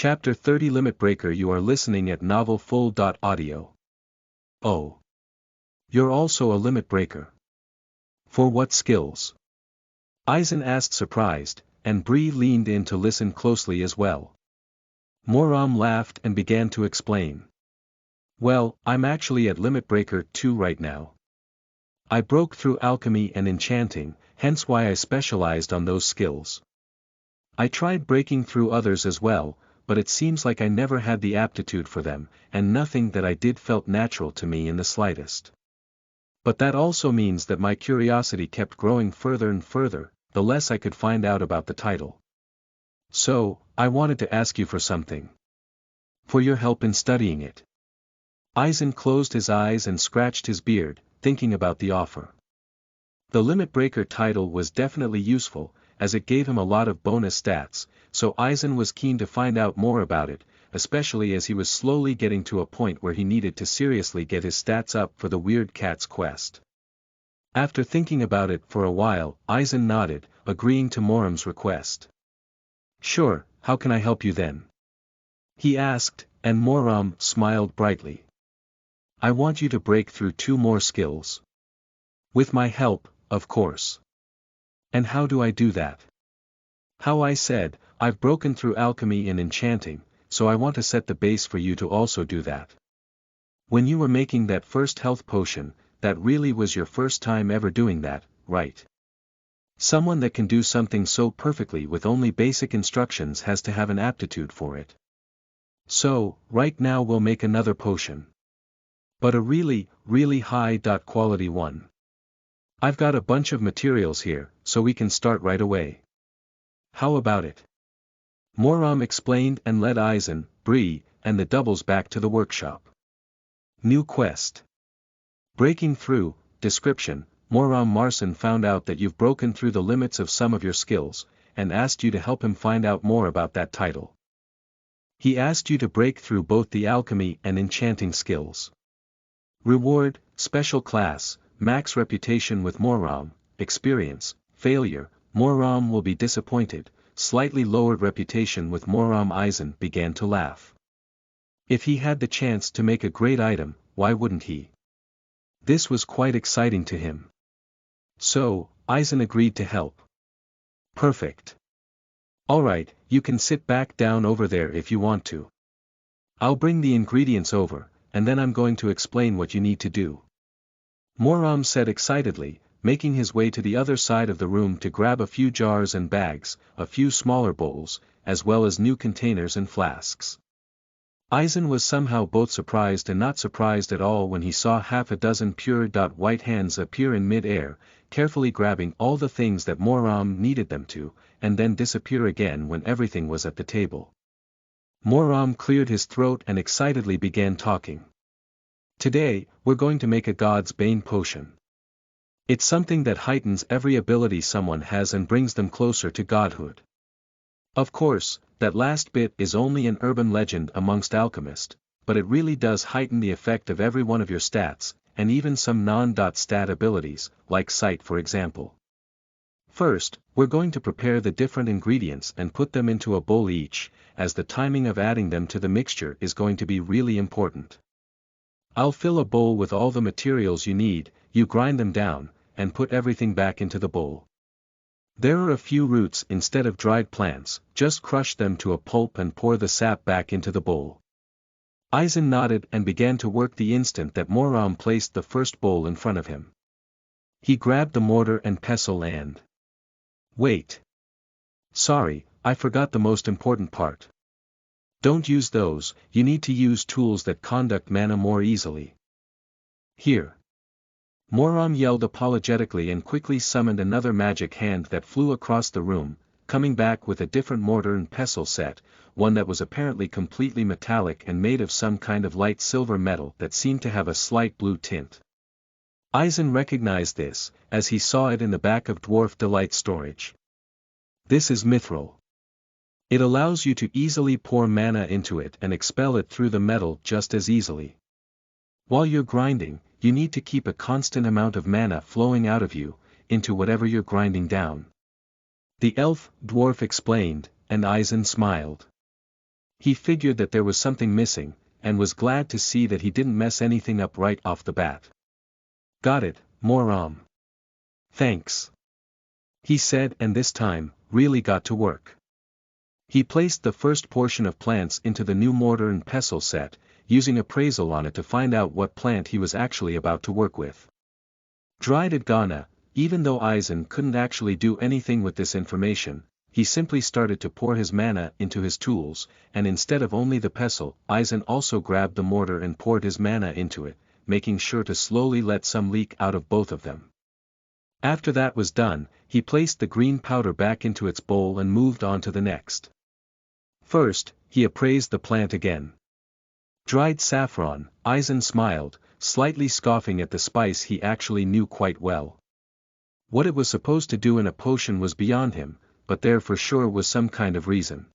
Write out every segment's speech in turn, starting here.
Chapter 30 Limit Breaker. You are listening at novelfull.audio. Oh. You're also a limit breaker. For what skills? Aizen asked surprised, and Bree leaned in to listen closely as well. Moram laughed and began to explain. Well, I'm actually at Limit Breaker 2 right now. I broke through alchemy and enchanting, hence why I specialized on those skills. I tried breaking through others as well, but it seems like I never had the aptitude for them, and nothing that I did felt natural to me in the slightest. But that also means that my curiosity kept growing further and further, the less I could find out about the title. So, I wanted to ask you for something. For your help in studying it. Aizen closed his eyes and scratched his beard, thinking about the offer. The Limit Breaker title was definitely useful, as it gave him a lot of bonus stats, so Aizen was keen to find out more about it, especially as he was slowly getting to a point where he needed to seriously get his stats up for the Weird Cat's quest. After thinking about it for a while, Aizen nodded, agreeing to Moram's request. Sure, how can I help you then? He asked, and Moram smiled brightly. I want you to break through 2 more skills. With my help, of course. And how do I do that? How I said, I've broken through alchemy and enchanting, so I want to set the base for you to also do that. When you were making that first health potion, that really was your first time ever doing that, right? Someone that can do something so perfectly with only basic instructions has to have an aptitude for it. So, right now we'll make another potion. But a really, really high quality one. I've got a bunch of materials here, so we can start right away. How about it? Moram explained and led Aizen, Bree, and the doubles back to the workshop. New quest. Breaking through. Description: Moram Marson found out that you've broken through the limits of some of your skills, and asked you to help him find out more about that title. He asked you to break through both the alchemy and enchanting skills. Reward: Special class, max reputation with Moram. Experience: Failure, Moram will be disappointed. Slightly lowered reputation with Moram. Aizen began to laugh. If he had the chance to make a great item, why wouldn't he? This was quite exciting to him. So, Aizen agreed to help. Perfect. Alright, you can sit back down over there if you want to. I'll bring the ingredients over, and then I'm going to explain what you need to do. Moram said excitedly, making his way to the other side of the room to grab a few jars and bags, a few smaller bowls, as well as new containers and flasks. Aizen was somehow both surprised and not surprised at all when he saw half a dozen pure white hands appear in mid-air, carefully grabbing all the things that Moram needed them to, and then disappear again when everything was at the table. Moram cleared his throat and excitedly began talking. Today, we're going to make a God's Bane potion. It's something that heightens every ability someone has and brings them closer to godhood. Of course, that last bit is only an urban legend amongst alchemists, but it really does heighten the effect of every one of your stats, and even some non-stat abilities, like sight for example. First, we're going to prepare the different ingredients and put them into a bowl each, as the timing of adding them to the mixture is going to be really important. I'll fill a bowl with all the materials you need, you grind them down, and put everything back into the bowl. There are a few roots instead of dried plants, just crush them to a pulp and pour the sap back into the bowl. Aizen nodded and began to work the instant that Moram placed the first bowl in front of him. He grabbed the mortar and pestle and... Wait. Sorry, I forgot the most important part. Don't use those, you need to use tools that conduct mana more easily. Here. Moram yelled apologetically and quickly summoned another magic hand that flew across the room, coming back with a different mortar and pestle set, one that was apparently completely metallic and made of some kind of light silver metal that seemed to have a slight blue tint. Aizen recognized this, as he saw it in the back of Dwarf Delight storage. This is mithril. It allows you to easily pour mana into it and expel it through the metal just as easily. While you're grinding, you need to keep a constant amount of mana flowing out of you, into whatever you're grinding down. The elf, dwarf explained, and Aizen smiled. He figured that there was something missing, and was glad to see that he didn't mess anything up right off the bat. Got it, more Thanks. He said, and this time, really got to work. He placed the first portion of plants into the new mortar and pestle set, using appraisal on it to find out what plant he was actually about to work with. Dried Adgana, even though Eisen couldn't actually do anything with this information, he simply started to pour his mana into his tools, and instead of only the pestle, Eisen also grabbed the mortar and poured his mana into it, making sure to slowly let some leak out of both of them. After that was done, he placed the green powder back into its bowl and moved on to the next. First, he appraised the plant again. Dried saffron, Eisen smiled, slightly scoffing at the spice he actually knew quite well. What it was supposed to do in a potion was beyond him, but there for sure was some kind of reason.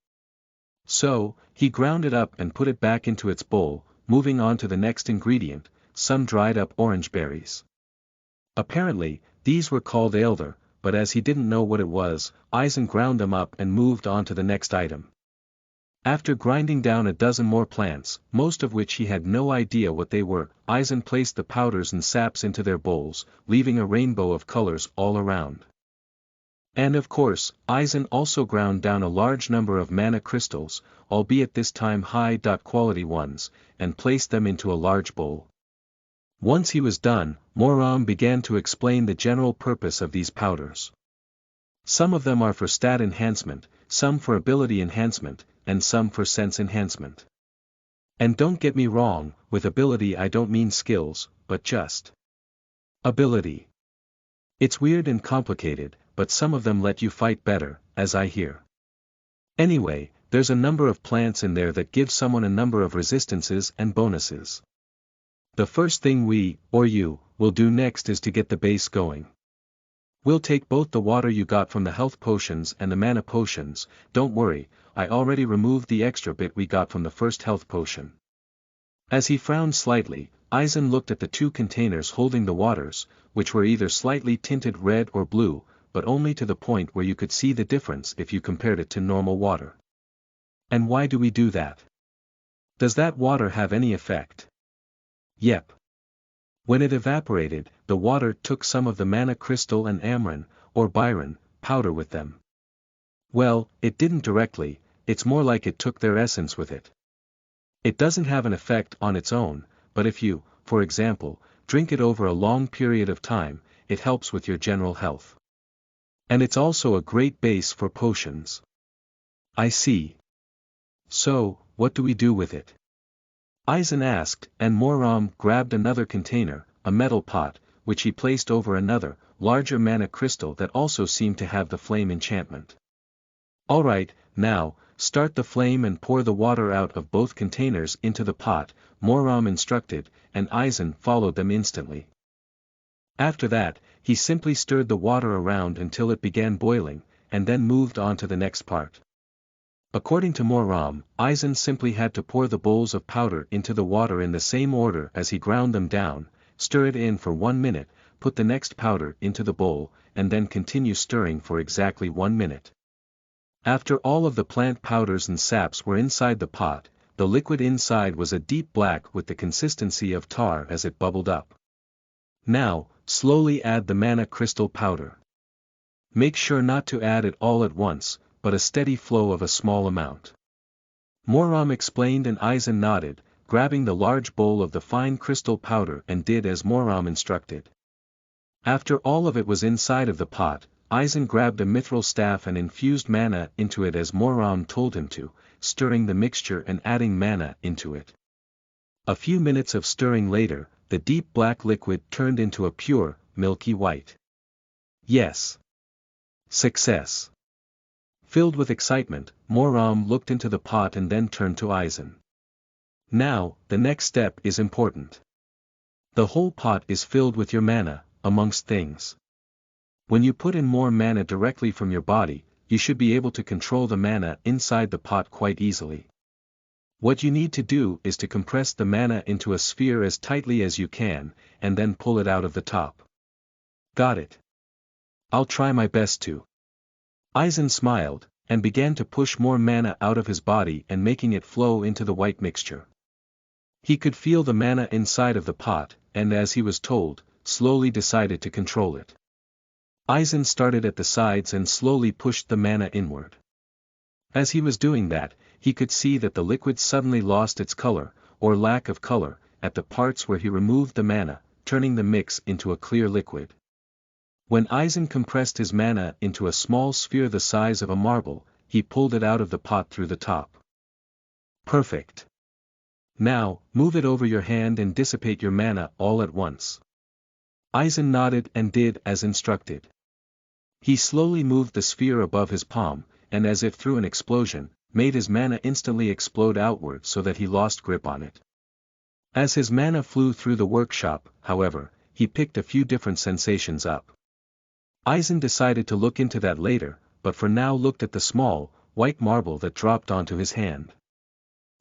So, he ground it up and put it back into its bowl, moving on to the next ingredient, some dried up orange berries. Apparently, these were called Aelder, but as he didn't know what it was, Eisen ground them up and moved on to the next item. After grinding down a dozen more plants, most of which he had no idea what they were, Eisen placed the powders and saps into their bowls, leaving a rainbow of colors all around. And of course, Eisen also ground down a large number of mana crystals, albeit this time high-quality ones, and placed them into a large bowl. Once he was done, Moram began to explain the general purpose of these powders. Some of them are for stat enhancement, some for ability enhancement, and some for sense enhancement. And don't get me wrong, with ability I don't mean skills, but just ability. It's weird and complicated, but some of them let you fight better, as I hear. Anyway, there's a number of plants in there that give someone a number of resistances and bonuses. The first thing we, or you, will do next is to get the base going. We'll take both the water you got from the health potions and the mana potions. Don't worry, I already removed the extra bit we got from the first health potion. As he frowned slightly, Eisen looked at the two containers holding the waters, which were either slightly tinted red or blue, but only to the point where you could see the difference if you compared it to normal water. And why do we do that? Does that water have any effect? Yep. When it evaporated, the water took some of the mana crystal and Amran, or Byron, powder with them. Well, it didn't directly, it's more like it took their essence with it. It doesn't have an effect on its own, but if you, for example, drink it over a long period of time, it helps with your general health. And it's also a great base for potions. I see. So, what do we do with it? Eisen asked, and Moram grabbed another container, a metal pot, which he placed over another, larger mana crystal that also seemed to have the flame enchantment. Alright, now, start the flame and pour the water out of both containers into the pot, Moram instructed, and Eisen followed them instantly. After that, he simply stirred the water around until it began boiling, and then moved on to the next part. According to Moram, Eisen simply had to pour the bowls of powder into the water in the same order as he ground them down, stir it in for 1 minute, put the next powder into the bowl, and then continue stirring for exactly 1 minute. After all of the plant powders and saps were inside the pot, the liquid inside was a deep black with the consistency of tar as it bubbled up. Now, slowly add the mana crystal powder. Make sure not to add it all at once, but a steady flow of a small amount. Moram explained and Eisen nodded, grabbing the large bowl of the fine crystal powder and did as Moram instructed. After all of it was inside of the pot, Eisen grabbed a mithril staff and infused mana into it as Moram told him to, stirring the mixture and adding mana into it. A few minutes of stirring later, the deep black liquid turned into a pure, milky white. Yes. Success. Filled with excitement, Moram looked into the pot and then turned to Eisen. Now, the next step is important. The whole pot is filled with your mana, amongst things. When you put in more mana directly from your body, you should be able to control the mana inside the pot quite easily. What you need to do is to compress the mana into a sphere as tightly as you can, and then pull it out of the top. Got it. I'll try my best to. Eisen smiled, and began to push more mana out of his body and making it flow into the white mixture. He could feel the mana inside of the pot, and as he was told, slowly decided to control it. Aizen started at the sides and slowly pushed the mana inward. As he was doing that, he could see that the liquid suddenly lost its color, or lack of color, at the parts where he removed the mana, turning the mix into a clear liquid. When Aizen compressed his mana into a small sphere the size of a marble, he pulled it out of the pot through the top. Perfect. Now, move it over your hand and dissipate your mana all at once. Aizen nodded and did as instructed. He slowly moved the sphere above his palm, and as if through an explosion, made his mana instantly explode outward so that he lost grip on it. As his mana flew through the workshop, however, he picked a few different sensations up. Aizen decided to look into that later, but for now looked at the small, white marble that dropped onto his hand.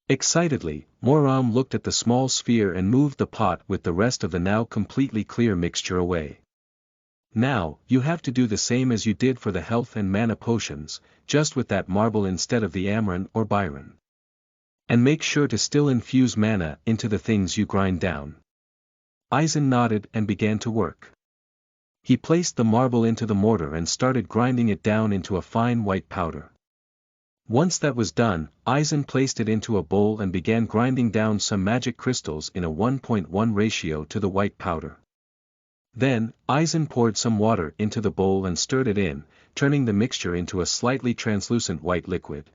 Excitedly, Moram looked at the small sphere and moved the pot with the rest of the now completely clear mixture away. Now, you have to do the same as you did for the health and mana potions, just with that marble instead of the Amaran or Byron. And make sure to still infuse mana into the things you grind down. Aizen nodded and began to work. He placed the marble into the mortar and started grinding it down into a fine white powder. Once that was done, Aizen placed it into a bowl and began grinding down some magic crystals in a 1:1 ratio to the white powder. Then, Aizen poured some water into the bowl and stirred it in, turning the mixture into a slightly translucent white liquid.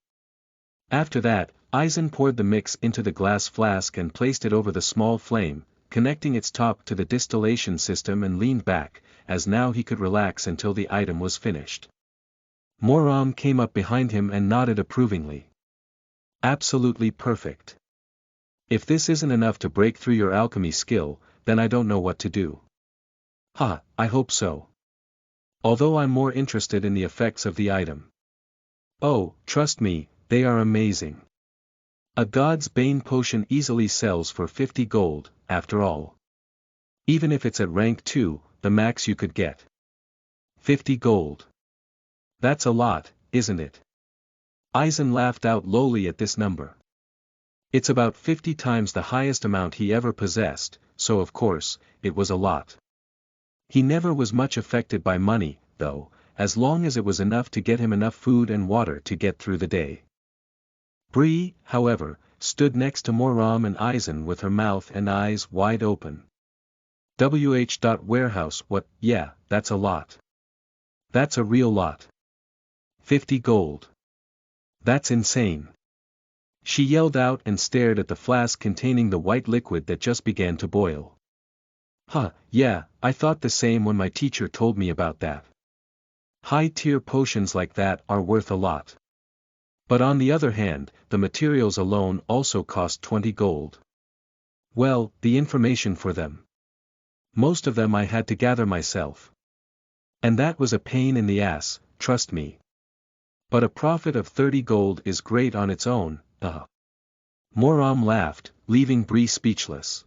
After that, Aizen poured the mix into the glass flask and placed it over the small flame, connecting its top to the distillation system and leaned back, as now he could relax until the item was finished. Moram came up behind him and nodded approvingly. Absolutely perfect. If this isn't enough to break through your alchemy skill, then I don't know what to do. Ha, I hope so. Although I'm more interested in the effects of the item. Oh, trust me, they are amazing. A God's Bane potion easily sells for 50 gold, after all. Even if it's at rank 2, the max you could get. 50 gold. That's a lot, isn't it? Aizen laughed out lowly at this number. It's about 50 times the highest amount he ever possessed, so of course, it was a lot. He never was much affected by money, though, as long as it was enough to get him enough food and water to get through the day. Bree, however, stood next to Moram and Aizen with her mouth and eyes wide open. Warehouse, what? Yeah, that's a lot. That's a real lot. 50 gold. That's insane. She yelled out and stared at the flask containing the white liquid that just began to boil. Huh, yeah, I thought the same when my teacher told me about that. High-tier potions like that are worth a lot. But on the other hand, the materials alone also cost 20 gold. Well, the information for them. Most of them I had to gather myself. And that was a pain in the ass, trust me. But a profit of 30 gold is great on its own, Moram laughed, leaving Bree speechless.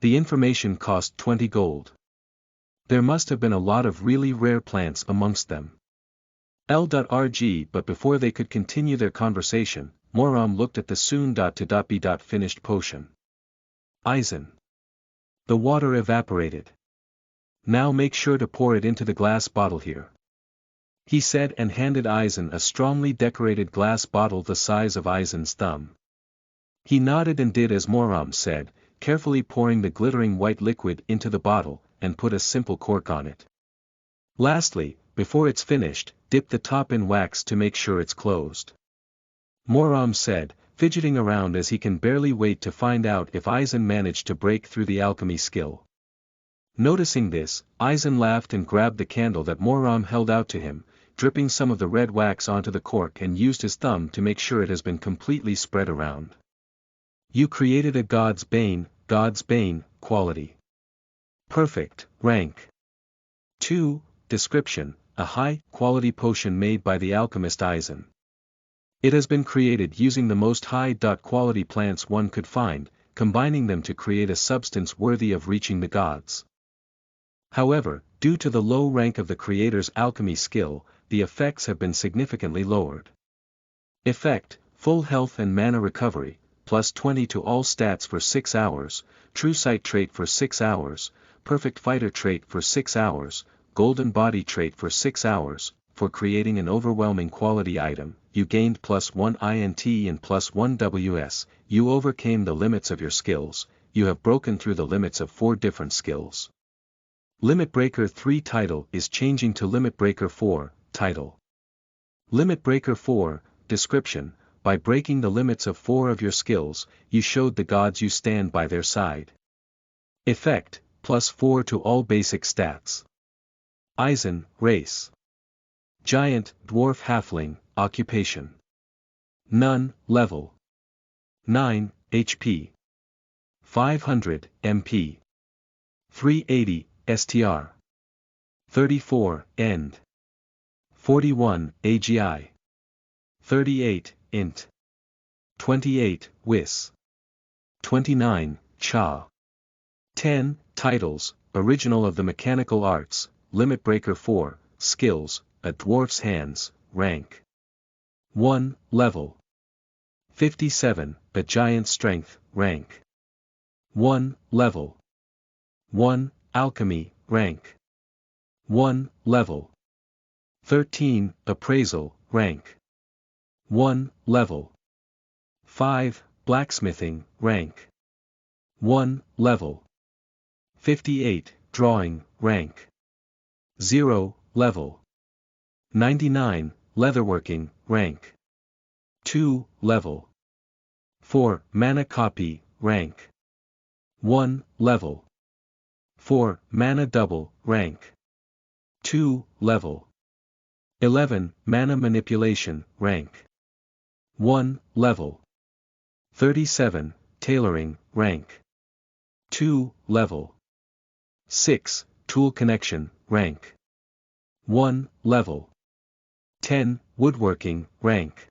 The information cost 20 gold. There must have been a lot of really rare plants amongst them. L.RG. But before they could continue their conversation, Moram looked at the soon-to-be finished potion. Aizen. The water evaporated. Now make sure to pour it into the glass bottle here. He said and handed Aizen a strongly decorated glass bottle the size of Aizen's thumb. He nodded and did as Moram said, carefully pouring the glittering white liquid into the bottle, and put a simple cork on it. Lastly, before it's finished, dip the top in wax to make sure it's closed. Moram said, fidgeting around as he can barely wait to find out if Aizen managed to break through the alchemy skill. Noticing this, Aizen laughed and grabbed the candle that Moram held out to him, dripping some of the red wax onto the cork and used his thumb to make sure it has been completely spread around. You created a God's Bane, quality. Perfect, rank 2, description, a high-quality potion made by the alchemist Aizen. It has been created using the most high-quality plants one could find, combining them to create a substance worthy of reaching the gods. However, due to the low rank of the creator's alchemy skill, the effects have been significantly lowered. Effect, full health and mana recovery, plus 20 to all stats for 6 hours, true sight trait for 6 hours, perfect fighter trait for 6 hours, golden body trait for 6 hours. For creating an overwhelming quality item, you gained plus 1 INT and plus 1 WS, you overcame the limits of your skills, you have broken through the limits of 4 different skills. Limit Breaker 3 title is changing to Limit Breaker 4, title. Limit Breaker 4, description, by breaking the limits of 4 of your skills, you showed the gods you stand by their side. Effect, plus 4 to all basic stats. Aizen, race. Giant, dwarf halfling, occupation. Nun, level. 9, HP. 500, MP. 380, STR. 34, End. 41, AGI. 38, Int. 28, Wis. 29, Cha. 10, Titles, Original of the Mechanical Arts, Limit Breaker 4, Skills, A Dwarf's Hands, Rank. 1, Level. 57, A Giant Strength, Rank. 1, Level. 1, Alchemy, Rank. 1, Level. 13, Appraisal, Rank. 1, Level. 5, Blacksmithing, Rank. 1, Level. 58, Drawing, Rank. 0, Level. 99, Leatherworking, Rank. 2, Level. 4, Mana Copy, Rank. 1, Level. 4, Mana Double, Rank. 2, Level. 11, Mana Manipulation, Rank. 1, Level. 37, Tailoring, Rank. 2, Level. 6, Tool Connection, Rank. 1, Level. 10, Woodworking, Rank.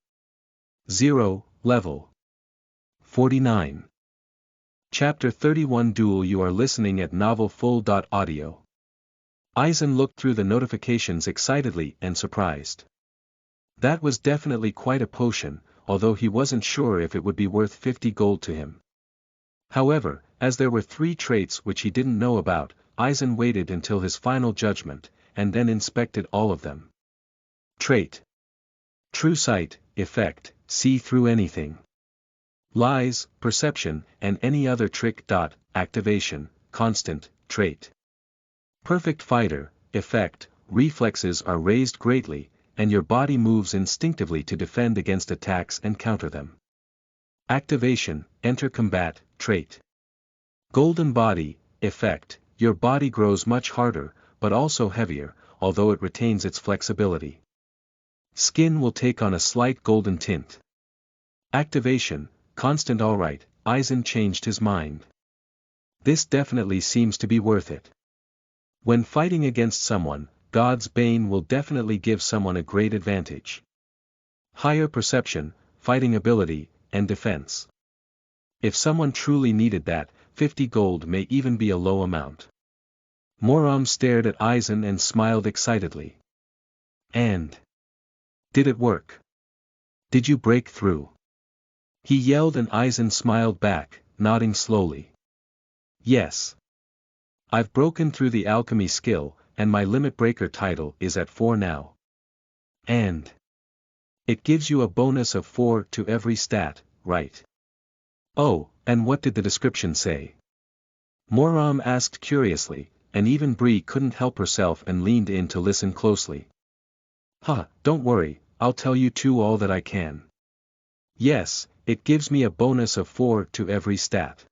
0, Level. 49. Chapter 31 Duel. You are listening at novelfull.audio. Aizen looked through the notifications excitedly and surprised. That was definitely quite a potion, although he wasn't sure if it would be worth 50 gold to him. However, as there were 3 traits which he didn't know about, Aizen waited until his final judgment, and then inspected all of them. Trait. True Sight, Effect, see through anything. Lies, Perception, and any other trick. Activation, Constant, Trait. Perfect Fighter, Effect, reflexes are raised greatly, and your body moves instinctively to defend against attacks and counter them. Activation, Enter Combat, Trait. Golden Body, Effect, your body grows much harder, but also heavier, although it retains its flexibility. Skin will take on a slight golden tint. Activation, Constant. Alright, Aizen changed his mind. This definitely seems to be worth it. When fighting against someone, God's Bane will definitely give someone a great advantage. Higher perception, fighting ability, and defense. If someone truly needed that, 50 gold may even be a low amount. Moram stared at Aizen and smiled excitedly. And did it work? Did you break through? He yelled, and Aizen smiled back, nodding slowly. Yes. I've broken through the alchemy skill, and my Limit Breaker title is at 4 now. And it gives you a bonus of 4 to every stat, right? Oh, and what did the description say? Moram asked curiously, and even Bree couldn't help herself and leaned in to listen closely. Don't worry, I'll tell you all that I can. Yes, it gives me a bonus of 4 to every stat.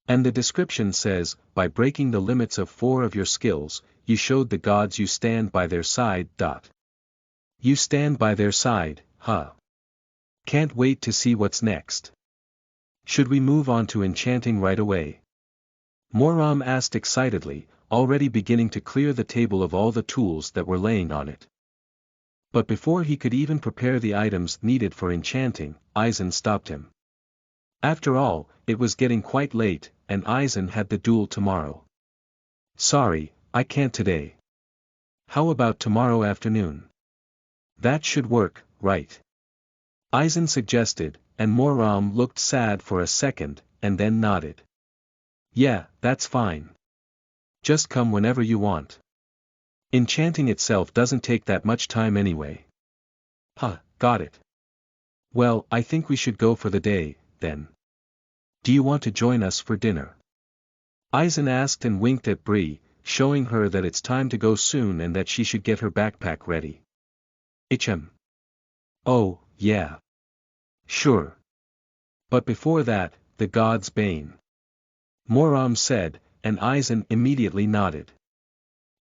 And the description says, by breaking the limits of 4 of your skills, you showed the gods you stand by their side. You stand by their side, huh? Can't wait to see what's next. Should we move on to enchanting right away? Moram asked excitedly, already beginning to clear the table of all the tools that were laying on it. But before he could even prepare the items needed for enchanting, Aizen stopped him. After all, it was getting quite late, and Aizen had the duel tomorrow. Sorry, I can't today. How about tomorrow afternoon? That should work, right? Eisen suggested, and Moram looked sad for a second, and then nodded. Yeah, that's fine. Just come whenever you want. Enchanting itself doesn't take that much time anyway. Huh, got it. Well, I think we should go for the day, then. Do you want to join us for dinner? Eisen asked and winked at Bree, showing her that it's time to go soon and that she should get her backpack ready. Oh, yeah. Sure. But before that, the god's bane. Moram said, and Eisen immediately nodded.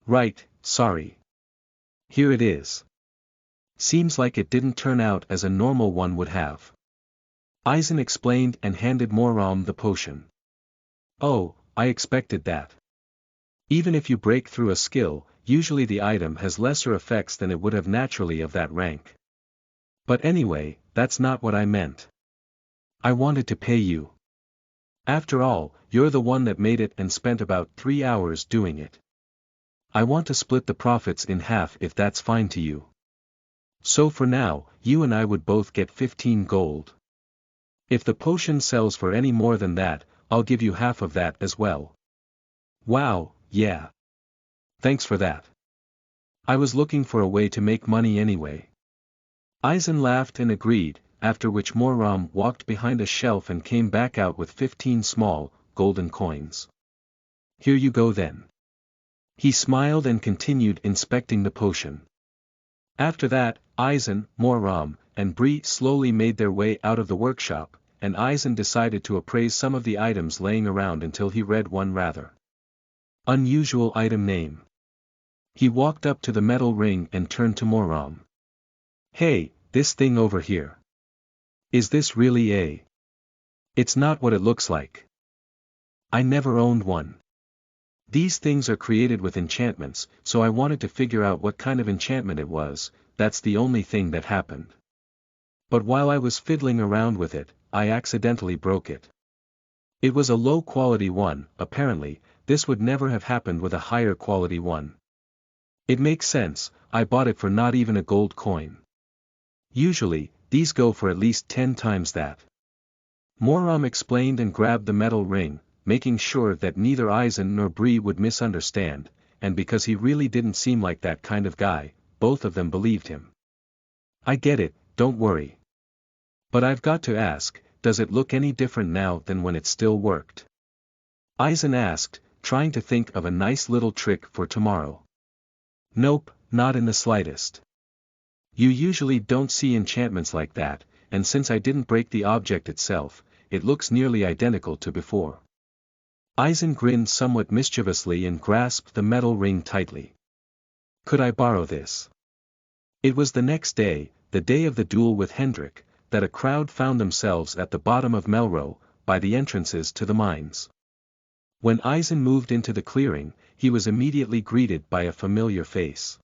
Right, sorry. Here it is. Seems like it didn't turn out as a normal one would have. Eisen explained and handed Moram the potion. Oh, I expected that. Even if you break through a skill, usually the item has lesser effects than it would have naturally of that rank. But anyway, that's not what I meant. I wanted to pay you. After all, you're the one that made it and spent about 3 hours doing it. I want to split the profits in half if that's fine to you. So for now, you and I would both get 15 gold. If the potion sells for any more than that, I'll give you half of that as well. Wow, yeah. Thanks for that. I was looking for a way to make money anyway. Eisen laughed and agreed, after which Moram walked behind a shelf and came back out with 15 small, golden coins. Here you go then. He smiled and continued inspecting the potion. After that, Eisen, Moram, and Bree slowly made their way out of the workshop, and Eisen decided to appraise some of the items laying around until he read one rather unusual item name. He walked up to the metal ring and turned to Moram. Hey, this thing over here. Is this really a? It's not what it looks like. I never owned one. These things are created with enchantments, so I wanted to figure out what kind of enchantment it was, that's the only thing that happened. But while I was fiddling around with it, I accidentally broke it. It was a low-quality one, apparently, this would never have happened with a higher quality one. It makes sense, I bought it for not even a gold coin. Usually, these go for at least 10 times that. Moram explained and grabbed the metal ring, making sure that neither Eisen nor Bree would misunderstand, and because he really didn't seem like that kind of guy, both of them believed him. I get it, don't worry. But I've got to ask, does it look any different now than when it still worked? Eisen asked, trying to think of a nice little trick for tomorrow. Nope, not in the slightest. You usually don't see enchantments like that, and since I didn't break the object itself, it looks nearly identical to before. Eisen grinned somewhat mischievously and grasped the metal ring tightly. Could I borrow this? It was the next day, the day of the duel with Hendrik, that a crowd found themselves at the bottom of Melro, by the entrances to the mines. When Eisen moved into the clearing, he was immediately greeted by a familiar face.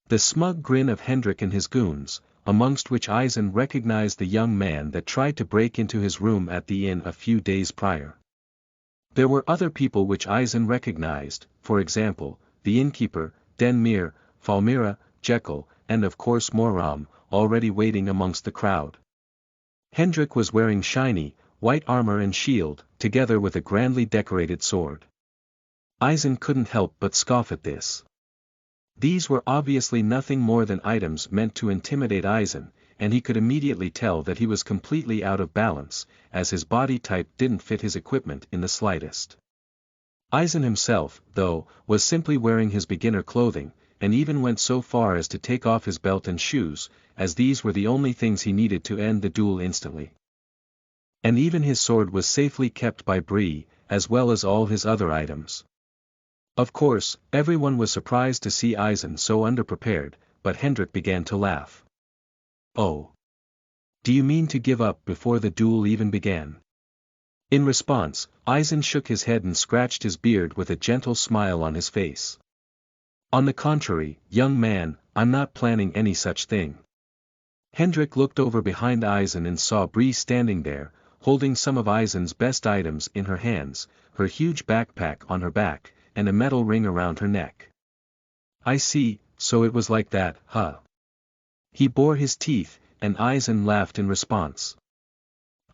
The smug grin of Hendrik and his goons, amongst which Eisen recognized the young man that tried to break into his room at the inn a few days prior. There were other people which Eisen recognized, for example, the innkeeper, Denmir, Falmira, Jekyll, and of course Moram, already waiting amongst the crowd. Hendrik was wearing shiny, white armor and shield, together with a grandly decorated sword. Eisen couldn't help but scoff at this. These were obviously nothing more than items meant to intimidate Eisen, and he could immediately tell that he was completely out of balance, as his body type didn't fit his equipment in the slightest. Eisen himself, though, was simply wearing his beginner clothing, and even went so far as to take off his belt and shoes, as these were the only things he needed to end the duel instantly. And even his sword was safely kept by Bree, as well as all his other items. Of course, everyone was surprised to see Eisen so underprepared, but Hendrik began to laugh. Oh. Do you mean to give up before the duel even began? In response, Eisen shook his head and scratched his beard with a gentle smile on his face. On the contrary, young man, I'm not planning any such thing. Hendrik looked over behind Eisen and saw Bree standing there, holding some of Eisen's best items in her hands, her huge backpack on her back, and a metal ring around her neck. I see, so it was like that, huh? He bore his teeth, and Eisen laughed in response.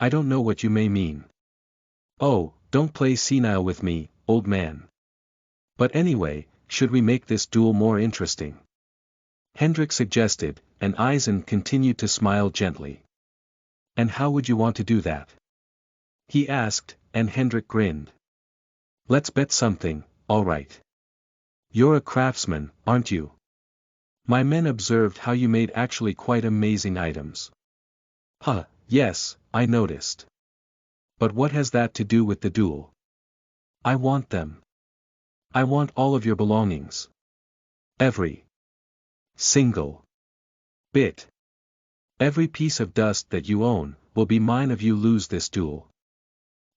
I don't know what you may mean. Oh, don't play senile with me, old man. But anyway, should we make this duel more interesting? Hendrik suggested, and Eisen continued to smile gently. And how would you want to do that? He asked, and Hendrik grinned. Let's bet something, all right. You're a craftsman, aren't you? My men observed how you made actually quite amazing items. Huh, yes, I noticed. But what has that to do with the duel? I want them. I want all of your belongings. Every single bit. Every piece of dust that you own will be mine if you lose this duel.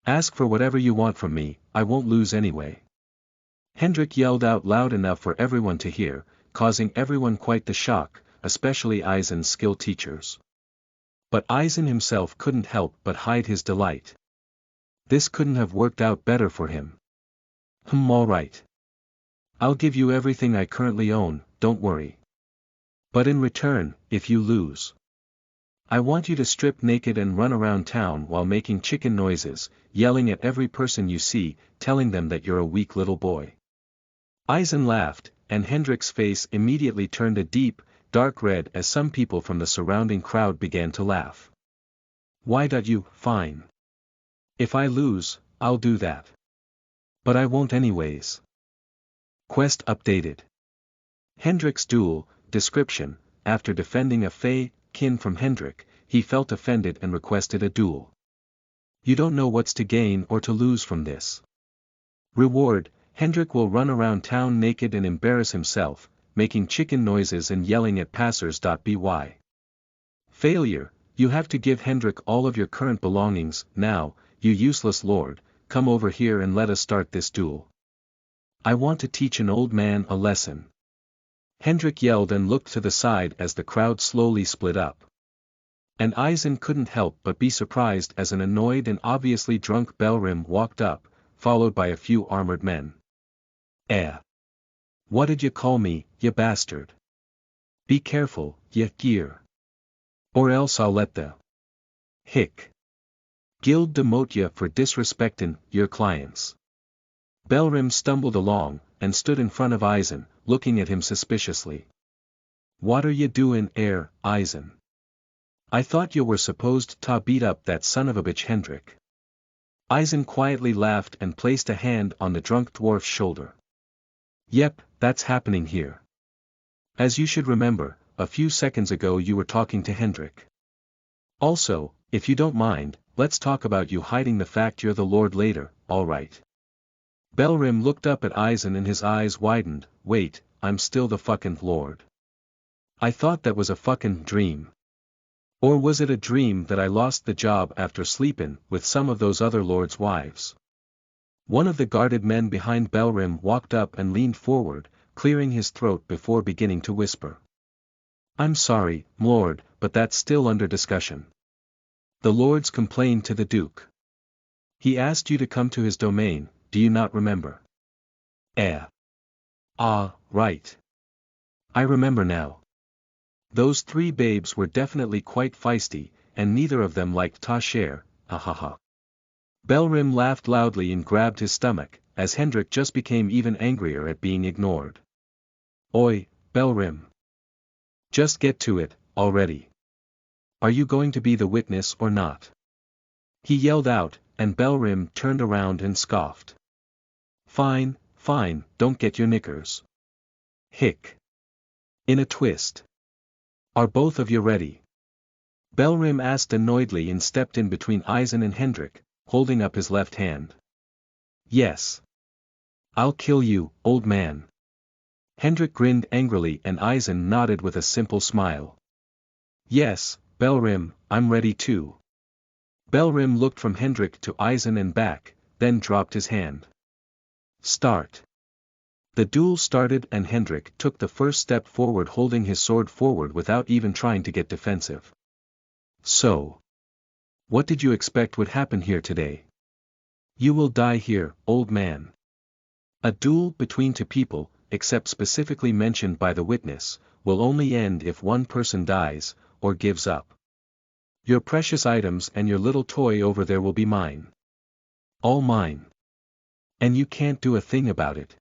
Ask for whatever you want from me, I won't lose anyway. Hendrik yelled out loud enough for everyone to hear, causing everyone quite the shock, especially Eisen's skill teachers. But Eisen himself couldn't help but hide his delight. This couldn't have worked out better for him. All right. I'll give you everything I currently own, don't worry. But in return, if you lose, I want you to strip naked and run around town while making chicken noises, yelling at every person you see, telling them that you're a weak little boy. Eisen laughed, and Hendrik's face immediately turned a deep, dark red as some people from the surrounding crowd began to laugh. Why don't you? Fine. If I lose, I'll do that. But I won't anyways. Quest updated. Hendrik's duel, description, after defending a Fey kin from Hendrik, he felt offended and requested a duel. You don't know what's to gain or to lose from this. Reward, Hendrik will run around town naked and embarrass himself, making chicken noises and yelling at passers-by. Failure, you have to give Hendrik all of your current belongings. Now, you useless lord, come over here and let us start this duel. I want to teach an old man a lesson. Hendrik yelled and looked to the side as the crowd slowly split up. And Eisen couldn't help but be surprised as an annoyed and obviously drunk Belrim walked up, followed by a few armored men. What did you call me, you bastard? Be careful, you gear. Or else I'll let the guild demote you for disrespecting your clients. Belrim stumbled along, and stood in front of Eisen, looking at him suspiciously. What are you doing, Eisen? I thought you were supposed to beat up that son of a bitch Hendrik. Eisen quietly laughed and placed a hand on the drunk dwarf's shoulder. Yep, that's happening here. As you should remember, a few seconds ago you were talking to Hendrik. Also, if you don't mind, let's talk about you hiding the fact you're the lord later, alright? Belrim looked up at Eisen and his eyes widened. Wait, I'm still the fucking lord. I thought that was a fucking dream. Or was it a dream that I lost the job after sleeping with some of those other lords' wives? One of the guarded men behind Belrim walked up and leaned forward, clearing his throat before beginning to whisper. I'm sorry, m'lord, but that's still under discussion. The lords complained to the duke. He asked you to come to his domain, do you not remember? Right. I remember now. Those three babes were definitely quite feisty, and neither of them liked Tasher, ha. Belrim laughed loudly and grabbed his stomach, as Hendrik just became even angrier at being ignored. Oi, Belrim. Just get to it, already. Are you going to be the witness or not? He yelled out, and Belrim turned around and scoffed. Fine, don't get your knickers. In a twist. Are both of you ready? Belrim asked annoyedly and stepped in between Eisen and Hendrik, holding up his left hand. Yes. I'll kill you, old man. Hendrik grinned angrily and Eisen nodded with a simple smile. Yes, Belrim, I'm ready too. Belrim looked from Hendrik to Eisen and back, then dropped his hand. Start. The duel started and Hendrik took the first step forward holding his sword forward without even trying to get defensive. So. What did you expect would happen here today? You will die here, old man. A duel between two people, except specifically mentioned by the witness, will only end if one person dies, or gives up. Your precious items and your little toy over there will be mine. All mine. And you can't do a thing about it.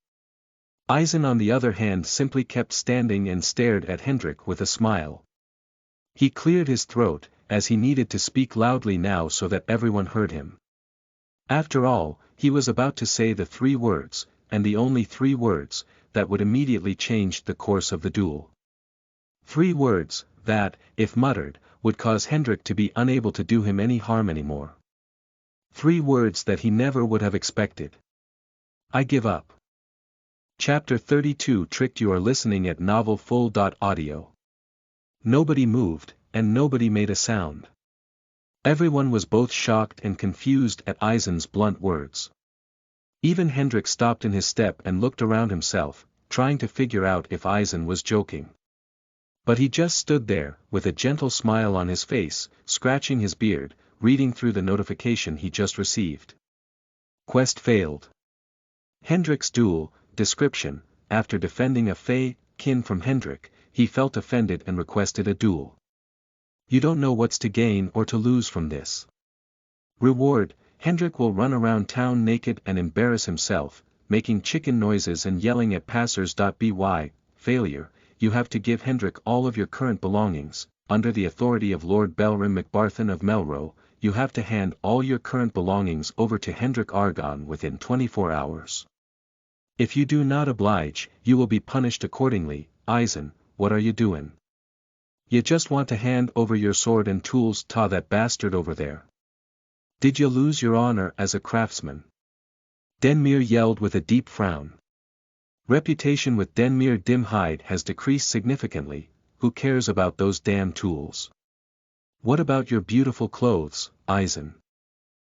Eisen on the other hand simply kept standing and stared at Hendrik with a smile. He cleared his throat, as he needed to speak loudly now so that everyone heard him. After all, he was about to say the 3 words, and the only 3 words, that would immediately change the course of the duel. 3 words, that, if muttered, would cause Hendrik to be unable to do him any harm anymore. 3 words that he never would have expected. I give up. Chapter 32 Tricked. You are listening at NovelFull.audio. Nobody moved, and nobody made a sound. Everyone was both shocked and confused at Eisen's blunt words. Even Hendrik stopped in his step and looked around himself, trying to figure out if Eisen was joking. But he just stood there, with a gentle smile on his face, scratching his beard, reading through the notification he just received. Quest failed. Hendrik's duel. Description: after defending a fey kin from Hendrik, he felt offended and requested a duel. You don't know what's to gain or to lose from this. Reward: Hendrik will run around town naked and embarrass himself, making chicken noises and yelling at passers-by. Failure: you have to give Hendrik all of your current belongings. Under the authority of Lord Belram McBarthen of Melro, you have to hand all your current belongings over to Hendrik Argon within 24 hours. If you do not oblige, you will be punished accordingly. Eisen, what are you doing? You just want to hand over your sword and tools to that bastard over there. Did you lose your honor as a craftsman? Denmir yelled with a deep frown. Reputation with Denmir Dimhide has decreased significantly. Who cares about those damn tools? What about your beautiful clothes, Eisen?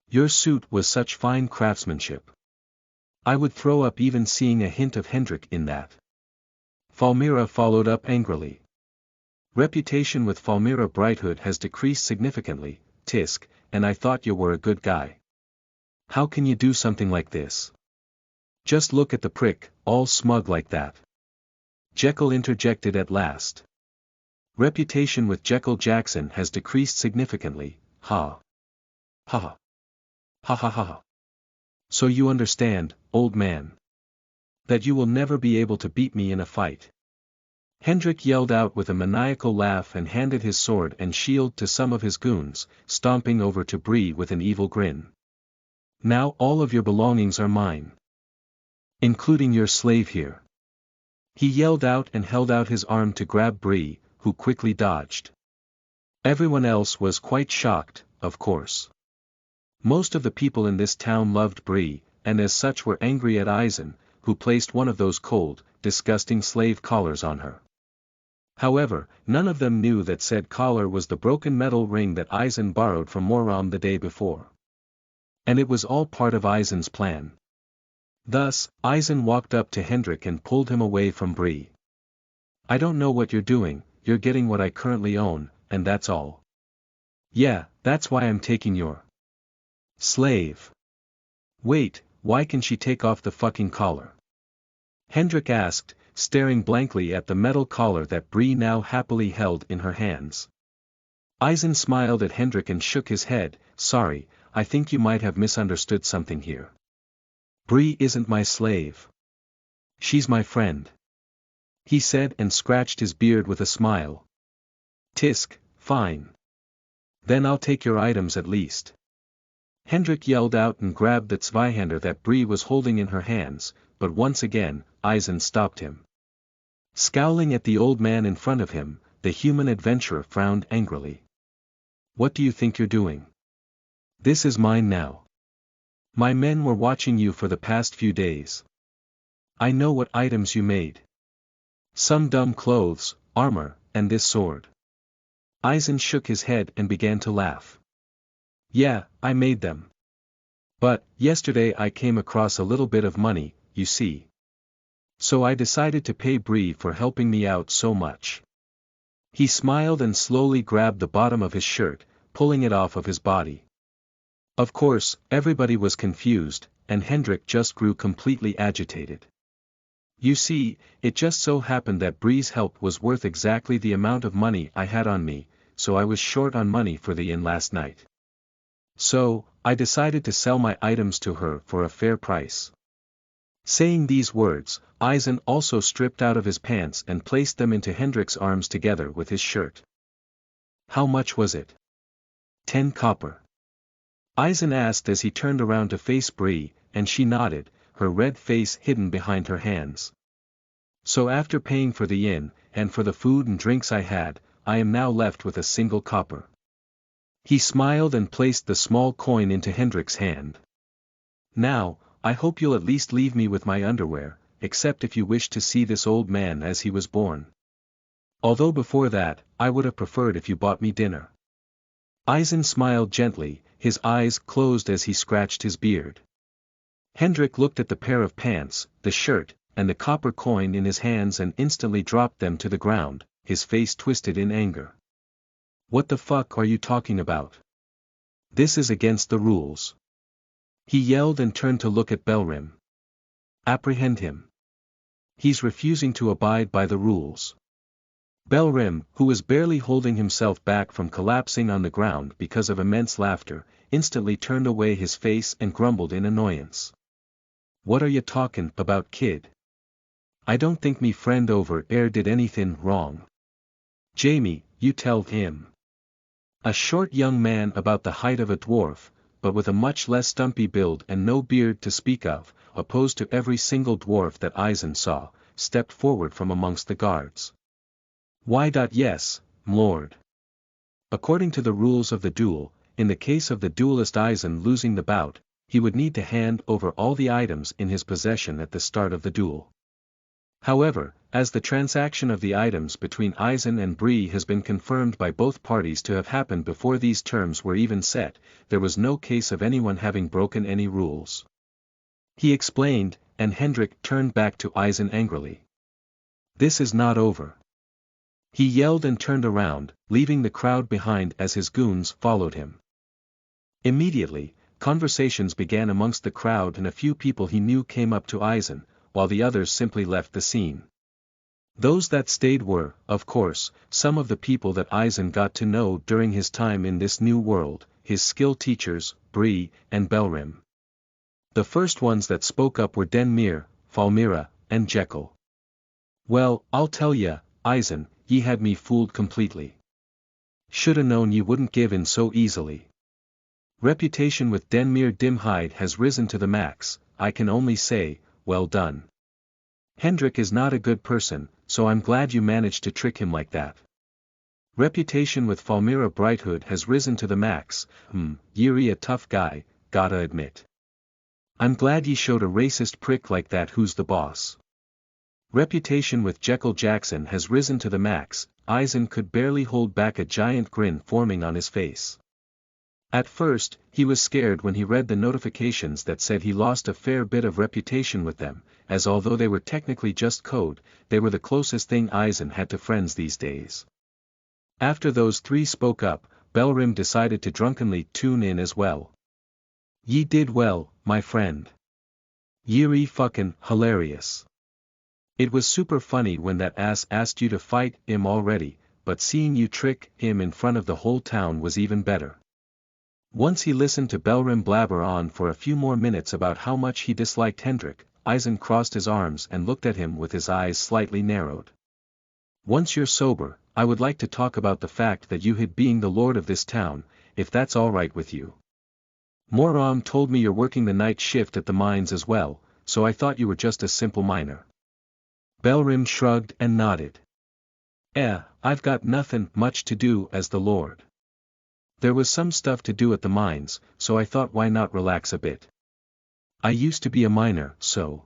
Your suit was such fine craftsmanship. I would throw up even seeing a hint of Hendrik in that. Falmira followed up angrily. Reputation with Falmira Brighthood has decreased significantly, Tisk, and I thought you were a good guy. How can you do something like this? Just look at the prick, all smug like that. Jekyll interjected at last. Reputation with Jekyll Jackson has decreased significantly, ha. Ha ha. Ha ha ha ha. So you understand, old man, that you will never be able to beat me in a fight. Hendrik yelled out with a maniacal laugh and handed his sword and shield to some of his goons, stomping over to Bree with an evil grin. Now all of your belongings are mine. Including your slave here. He yelled out and held out his arm to grab Bree, who quickly dodged. Everyone else was quite shocked, of course. Most of the people in this town loved Bree, and as such were angry at Eisen, who placed one of those cold, disgusting slave collars on her. However, none of them knew that said collar was the broken metal ring that Eisen borrowed from Moram the day before. And it was all part of Eisen's plan. Thus, Eisen walked up to Hendrik and pulled him away from Bree. I don't know what you're doing, you're getting what I currently own, and that's all. Yeah, that's why I'm taking your slave. Wait, why can she take off the fucking collar? Hendrik asked, staring blankly at the metal collar that Bree now happily held in her hands. Eisen smiled at Hendrik and shook his head. Sorry, I think you might have misunderstood something here. Bree isn't my slave. She's my friend. He said and scratched his beard with a smile. Tisk, fine. Then I'll take your items at least. Hendrik yelled out and grabbed the Zweihander that Bree was holding in her hands, but once again, Eisen stopped him. Scowling at the old man in front of him, the human adventurer frowned angrily. What do you think you're doing? This is mine now. My men were watching you for the past few days. I know what items you made. Some dumb clothes, armor, and this sword. Eisen shook his head and began to laugh. Yeah, I made them. But, yesterday I came across a little bit of money, you see. So I decided to pay Bree for helping me out so much. He smiled and slowly grabbed the bottom of his shirt, pulling it off of his body. Of course, everybody was confused, and Hendrik just grew completely agitated. You see, it just so happened that Bree's help was worth exactly the amount of money I had on me, so I was short on money for the inn last night. So, I decided to sell my items to her for a fair price. Saying these words, Eisen also stripped out of his pants and placed them into Hendrik's arms together with his shirt. How much was it? 10 copper. Eisen asked as he turned around to face Bree, and she nodded, her red face hidden behind her hands. So after paying for the inn, and for the food and drinks I had, I am now left with a single copper. He smiled and placed the small coin into Hendrik's hand. Now, I hope you'll at least leave me with my underwear, except if you wish to see this old man as he was born. Although before that, I would have preferred if you bought me dinner. Eisen smiled gently, his eyes closed as he scratched his beard. Hendrik looked at the pair of pants, the shirt, and the copper coin in his hands and instantly dropped them to the ground, his face twisted in anger. What the fuck are you talking about? This is against the rules. He yelled and turned to look at Belrim. Apprehend him. He's refusing to abide by the rules. Belrim, who was barely holding himself back from collapsing on the ground because of immense laughter, instantly turned away his face and grumbled in annoyance. What are you talking about, kid? I don't think me friend over there did anything wrong. Jamie, you tell him. A short young man about the height of a dwarf, but with a much less stumpy build and no beard to speak of, opposed to every single dwarf that Eisen saw, stepped forward from amongst the guards. Why? Yes, m'lord. According to the rules of the duel, in the case of the duelist Eisen losing the bout, he would need to hand over all the items in his possession at the start of the duel. However, as the transaction of the items between Eisen and Bree has been confirmed by both parties to have happened before these terms were even set, there was no case of anyone having broken any rules. He explained, and Hendrik turned back to Eisen angrily. This is not over. He yelled and turned around, leaving the crowd behind as his goons followed him. Immediately, conversations began amongst the crowd and a few people he knew came up to Eisen, while the others simply left the scene. Those that stayed were, of course, some of the people that Eisen got to know during his time in this new world, his skill teachers, Bree, and Belrim. The first ones that spoke up were Denmir, Falmira, and Jekyll. Well, I'll tell ya, Eisen, ye had me fooled completely. Shoulda known ye wouldn't give in so easily. Reputation with Denmir Dimhide has risen to the max, I can only say, well done. Hendrik is not a good person, so I'm glad you managed to trick him like that. Reputation with Falmira Brighthood has risen to the max, Yuri a tough guy, gotta admit. I'm glad ye showed a racist prick like that who's the boss. Reputation with Jekyll Jackson has risen to the max, Eisen could barely hold back a giant grin forming on his face. At first, he was scared when he read the notifications that said he lost a fair bit of reputation with them, as although they were technically just code, they were the closest thing Eisen had to friends these days. After those three spoke up, Belrim decided to drunkenly tune in as well. Ye did well, my friend. Yuri fucking hilarious. It was super funny when that ass asked you to fight him already, but seeing you trick him in front of the whole town was even better. Once he listened to Belrim blabber on for a few more minutes about how much he disliked Hendrik, Eisen crossed his arms and looked at him with his eyes slightly narrowed. Once you're sober, I would like to talk about the fact that you hid being the lord of this town, if that's alright with you. Moram told me you're working the night shift at the mines as well, so I thought you were just a simple miner. Belrim shrugged and nodded. I've got nothing much to do as the lord. There was some stuff to do at the mines, so I thought why not relax a bit. I used to be a miner, so.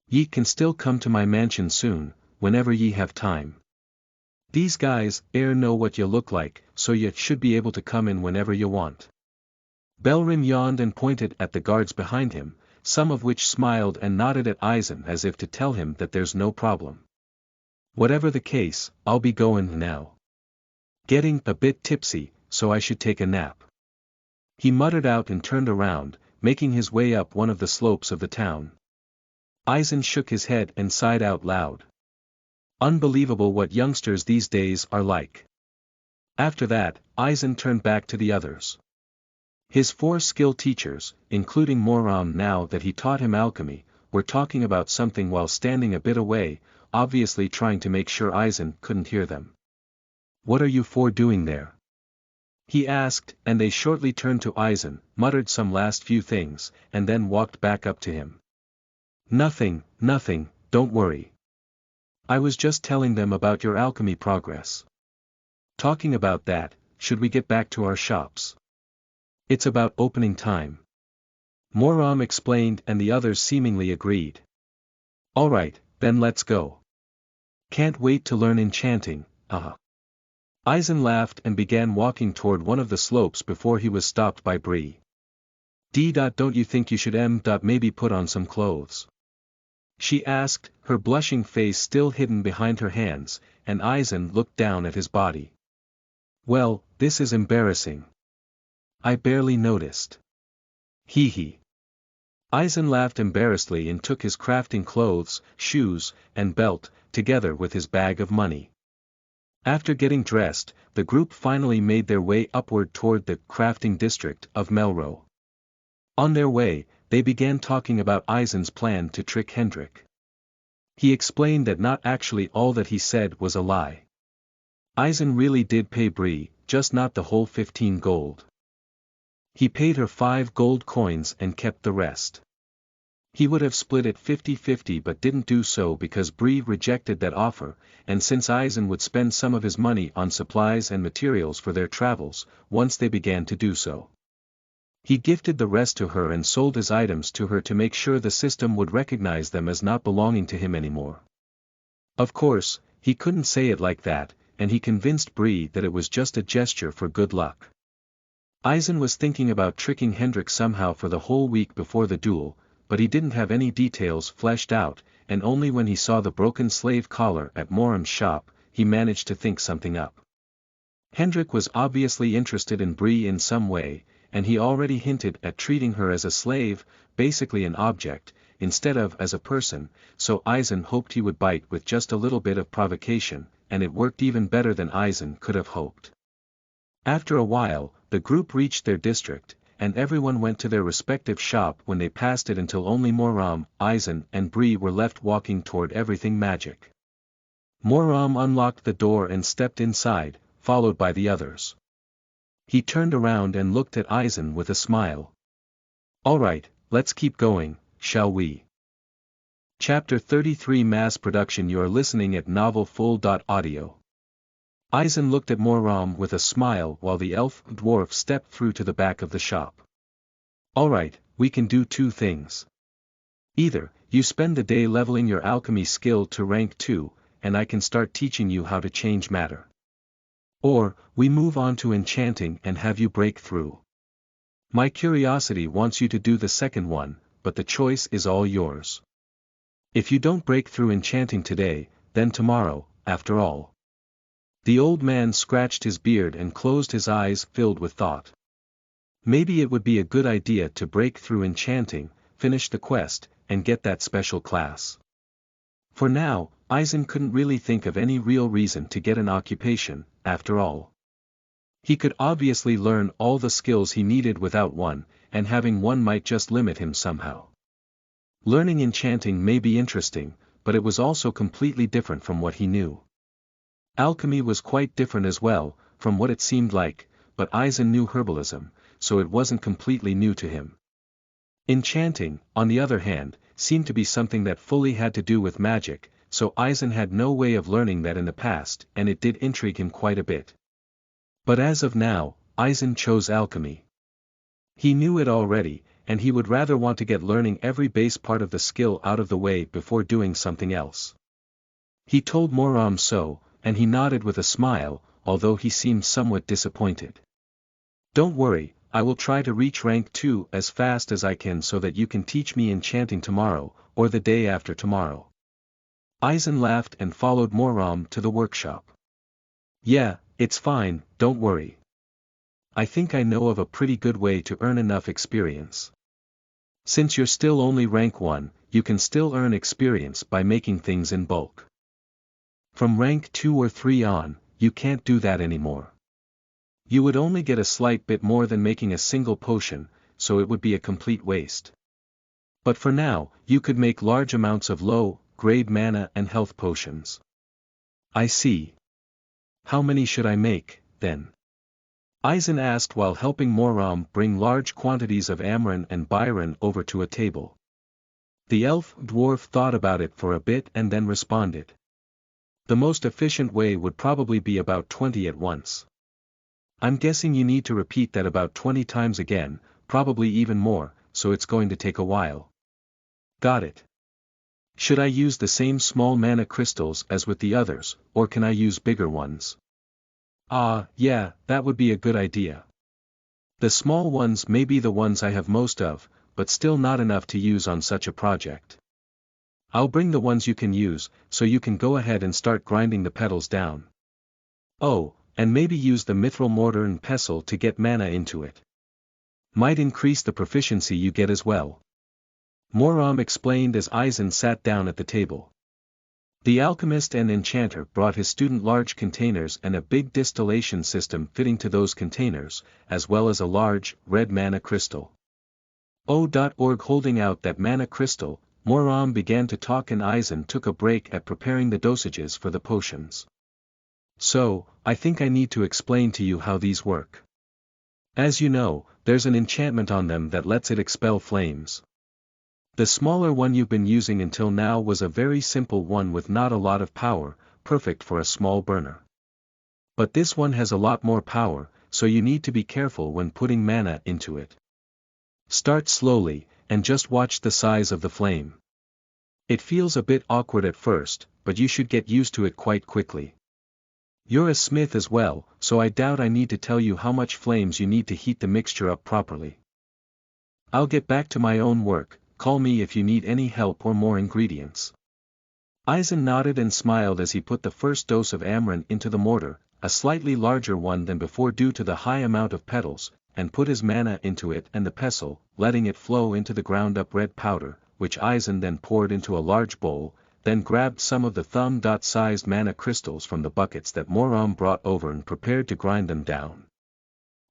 Ye can still come to my mansion soon, whenever ye have time. These guys know what you look like, so ye should be able to come in whenever you want. Belrim yawned and pointed at the guards behind him, some of which smiled and nodded at Eisen as if to tell him that there's no problem. Whatever the case, I'll be going now. Getting a bit tipsy, so I should take a nap. He muttered out and turned around, making his way up one of the slopes of the town. Eisen shook his head and sighed out loud. Unbelievable what youngsters these days are like. After that, Eisen turned back to the others. His 4 skill teachers, including Moram now that he taught him alchemy, were talking about something while standing a bit away, obviously trying to make sure Eisen couldn't hear them. "What are you 4 doing there?" he asked, and they shortly turned to Eisen, muttered some last few things, and then walked back up to him. Nothing, don't worry. I was just telling them about your alchemy progress." "Talking about that, should we get back to our shops? It's about opening time." Moram explained, and the others seemingly agreed. "Alright, then let's go. Can't wait to learn enchanting, Eisen laughed and began walking toward one of the slopes before he was stopped by Bree. Don't you think you should maybe put on some clothes?" she asked, her blushing face still hidden behind her hands, and Eisen looked down at his body. "Well, this is embarrassing. I barely noticed." Hee. Eisen laughed embarrassedly and took his crafting clothes, shoes, and belt, together with his bag of money. After getting dressed, the group finally made their way upward toward the crafting district of Melro. On their way, they began talking about Eisen's plan to trick Hendrik. He explained that not actually all that he said was a lie. Eisen really did pay Bree, just not the whole 15 gold. He paid her 5 gold coins and kept the rest. He would have split it 50-50 but didn't do so because Bree rejected that offer, and since Eisen would spend some of his money on supplies and materials for their travels, once they began to do so. He gifted the rest to her and sold his items to her to make sure the system would recognize them as not belonging to him anymore. Of course, he couldn't say it like that, and he convinced Bree that it was just a gesture for good luck. Eisen was thinking about tricking Hendrik somehow for the whole week before the duel, but he didn't have any details fleshed out, and only when he saw the broken slave collar at Moram's shop, he managed to think something up. Hendrik was obviously interested in Bree in some way, and he already hinted at treating her as a slave, basically an object, instead of as a person, so Eisen hoped he would bite with just a little bit of provocation, and it worked even better than Eisen could have hoped. After a while, the group reached their district, and everyone went to their respective shop when they passed it until only Moram, Eisen and Bree were left walking toward everything magic. Moram unlocked the door and stepped inside, followed by the others. He turned around and looked at Eisen with a smile. "Alright, let's keep going, shall we?" Chapter 33 Mass Production. You are listening at NovelFull.audio. Eisen looked at Moram with a smile while the elf dwarf stepped through to the back of the shop. "Alright, we can do 2 things. Either, you spend the day leveling your alchemy skill to rank 2, and I can start teaching you how to change matter. Or, we move on to enchanting and have you break through. My curiosity wants you to do the second one, but the choice is all yours. If you don't break through enchanting today, then tomorrow, after all." The old man scratched his beard and closed his eyes, filled with thought. Maybe it would be a good idea to break through enchanting, finish the quest, and get that special class. For now, Eisen couldn't really think of any real reason to get an occupation, after all. He could obviously learn all the skills he needed without one, and having one might just limit him somehow. Learning enchanting may be interesting, but it was also completely different from what he knew. Alchemy was quite different as well, from what it seemed like, but Eisen knew herbalism, so it wasn't completely new to him. Enchanting, on the other hand, seemed to be something that fully had to do with magic, so Eisen had no way of learning that in the past, and it did intrigue him quite a bit. But as of now, Eisen chose alchemy. He knew it already, and he would rather want to get learning every base part of the skill out of the way before doing something else. He told Moram so, and he nodded with a smile, although he seemed somewhat disappointed. "Don't worry, I will try to reach rank 2 as fast as I can so that you can teach me enchanting tomorrow, or the day after tomorrow." Eisen laughed and followed Moram to the workshop. "Yeah, it's fine, don't worry. I think I know of a pretty good way to earn enough experience." Since you're still only rank 1, you can still earn experience by making things in bulk. From rank 2 or 3 on, you can't do that anymore. You would only get a slight bit more than making a single potion, so it would be a complete waste. But for now, you could make large amounts of low-grade mana and health potions. I see. How many should I make, then? Aizen asked while helping Moram bring large quantities of Amaran and Byron over to a table. The elf-dwarf thought about it for a bit and then responded. The most efficient way would probably be about 20 at once. I'm guessing you need to repeat that about 20 times again, probably even more, so it's going to take a while. Got it. Should I use the same small mana crystals as with the others, or can I use bigger ones? Yeah, that would be a good idea. The small ones may be the ones I have most of, but still not enough to use on such a project. I'll bring the ones you can use, so you can go ahead and start grinding the petals down. Oh, and maybe use the mithril mortar and pestle to get mana into it. Might increase the proficiency you get as well. Moram explained as Aizen sat down at the table. The alchemist and enchanter brought his student large containers and a big distillation system fitting to those containers, as well as a large, red mana crystal. Holding out that mana crystal, Moram began to talk and Aizen took a break at preparing the dosages for the potions. So, I think I need to explain to you how these work. As you know, there's an enchantment on them that lets it expel flames. The smaller one you've been using until now was a very simple one with not a lot of power, perfect for a small burner. But this one has a lot more power, so you need to be careful when putting mana into it. Start slowly, and just watch the size of the flame. It feels a bit awkward at first, but you should get used to it quite quickly. You're a smith as well, so I doubt I need to tell you how much flames you need to heat the mixture up properly. I'll get back to my own work, call me if you need any help or more ingredients. Aizen nodded and smiled as he put the first dose of Amaran into the mortar, a slightly larger one than before due to the high amount of petals, and put his mana into it and the pestle, letting it flow into the ground-up red powder, which Aizen then poured into a large bowl, then grabbed some of the thumb-sized mana crystals from the buckets that Moram brought over and prepared to grind them down.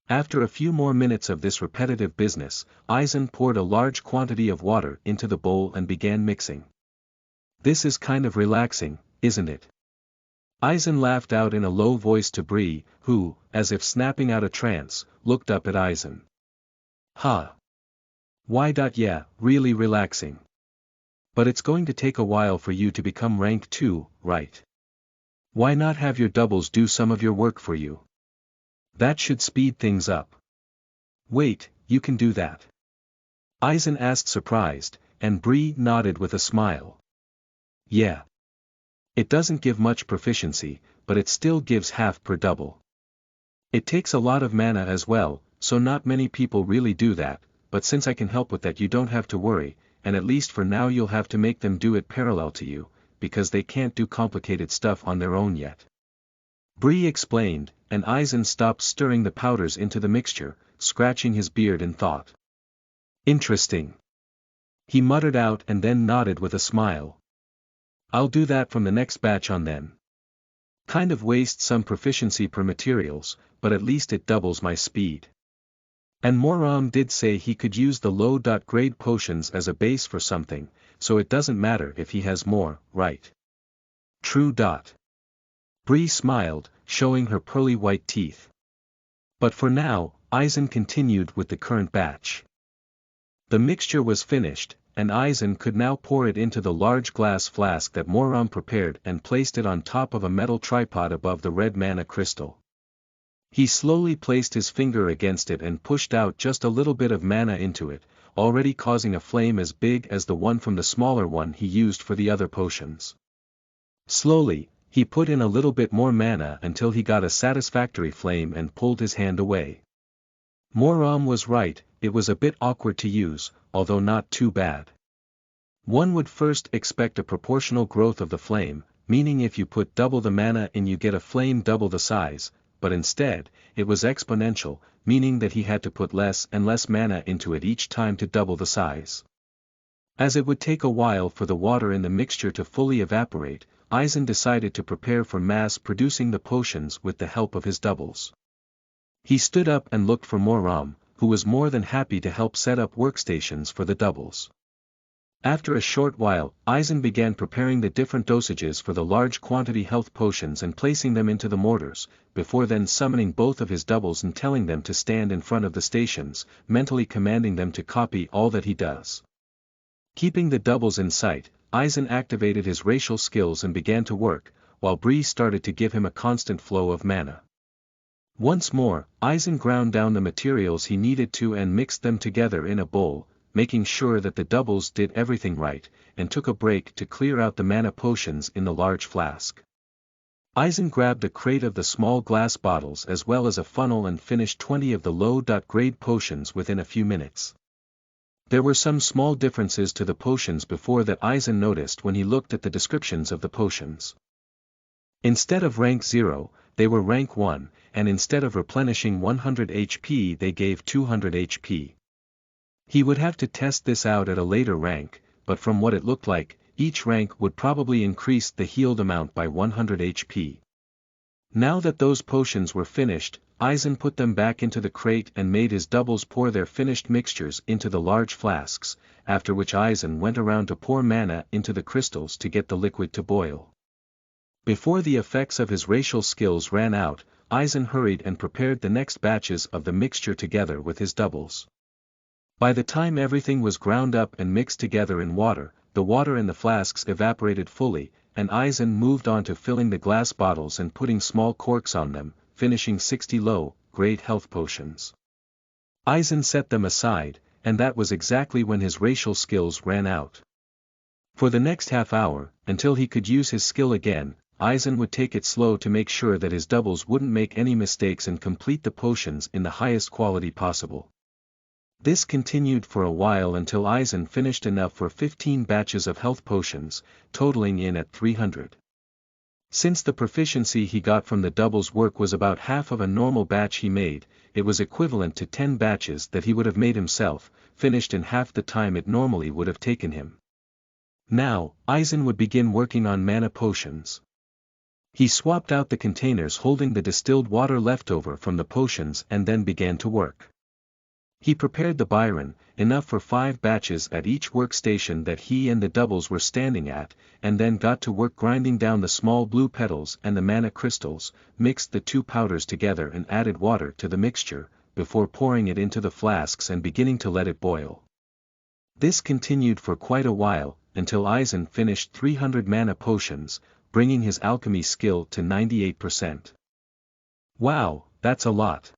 After a few more minutes of this repetitive business, Aizen poured a large quantity of water into the bowl and began mixing. This is kind of relaxing, isn't it? Aizen laughed out in a low voice to Bree, who, as if snapping out a trance, looked up at Aizen. Why? Yeah, really relaxing. But it's going to take a while for you to become rank 2, right? Why not have your doubles do some of your work for you? That should speed things up. Wait, you can do that? Aizen asked surprised, and Bree nodded with a smile. Yeah. It doesn't give much proficiency, but it still gives half per double. It takes a lot of mana as well, so not many people really do that, but since I can help with that you don't have to worry, and at least for now you'll have to make them do it parallel to you, because they can't do complicated stuff on their own yet. Bree explained, and Aizen stopped stirring the powders into the mixture, scratching his beard in thought. Interesting. He muttered out and then nodded with a smile. I'll do that from the next batch on then. Kind of wastes some proficiency per materials, but at least it doubles my speed. And Moram did say he could use the low-grade potions as a base for something, so it doesn't matter if he has more, right? True. Bree smiled, showing her pearly white teeth. But for now, Aizen continued with the current batch. The mixture was finished, and Aizen could now pour it into the large glass flask that Moram prepared and placed it on top of a metal tripod above the red mana crystal. He slowly placed his finger against it and pushed out just a little bit of mana into it, already causing a flame as big as the one from the smaller one he used for the other potions. Slowly, he put in a little bit more mana until he got a satisfactory flame and pulled his hand away. Moram was right, it was a bit awkward to use, although not too bad. One would first expect a proportional growth of the flame, meaning if you put double the mana in you get a flame double the size, but instead, it was exponential, meaning that he had to put less and less mana into it each time to double the size. As it would take a while for the water in the mixture to fully evaporate, Aizen decided to prepare for mass-producing the potions with the help of his doubles. He stood up and looked for Moram, who was more than happy to help set up workstations for the doubles. After a short while, Aizen began preparing the different dosages for the large quantity health potions and placing them into the mortars, before then summoning both of his doubles and telling them to stand in front of the stations, mentally commanding them to copy all that he does. Keeping the doubles in sight, Aizen activated his racial skills and began to work, while Bree started to give him a constant flow of mana. Once more, Aizen ground down the materials he needed to and mixed them together in a bowl, making sure that the doubles did everything right, and took a break to clear out the mana potions in the large flask. Aizen grabbed a crate of the small glass bottles as well as a funnel and finished 20 of the low-grade potions within a few minutes. There were some small differences to the potions before that Aizen noticed when he looked at the descriptions of the potions. Instead of rank 0, they were rank 1, and instead of replenishing 100 HP they gave 200 HP. He would have to test this out at a later rank, but from what it looked like, each rank would probably increase the healed amount by 100 HP. Now that those potions were finished, Aizen put them back into the crate and made his doubles pour their finished mixtures into the large flasks, after which Aizen went around to pour mana into the crystals to get the liquid to boil. Before the effects of his racial skills ran out, Aizen hurried and prepared the next batches of the mixture together with his doubles. By the time everything was ground up and mixed together in water, the water in the flasks evaporated fully, and Aizen moved on to filling the glass bottles and putting small corks on them, finishing 60 low-grade health potions. Aizen set them aside, and that was exactly when his racial skills ran out. For the next half hour, until he could use his skill again, Aizen would take it slow to make sure that his doubles wouldn't make any mistakes and complete the potions in the highest quality possible. This continued for a while until Aizen finished enough for 15 batches of health potions, totaling in at 300. Since the proficiency he got from the doubles work was about half of a normal batch he made, it was equivalent to 10 batches that he would have made himself, finished in half the time it normally would have taken him. Now, Aizen would begin working on mana potions. He swapped out the containers holding the distilled water left over from the potions and then began to work. He prepared the Byron, enough for 5 batches at each workstation that he and the doubles were standing at, and then got to work grinding down the small blue petals and the mana crystals, mixed the two powders together and added water to the mixture, before pouring it into the flasks and beginning to let it boil. This continued for quite a while, until Aizen finished 300 mana potions, bringing his alchemy skill to 98%. Wow, that's a lot.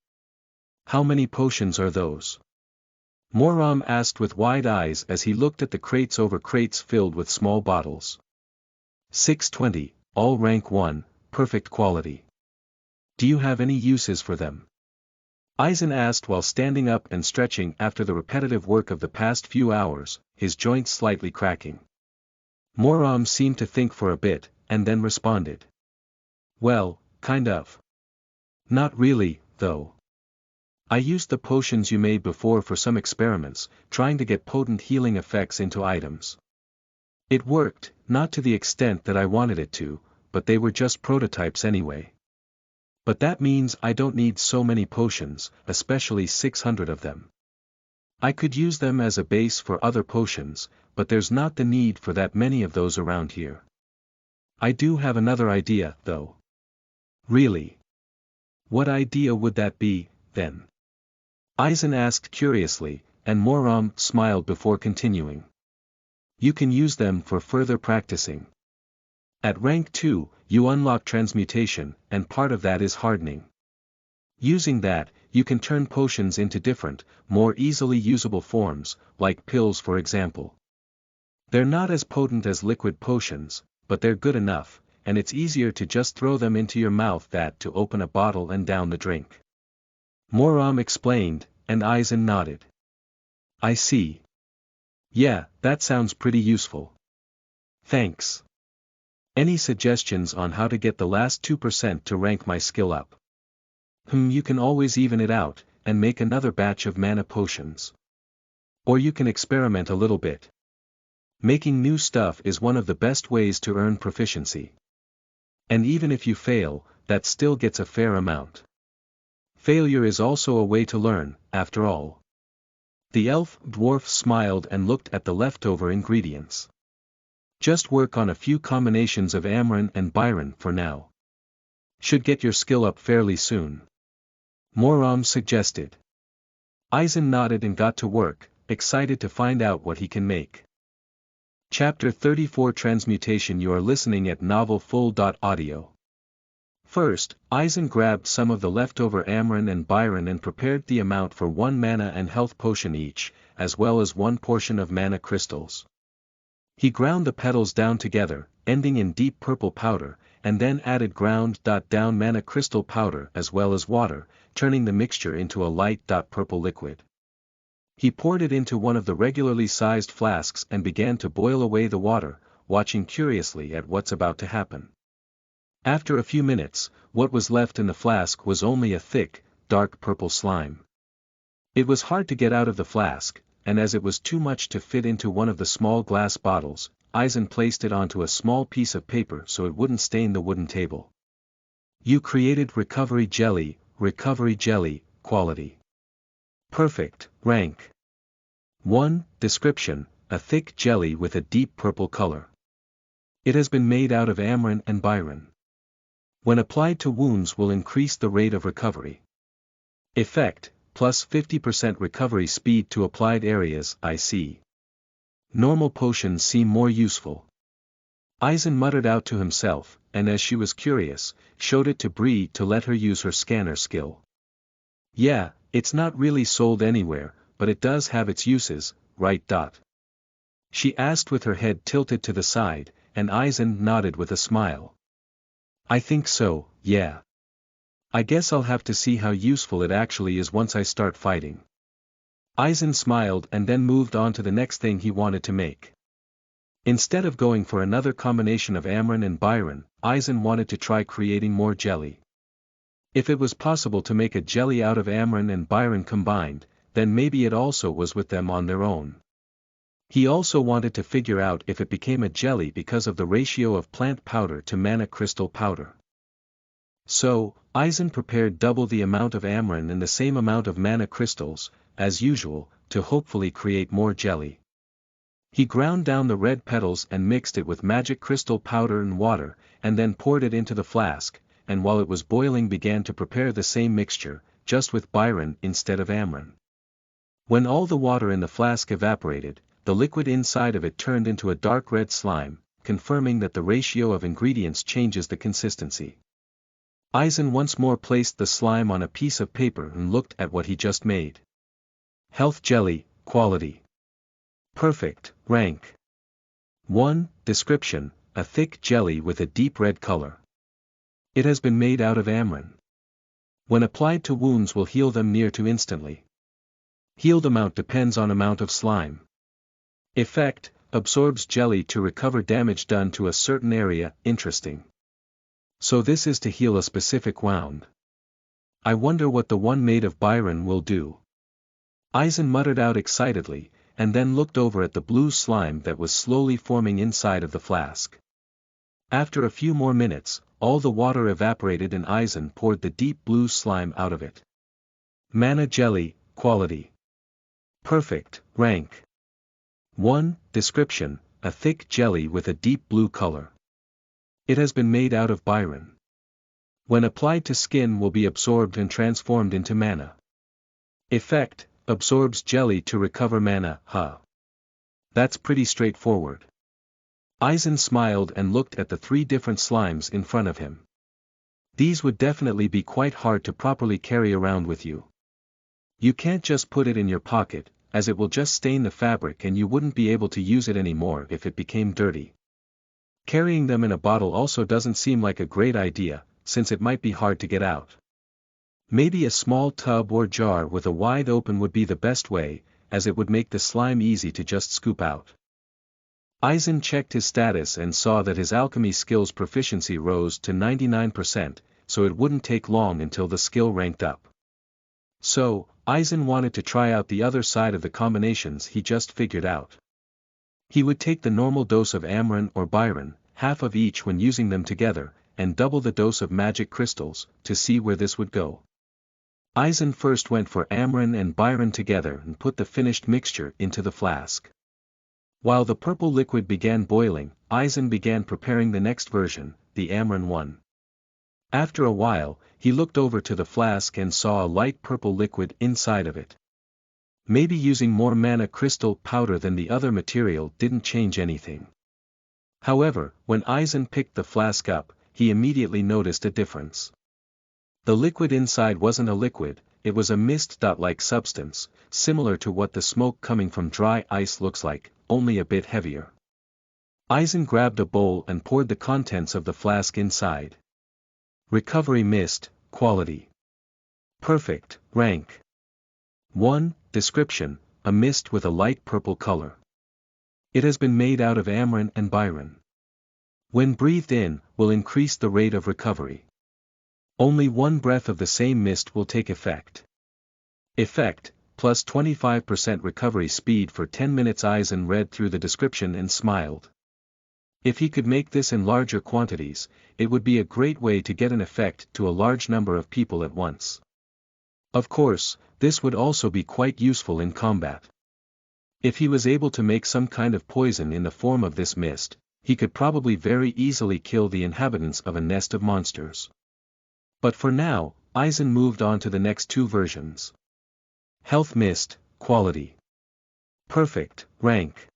How many potions are those? Moram asked with wide eyes as he looked at the crates over crates filled with small bottles. 620, all rank 1, perfect quality. Do you have any uses for them? Aizen asked while standing up and stretching after the repetitive work of the past few hours, his joints slightly cracking. Moram seemed to think for a bit, and then responded. Well, kind of. Not really, though. I used the potions you made before for some experiments, trying to get potent healing effects into items. It worked, not to the extent that I wanted it to, but they were just prototypes anyway. But that means I don't need so many potions, especially 600 of them. I could use them as a base for other potions, but there's not the need for that many of those around here. I do have another idea, though. Really? What idea would that be, then? Aizen asked curiously, and Moram smiled before continuing. You can use them for further practicing. At rank 2, you unlock transmutation, and part of that is hardening. Using that, you can turn potions into different, more easily usable forms, like pills for example. They're not as potent as liquid potions, but they're good enough, and it's easier to just throw them into your mouth than to open a bottle and down the drink. Moram explained, and Aizen nodded. I see. Yeah, that sounds pretty useful. Thanks. Any suggestions on how to get the last 2% to rank my skill up? You can always even it out, and make another batch of mana potions. Or you can experiment a little bit. Making new stuff is one of the best ways to earn proficiency. And even if you fail, that still gets a fair amount. Failure is also a way to learn, after all. The elf-dwarf smiled and looked at the leftover ingredients. Just work on a few combinations of Amren and Byron for now. Should get your skill up fairly soon. Moram suggested. Eisen nodded and got to work, excited to find out what he can make. Chapter 34 Transmutation. You are listening at novelfull.audio. First, Eisen grabbed some of the leftover Amren and Byron and prepared the amount for 1 mana and health potion each, as well as 1 portion of mana crystals. He ground the petals down together, ending in deep purple powder, and then added ground-down mana crystal powder as well as water, turning the mixture into a light purple liquid. He poured it into one of the regularly sized flasks and began to boil away the water, watching curiously at what's about to happen. After a few minutes, what was left in the flask was only a thick, dark purple slime. It was hard to get out of the flask, and as it was too much to fit into one of the small glass bottles, Eisen placed it onto a small piece of paper so it wouldn't stain the wooden table. You created recovery jelly, quality. Perfect, rank. 1. Description, a thick jelly with a deep purple color. It has been made out of Amren and Byron. When applied to wounds will increase the rate of recovery. Effect, plus 50% recovery speed to applied areas. I see. Normal potions seem more useful. Eisen muttered out to himself, and as she was curious, showed it to Bree to let her use her scanner skill. Yeah, it's not really sold anywhere, but it does have its uses, right? She asked with her head tilted to the side, and Eisen nodded with a smile. I think so, yeah. I guess I'll have to see how useful it actually is once I start fighting. Eisen smiled and then moved on to the next thing he wanted to make. Instead of going for another combination of Amren and Byron, Eisen wanted to try creating more jelly. If it was possible to make a jelly out of Amren and Byron combined, then maybe it also was with them on their own. He also wanted to figure out if it became a jelly because of the ratio of plant powder to mana crystal powder. So, Eisen prepared double the amount of Amren and the same amount of mana crystals, as usual, to hopefully create more jelly. He ground down the red petals and mixed it with magic crystal powder and water, and then poured it into the flask, and while it was boiling began to prepare the same mixture, just with Byron instead of Amren. When all the water in the flask evaporated, the liquid inside of it turned into a dark red slime, confirming that the ratio of ingredients changes the consistency. Eisen once more placed the slime on a piece of paper and looked at what he just made. Health jelly, quality. Perfect, rank. 1. Description, a thick jelly with a deep red color. It has been made out of Amren. When applied to wounds will heal them near to instantly. Healed amount depends on amount of slime. Effect, absorbs jelly to recover damage done to a certain area. Interesting. So this is to heal a specific wound. I wonder what the one made of Byron will do. Eisen muttered out excitedly, and then looked over at the blue slime that was slowly forming inside of the flask. After a few more minutes, all the water evaporated and Eisen poured the deep blue slime out of it. Mana jelly, quality. Perfect, rank. 1. Description, a thick jelly with a deep blue color. It has been made out of Byron. When applied to skin will be absorbed and transformed into mana. Effect, absorbs jelly to recover mana. That's pretty straightforward. Eisen smiled and looked at the 3 different slimes in front of him. These would definitely be quite hard to properly carry around with you. You can't just put it in your pocket, as it will just stain the fabric and you wouldn't be able to use it anymore if it became dirty. Carrying them in a bottle also doesn't seem like a great idea, since it might be hard to get out. Maybe a small tub or jar with a wide open would be the best way, as it would make the slime easy to just scoop out. Eisen checked his status and saw that his alchemy skills proficiency rose to 99%, so it wouldn't take long until the skill ranked up. So, Eisen wanted to try out the other side of the combinations he just figured out. He would take the normal dose of Amaran or Byron, half of each when using them together, and double the dose of magic crystals, to see where this would go. Eisen first went for Amaran and Byron together and put the finished mixture into the flask. While the purple liquid began boiling, Eisen began preparing the next version, the Amaran one. After a while, he looked over to the flask and saw a light purple liquid inside of it. Maybe using more mana crystal powder than the other material didn't change anything. However, when Eisen picked the flask up, he immediately noticed a difference. The liquid inside wasn't a liquid, it was a mist-like substance, similar to what the smoke coming from dry ice looks like, only a bit heavier. Eisen grabbed a bowl and poured the contents of the flask inside. Recovery mist, quality. Perfect, rank. 1. Description, a mist with a light purple color. It has been made out of Amaran and Byron. When breathed in, will increase the rate of recovery. Only one breath of the same mist will take effect. Effect, plus 25% recovery speed for 10 minutes. Eisen read through the description and smiled. If he could make this in larger quantities, it would be a great way to get an effect to a large number of people at once. Of course, this would also be quite useful in combat. If he was able to make some kind of poison in the form of this mist, he could probably very easily kill the inhabitants of a nest of monsters. But for now, Eisen moved on to the next two versions. Health mist, quality. Perfect, rank.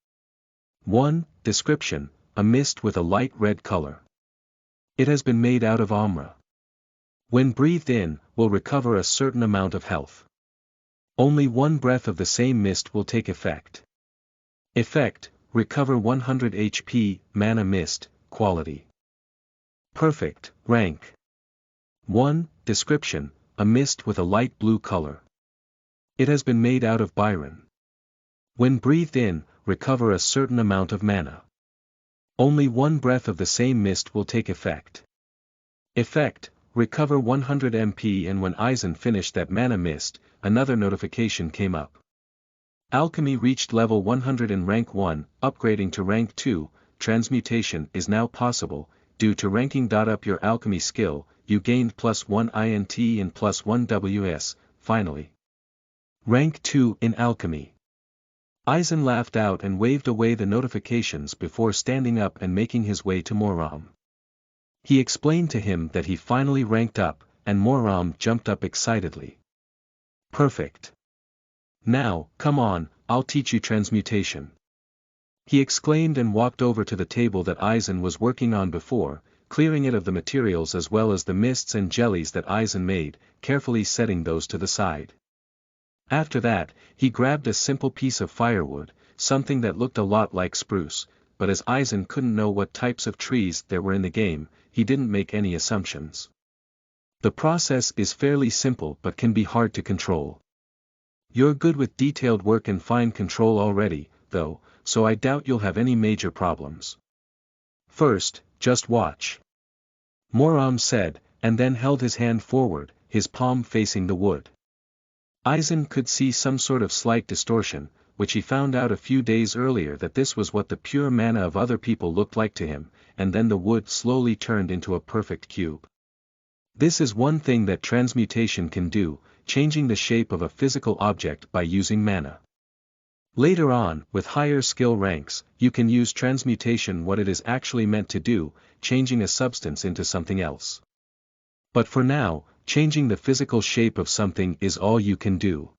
1. Description, a mist with a light red color. It has been made out of Amra. When breathed in, will recover a certain amount of health. Only one breath of the same mist will take effect. Effect, recover 100 HP, mana mist, quality. Perfect, rank. 1. Description, a mist with a light blue color. It has been made out of Byron. When breathed in, recover a certain amount of mana. Only one breath of the same mist will take effect. Effect, recover 100 MP. And when Eisen finished that mana mist, another notification came up. Alchemy reached level 100 in rank 1, upgrading to rank 2, transmutation is now possible, due to ranking. Up your alchemy skill, you gained +1 INT and +1 WS, finally. Rank 2 in alchemy. Eisen laughed out and waved away the notifications before standing up and making his way to Moram. He explained to him that he finally ranked up, and Moram jumped up excitedly. Perfect. Now, come on, I'll teach you transmutation. He exclaimed and walked over to the table that Eisen was working on before, clearing it of the materials as well as the mists and jellies that Eisen made, carefully setting those to the side. After that, he grabbed a simple piece of firewood, something that looked a lot like spruce, but as Eisen couldn't know what types of trees there were in the game, he didn't make any assumptions. The process is fairly simple but can be hard to control. You're good with detailed work and fine control already, though, so I doubt you'll have any major problems. First, just watch. Moram said, and then held his hand forward, his palm facing the wood. Eisen could see some sort of slight distortion, which he found out a few days earlier that this was what the pure mana of other people looked like to him, and then the wood slowly turned into a perfect cube. This is one thing that transmutation can do, changing the shape of a physical object by using mana. Later on, with higher skill ranks, you can use transmutation what it is actually meant to do, changing a substance into something else. But for now, changing the physical shape of something is all you can do.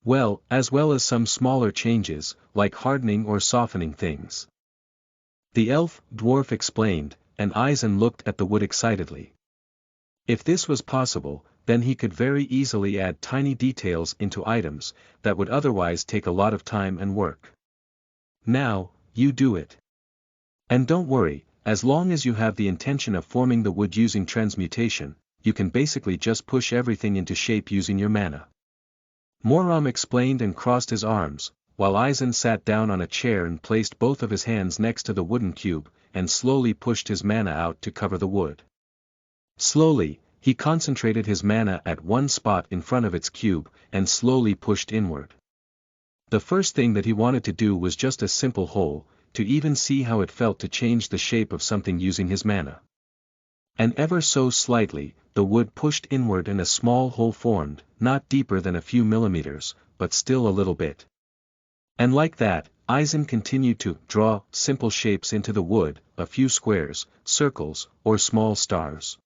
Well as some smaller changes, like hardening or softening things. The dwarf explained, and Eisen looked at the wood excitedly. If this was possible, then he could very easily add tiny details into items, that would otherwise take a lot of time and work. Now, you do it. And don't worry, as long as you have the intention of forming the wood using transmutation, you can basically just push everything into shape using your mana. Moram explained and crossed his arms, while Eisen sat down on a chair and placed both of his hands next to the wooden cube, and slowly pushed his mana out to cover the wood. Slowly, He concentrated his mana at one spot in front of its cube, and slowly pushed inward. The first thing that he wanted to do was just a simple hole, to even see how it felt to change the shape of something using his mana. And ever so slightly, the wood pushed inward and a small hole formed, not deeper than a few millimeters, but still a little bit. And like that, Eisen continued to draw simple shapes into the wood, a few squares, circles, or small stars.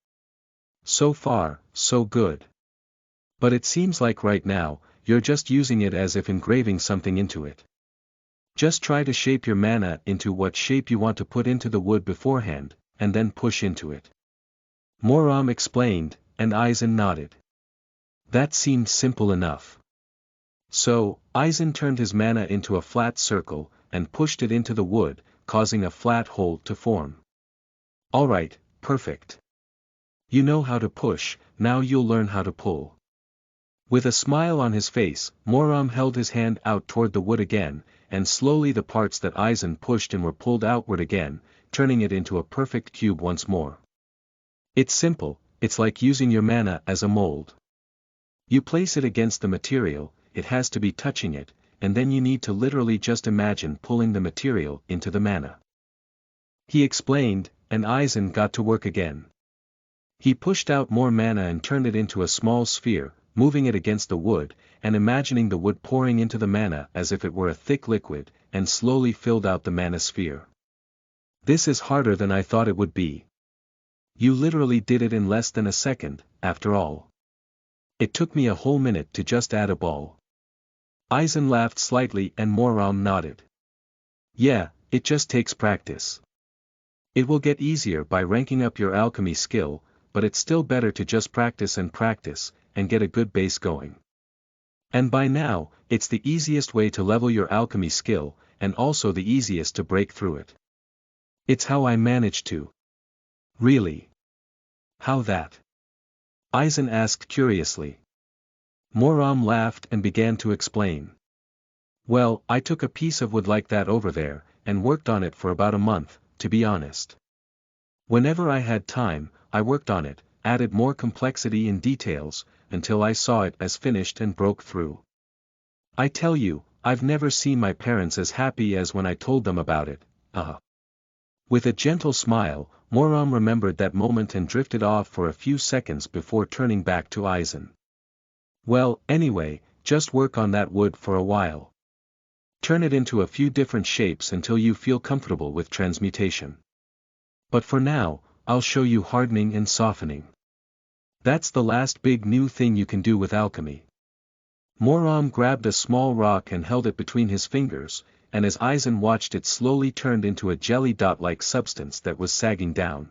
So far, so good. But it seems like right now, you're just using it as if engraving something into it. Just try to shape your mana into what shape you want to put into the wood beforehand, and then push into it. Moram explained, and Eisen nodded. That seemed simple enough. So, Eisen turned his mana into a flat circle, and pushed it into the wood, causing a flat hole to form. Alright, perfect. You know how to push, now you'll learn how to pull. With a smile on his face, Moram held his hand out toward the wood again, and slowly the parts that Eisen pushed in were pulled outward again, turning it into a perfect cube once more. It's simple, it's like using your mana as a mold. You place it against the material, it has to be touching it, and then you need to literally just imagine pulling the material into the mana. He explained, and Eisen got to work again. He pushed out more mana and turned it into a small sphere, moving it against the wood, and imagining the wood pouring into the mana as if it were a thick liquid, and slowly filled out the mana sphere. This is harder than I thought it would be. You literally did it in less than a second, after all. It took me a whole minute to just add a ball. Eisen laughed slightly and Moram nodded. Yeah, it just takes practice. It will get easier by ranking up your alchemy skill, but it's still better to just practice, and get a good base going. And by now, it's the easiest way to level your alchemy skill, and also the easiest to break through it. It's how I managed to. Really? How that? Eisen asked curiously. Moram laughed and began to explain. Well, I took a piece of wood like that over there, and worked on it for about a month, to be honest. Whenever I had time, I worked on it, added more complexity and details, until I saw it as finished and broke through. I tell you, I've never seen my parents as happy as when I told them about it. With a gentle smile, Moram remembered that moment and drifted off for a few seconds before turning back to Eisen. Well, anyway, just work on that wood for a while. Turn it into a few different shapes until you feel comfortable with transmutation. But for now, I'll show you hardening and softening. That's the last big new thing you can do with alchemy. Moram grabbed a small rock and held it between his fingers, and as Eisen watched it slowly turned into a jelly dot-like substance that was sagging down.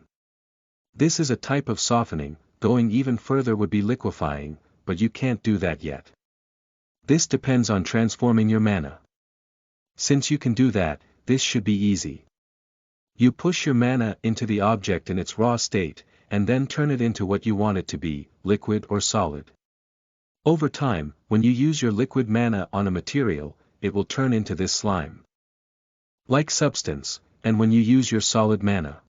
This is a type of softening, going even further would be liquefying, but you can't do that yet. This depends on transforming your mana. Since you can do that, this should be easy. You push your mana into the object in its raw state, and then turn it into what you want it to be, liquid or solid. Over time, when you use your liquid mana on a material, it will turn into this slime-like substance, and when you use your solid mana.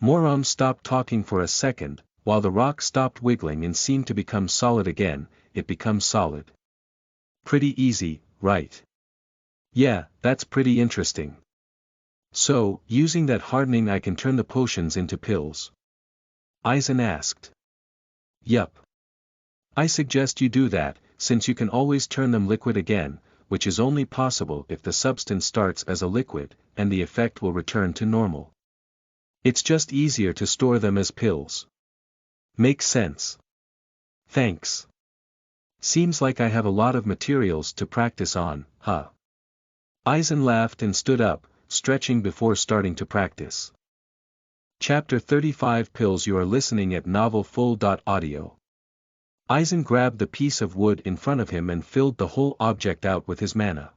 Moram stopped talking for a second, while the rock stopped wiggling and seemed to become solid again, it becomes solid. Pretty easy, right? Yeah, that's pretty interesting. So, using that hardening I can turn the potions into pills? Eisen asked. Yup. I suggest you do that, since you can always turn them liquid again, which is only possible if the substance starts as a liquid, and the effect will return to normal. It's just easier to store them as pills. Makes sense. Thanks. Seems like I have a lot of materials to practice on, huh? Eisen laughed and stood up, stretching before starting to practice. Chapter 35 Pills. You are listening at NovelFull.audio. Eisen grabbed the piece of wood in front of him and filled the whole object out with his mana.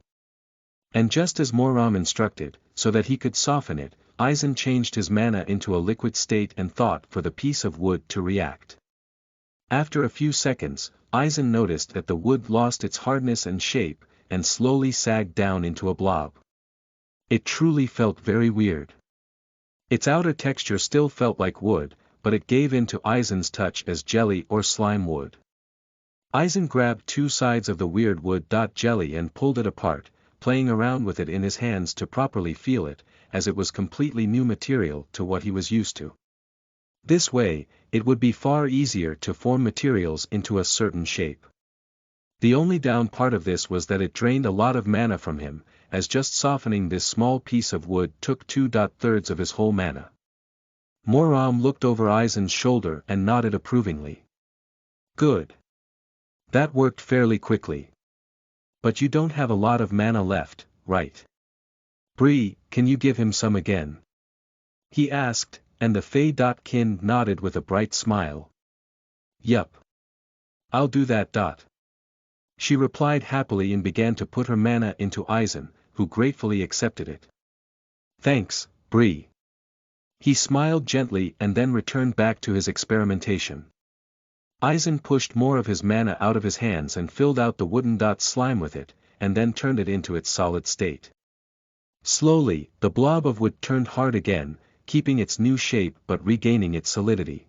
And just as Moram instructed, so that he could soften it, Eisen changed his mana into a liquid state and thought for the piece of wood to react. After a few seconds, Eisen noticed that the wood lost its hardness and shape, and slowly sagged down into a blob. It truly felt very weird. Its outer texture still felt like wood, but it gave in to Aizen's touch as jelly or slime would. Aizen grabbed two sides of the weird wood jelly and pulled it apart, playing around with it in his hands to properly feel it, as it was completely new material to what he was used to. This way, it would be far easier to form materials into a certain shape. The only down part of this was that it drained a lot of mana from him, as just softening this small piece of wood took 2/3 of his whole mana. Moram looked over Aizen's shoulder and nodded approvingly. Good. That worked fairly quickly. But you don't have a lot of mana left, right? Bree, can you give him some again? He asked, and the Fei-Kin nodded with a bright smile. Yup. I'll do that. She replied happily and began to put her mana into Aizen, who gratefully accepted it. Thanks, Bree. He smiled gently and then returned back to his experimentation. Aizen pushed more of his mana out of his hands and filled out the wooden slime with it, and then turned it into its solid state. Slowly, the blob of wood turned hard again, keeping its new shape but regaining its solidity.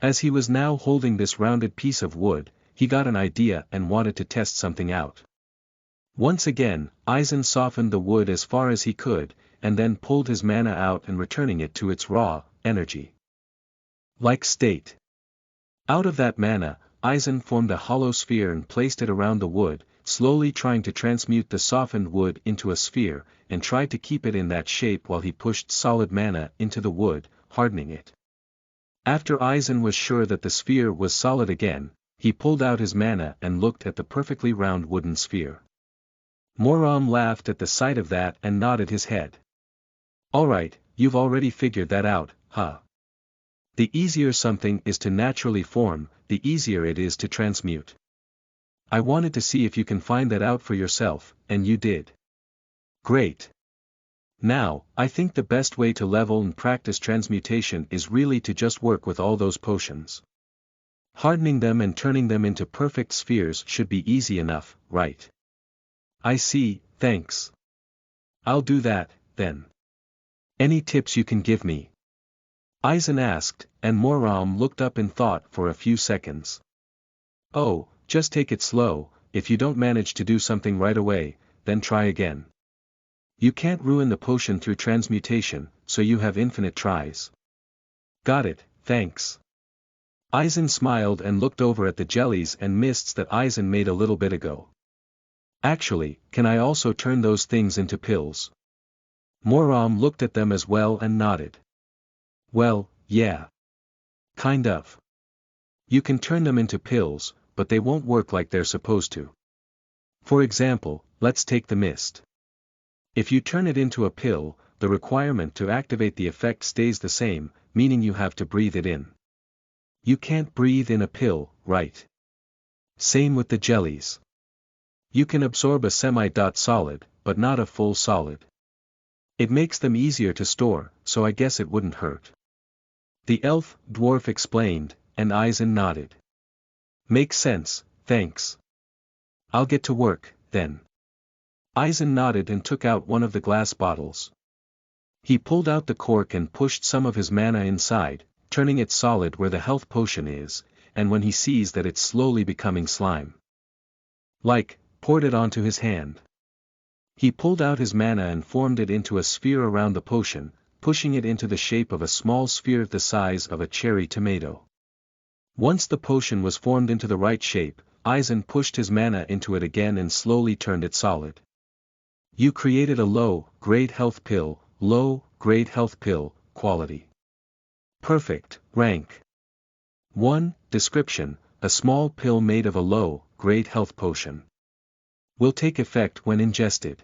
As he was now holding this rounded piece of wood, he got an idea and wanted to test something out. Once again, Aizen softened the wood as far as he could, and then pulled his mana out and returning it to its raw, energy-like state. Out of that mana, Aizen formed a hollow sphere and placed it around the wood, slowly trying to transmute the softened wood into a sphere, and tried to keep it in that shape while he pushed solid mana into the wood, hardening it. After Aizen was sure that the sphere was solid again, he pulled out his mana and looked at the perfectly round wooden sphere. Moram laughed at the sight of that and nodded his head. Alright, you've already figured that out, huh? The easier something is to naturally form, the easier it is to transmute. I wanted to see if you can find that out for yourself, and you did. Great. Now, I think the best way to level and practice transmutation is really to just work with all those potions. Hardening them and turning them into perfect spheres should be easy enough, right? I see, thanks. I'll do that, then. Any tips you can give me? Aizen asked, and Moram looked up in thought for a few seconds. Oh, just take it slow. If you don't manage to do something right away, then try again. You can't ruin the potion through transmutation, so you have infinite tries. Got it, thanks. Aizen smiled and looked over at the jellies and mists that Aizen made a little bit ago. Actually, can I also turn those things into pills? Moram looked at them as well and nodded. Well, yeah. Kind of. You can turn them into pills, but they won't work like they're supposed to. For example, let's take the mist. If you turn it into a pill, the requirement to activate the effect stays the same, meaning you have to breathe it in. You can't breathe in a pill, right? Same with the jellies. You can absorb a semi-solid, but not a full solid. It makes them easier to store, so I guess it wouldn't hurt. The dwarf explained, and Aizen nodded. Makes sense, thanks. I'll get to work, then. Aizen nodded and took out one of the glass bottles. He pulled out the cork and pushed some of his mana inside, turning it solid where the health potion is, and when he sees that it's slowly becoming slime, poured it onto his hand. He pulled out his mana and formed it into a sphere around the potion, pushing it into the shape of a small sphere the size of a cherry tomato. Once the potion was formed into the right shape, Aizen pushed his mana into it again and slowly turned it solid. You created a low-grade health pill, low-grade health pill, quality. Perfect, rank 1, description, a small pill made of a low-grade health potion. Will take effect when ingested.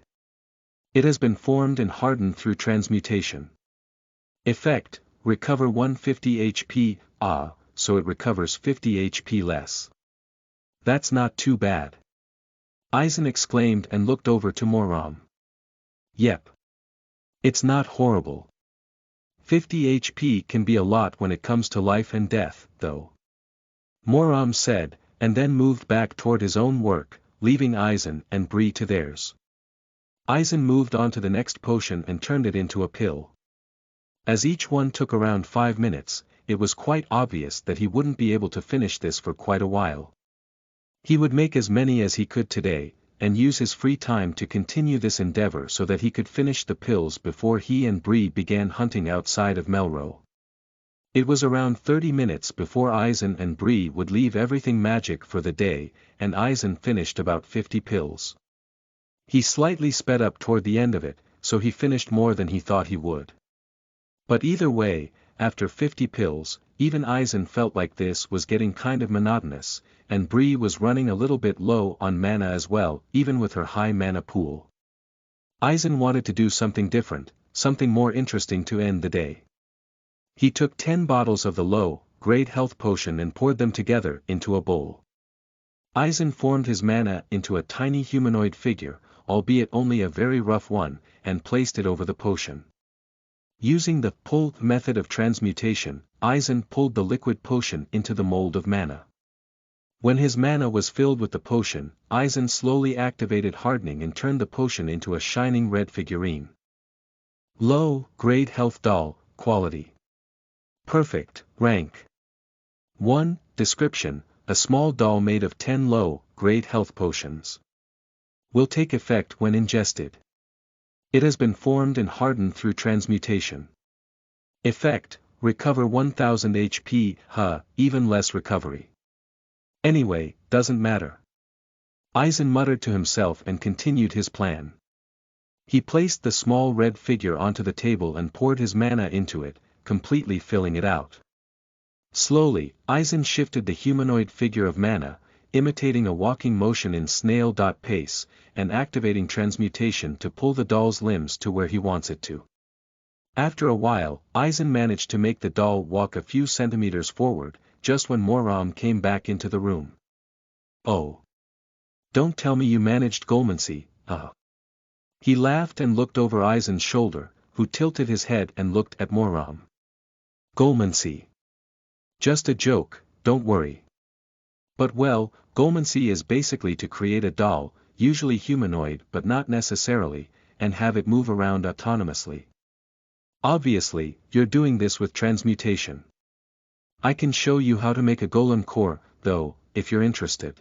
It has been formed and hardened through transmutation. Effect, recover 150 HP, so it recovers 50 HP less. That's not too bad. Aizen exclaimed and looked over to Moram. Yep. It's not horrible. 50 HP can be a lot when it comes to life and death, though. Moram said, and then moved back toward his own work, leaving Aizen and Bree to theirs. Aizen moved on to the next potion and turned it into a pill. As each one took around 5 minutes, it was quite obvious that he wouldn't be able to finish this for quite a while. He would make as many as he could today, and use his free time to continue this endeavor so that he could finish the pills before he and Bree began hunting outside of Melrose. It was around 30 minutes before Eisen and Bree would leave everything magic for the day, and Eisen finished about 50 pills. He slightly sped up toward the end of it, so he finished more than he thought he would. But either way, after 50 pills, even Eisen felt like this was getting kind of monotonous, and Bree was running a little bit low on mana as well, even with her high mana pool. Eisen wanted to do something different, something more interesting to end the day. He took 10 bottles of the low-grade health potion and poured them together into a bowl. Eisen formed his mana into a tiny humanoid figure, albeit only a very rough one, and placed it over the potion. Using the pull method of transmutation, Eisen pulled the liquid potion into the mold of mana. When his mana was filled with the potion, Eisen slowly activated hardening and turned the potion into a shining red figurine. Low-grade health doll, quality. Perfect, rank 1, description, a small doll made of 10 low-grade health potions. Will take effect when ingested. It has been formed and hardened through transmutation. Effect, recover 1000 HP, even less recovery. Anyway, doesn't matter. Eisen muttered to himself and continued his plan. He placed the small red figure onto the table and poured his mana into it, completely filling it out. Slowly, Eisen shifted the humanoid figure of mana, imitating a walking motion in snail pace, and activating transmutation to pull the doll's limbs to where he wants it to. After a while, Eisen managed to make the doll walk a few centimeters forward, just when Moram came back into the room. Oh. Don't tell me you managed Golmancy, He laughed and looked over Eisen's shoulder, who tilted his head and looked at Moram. Golmancy. Just a joke, don't worry. But well, Golmancy is basically to create a doll, usually humanoid but not necessarily, and have it move around autonomously. Obviously, you're doing this with transmutation. I can show you how to make a golem core, though, if you're interested.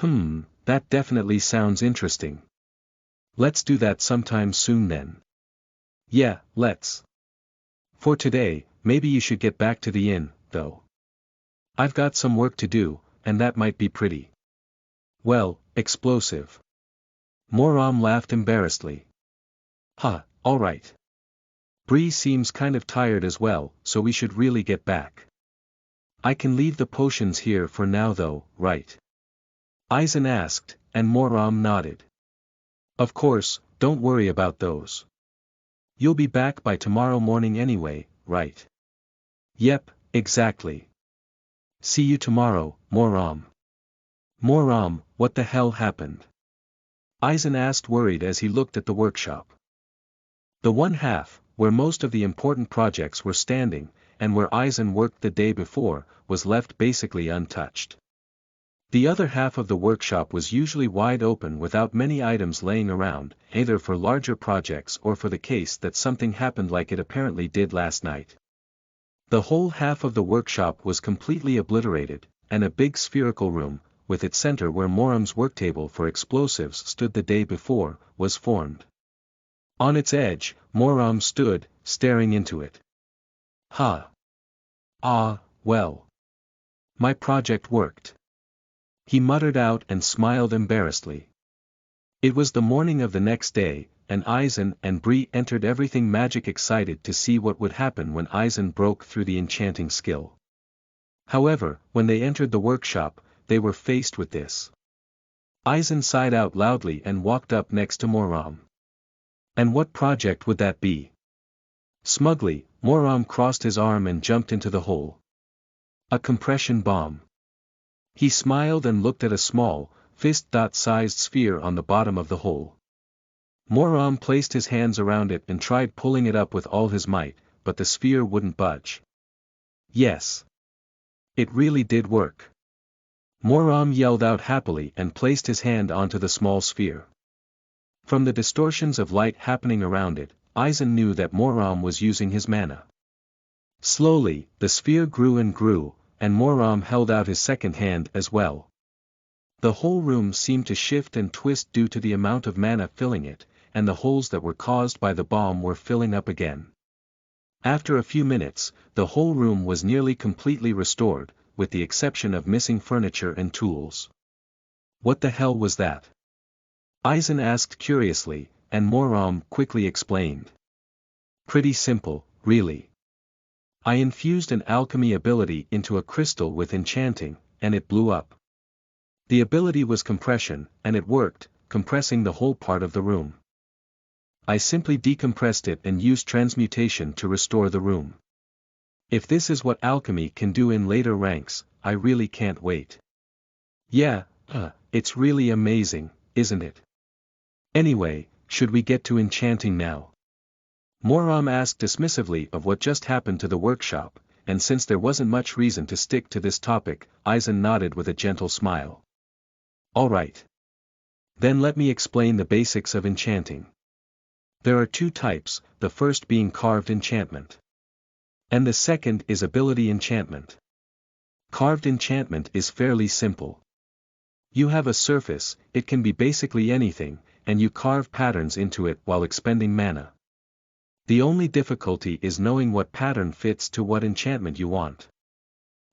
That definitely sounds interesting. Let's do that sometime soon then. Yeah, let's. For today, maybe you should get back to the inn, though. I've got some work to do, and that might be pretty. Well, explosive. Moram laughed embarrassedly. Alright. Bree seems kind of tired as well, so we should really get back. I can leave the potions here for now though, right? Eisen asked, and Moram nodded. Of course, don't worry about those. You'll be back by tomorrow morning anyway, right? Yep, exactly. See you tomorrow, Moram. Moram, what the hell happened? Eisen asked worried as he looked at the workshop. The one half, where most of the important projects were standing, and where Eisen worked the day before, was left basically untouched. The other half of the workshop was usually wide open without many items laying around, either for larger projects or for the case that something happened like it apparently did last night. The whole half of the workshop was completely obliterated, and a big spherical room, with its center where Moram's worktable for explosives stood the day before, was formed. On its edge, Moram stood, staring into it. Well. My project worked. He muttered out and smiled embarrassedly. It was the morning of the next day, and Eisen and Bree entered everything magic excited to see what would happen when Eisen broke through the enchanting skill. However, when they entered the workshop, they were faced with this. Eisen sighed out loudly and walked up next to Moram. And what project would that be? Smugly, Moram crossed his arm and jumped into the hole. A compression bomb. He smiled and looked at a small, fist-sized sphere on the bottom of the hole. Moram placed his hands around it and tried pulling it up with all his might, but the sphere wouldn't budge. Yes. It really did work. Moram yelled out happily and placed his hand onto the small sphere. From the distortions of light happening around it, Eisen knew that Moram was using his mana. Slowly, the sphere grew and grew, and Moram held out his second hand as well. The whole room seemed to shift and twist due to the amount of mana filling it, and the holes that were caused by the bomb were filling up again. After a few minutes, the whole room was nearly completely restored, with the exception of missing furniture and tools. What the hell was that? Aizen asked curiously, and Moram quickly explained. Pretty simple, really. I infused an alchemy ability into a crystal with enchanting, and it blew up. The ability was compression, and it worked, compressing the whole part of the room. I simply decompressed it and used transmutation to restore the room. If this is what alchemy can do in later ranks, I really can't wait. Yeah, it's really amazing, isn't it? Anyway, should we get to enchanting now? Moram asked dismissively of what just happened to the workshop, and since there wasn't much reason to stick to this topic, Aizen nodded with a gentle smile. Alright. Then let me explain the basics of enchanting. There are two types, the first being carved enchantment. And the second is ability enchantment. Carved enchantment is fairly simple. You have a surface, it can be basically anything, and you carve patterns into it while expending mana. The only difficulty is knowing what pattern fits to what enchantment you want.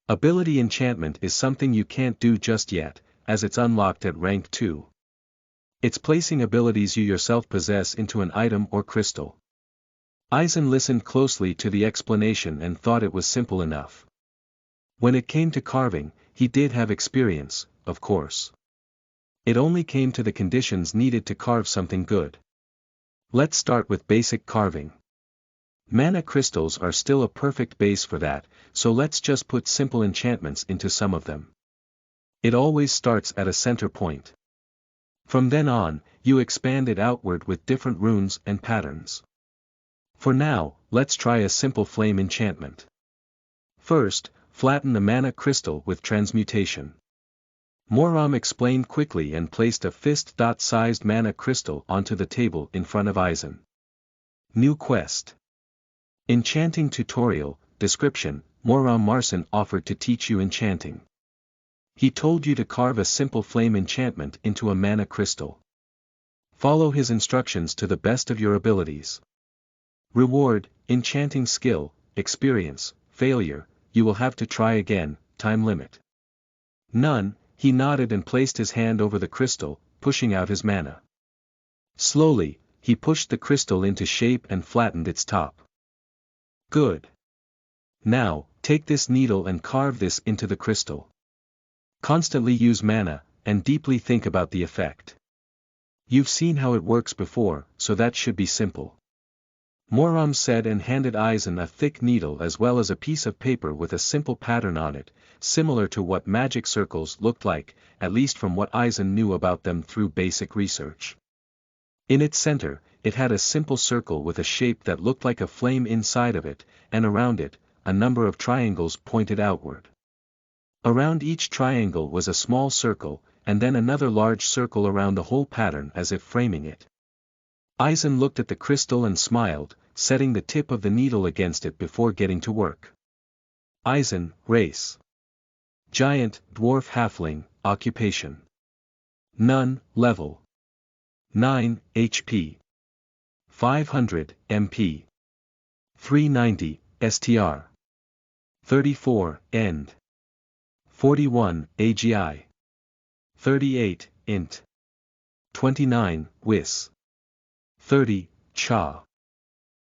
Ability enchantment is something you can't do just yet, as it's unlocked at rank 2. It's placing abilities you yourself possess into an item or crystal. Aizen listened closely to the explanation and thought it was simple enough. When it came to carving, he did have experience, of course. It only came to the conditions needed to carve something good. Let's start with basic carving. Mana crystals are still a perfect base for that, so let's just put simple enchantments into some of them. It always starts at a center point. From then on, you expand it outward with different runes and patterns. For now, let's try a simple flame enchantment. First, flatten the mana crystal with transmutation. Moram explained quickly and placed a fist-sized mana crystal onto the table in front of Aizen. New quest. Enchanting tutorial, description, Moram Marson offered to teach you enchanting. He told you to carve a simple flame enchantment into a mana crystal. Follow his instructions to the best of your abilities. Reward, enchanting skill, experience, failure, you will have to try again, time limit. None, he nodded and placed his hand over the crystal, pushing out his mana. Slowly, he pushed the crystal into shape and flattened its top. Good. Now, take this needle and carve this into the crystal. Constantly use mana, and deeply think about the effect. You've seen how it works before, so that should be simple. Moram said and handed Aizen a thick needle as well as a piece of paper with a simple pattern on it, similar to what magic circles looked like, at least from what Aizen knew about them through basic research. In its center, it had a simple circle with a shape that looked like a flame inside of it, and around it, a number of triangles pointed outward. Around each triangle was a small circle, and then another large circle around the whole pattern as if framing it. Aizen looked at the crystal and smiled, setting the tip of the needle against it before getting to work. Aizen, race. Giant, dwarf halfling, occupation. None, level. 9, HP. 500, MP. 390, STR. 34, End. 41, AGI. 38, Int. 29, Wis. 30, Cha.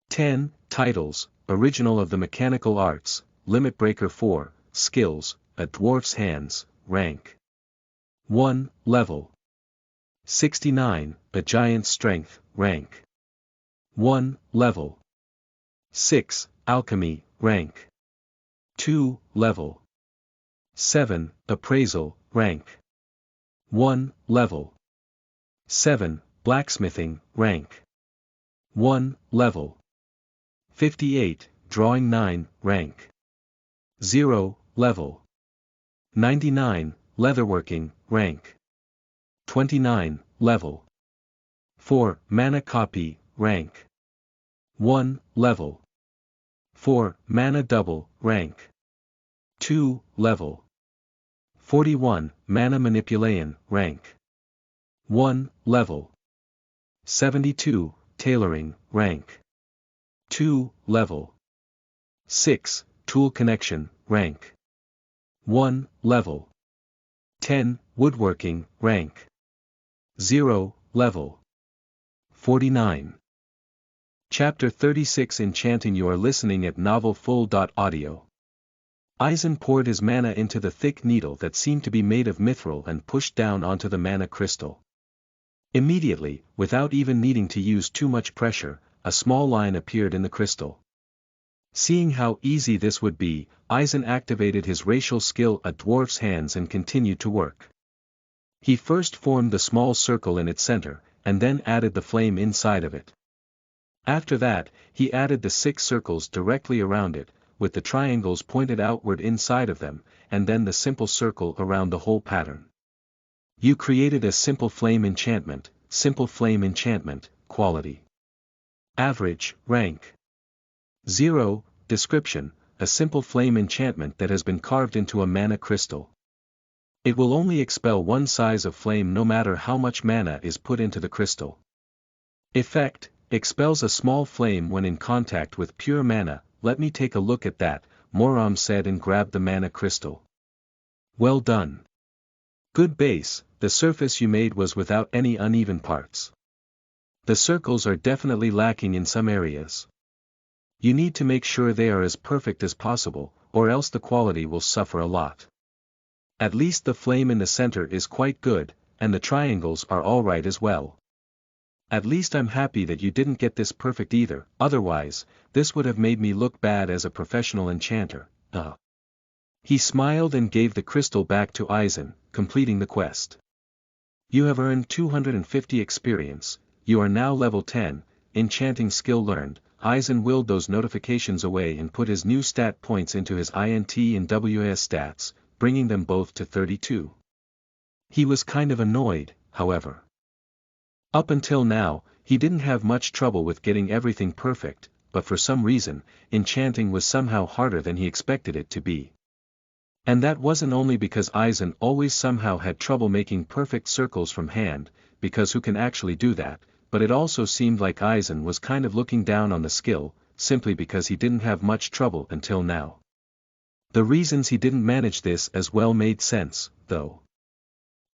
10, Titles, Original of the Mechanical Arts, Limit Breaker 4, Skills, A Dwarf's Hands, Rank. 1, Level. 69, A Giant's Strength, Rank. 1, Level. 6, Alchemy, Rank. 2, Level. 7, Appraisal, Rank. 1, Level. 7, Blacksmithing, Rank. 1, Level. 58, Drawing 9, Rank. 0, Level. 99, Leatherworking, Rank. 29, Level. 4, Mana Copy, Rank. 1, Level. 4. Mana double, rank 2, level 41. Mana manipulation, rank 1, level 72. Tailoring, rank 2, level 6. Tool connection, rank 1, level 10. Woodworking, rank 0, level 49. Chapter 36 Enchanting. You are listening at novelfull.audio. Aizen poured his mana into the thick needle that seemed to be made of mithril and pushed down onto the mana crystal. Immediately, without even needing to use too much pressure, a small line appeared in the crystal. Seeing how easy this would be, Aizen activated his racial skill A Dwarf's Hands and continued to work. He first formed the small circle in its center, and then added the flame inside of it. After that, he added the 6 circles directly around it, with the triangles pointed outward inside of them, and then the simple circle around the whole pattern. You created a simple flame enchantment, quality. Average, rank 0, description, a simple flame enchantment that has been carved into a mana crystal. It will only expel one size of flame no matter how much mana is put into the crystal. Effect, expels a small flame when in contact with pure mana. Let me take a look at that, Moram said and grabbed the mana crystal. Well done. Good base. The surface you made was without any uneven parts. The circles are definitely lacking in some areas. You need to make sure they are as perfect as possible, or else the quality will suffer a lot. At least the flame in the center is quite good, and the triangles are alright as well. At least I'm happy that you didn't get this perfect either, otherwise, this would have made me look bad as a professional enchanter. He smiled and gave the crystal back to Aizen, completing the quest. You have earned 250 experience, you are now level 10, enchanting skill learned. Aizen willed those notifications away and put his new stat points into his INT and WAS stats, bringing them both to 32. He was kind of annoyed, however. Up until now, he didn't have much trouble with getting everything perfect, but for some reason, enchanting was somehow harder than he expected it to be. And that wasn't only because Aizen always somehow had trouble making perfect circles from hand, because who can actually do that, but it also seemed like Aizen was kind of looking down on the skill, simply because he didn't have much trouble until now. The reasons he didn't manage this as well made sense, though.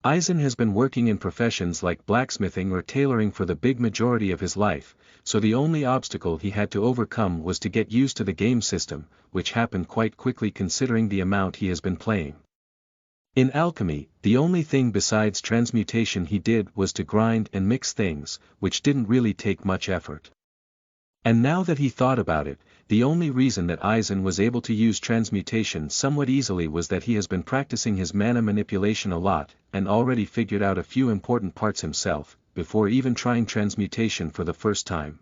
Aizen has been working in professions like blacksmithing or tailoring for the big majority of his life, so the only obstacle he had to overcome was to get used to the game system, which happened quite quickly considering the amount he has been playing. In alchemy, the only thing besides transmutation he did was to grind and mix things, which didn't really take much effort. And now that he thought about it, the only reason that Aizen was able to use transmutation somewhat easily was that he has been practicing his mana manipulation a lot, and already figured out a few important parts himself, before even trying transmutation for the first time.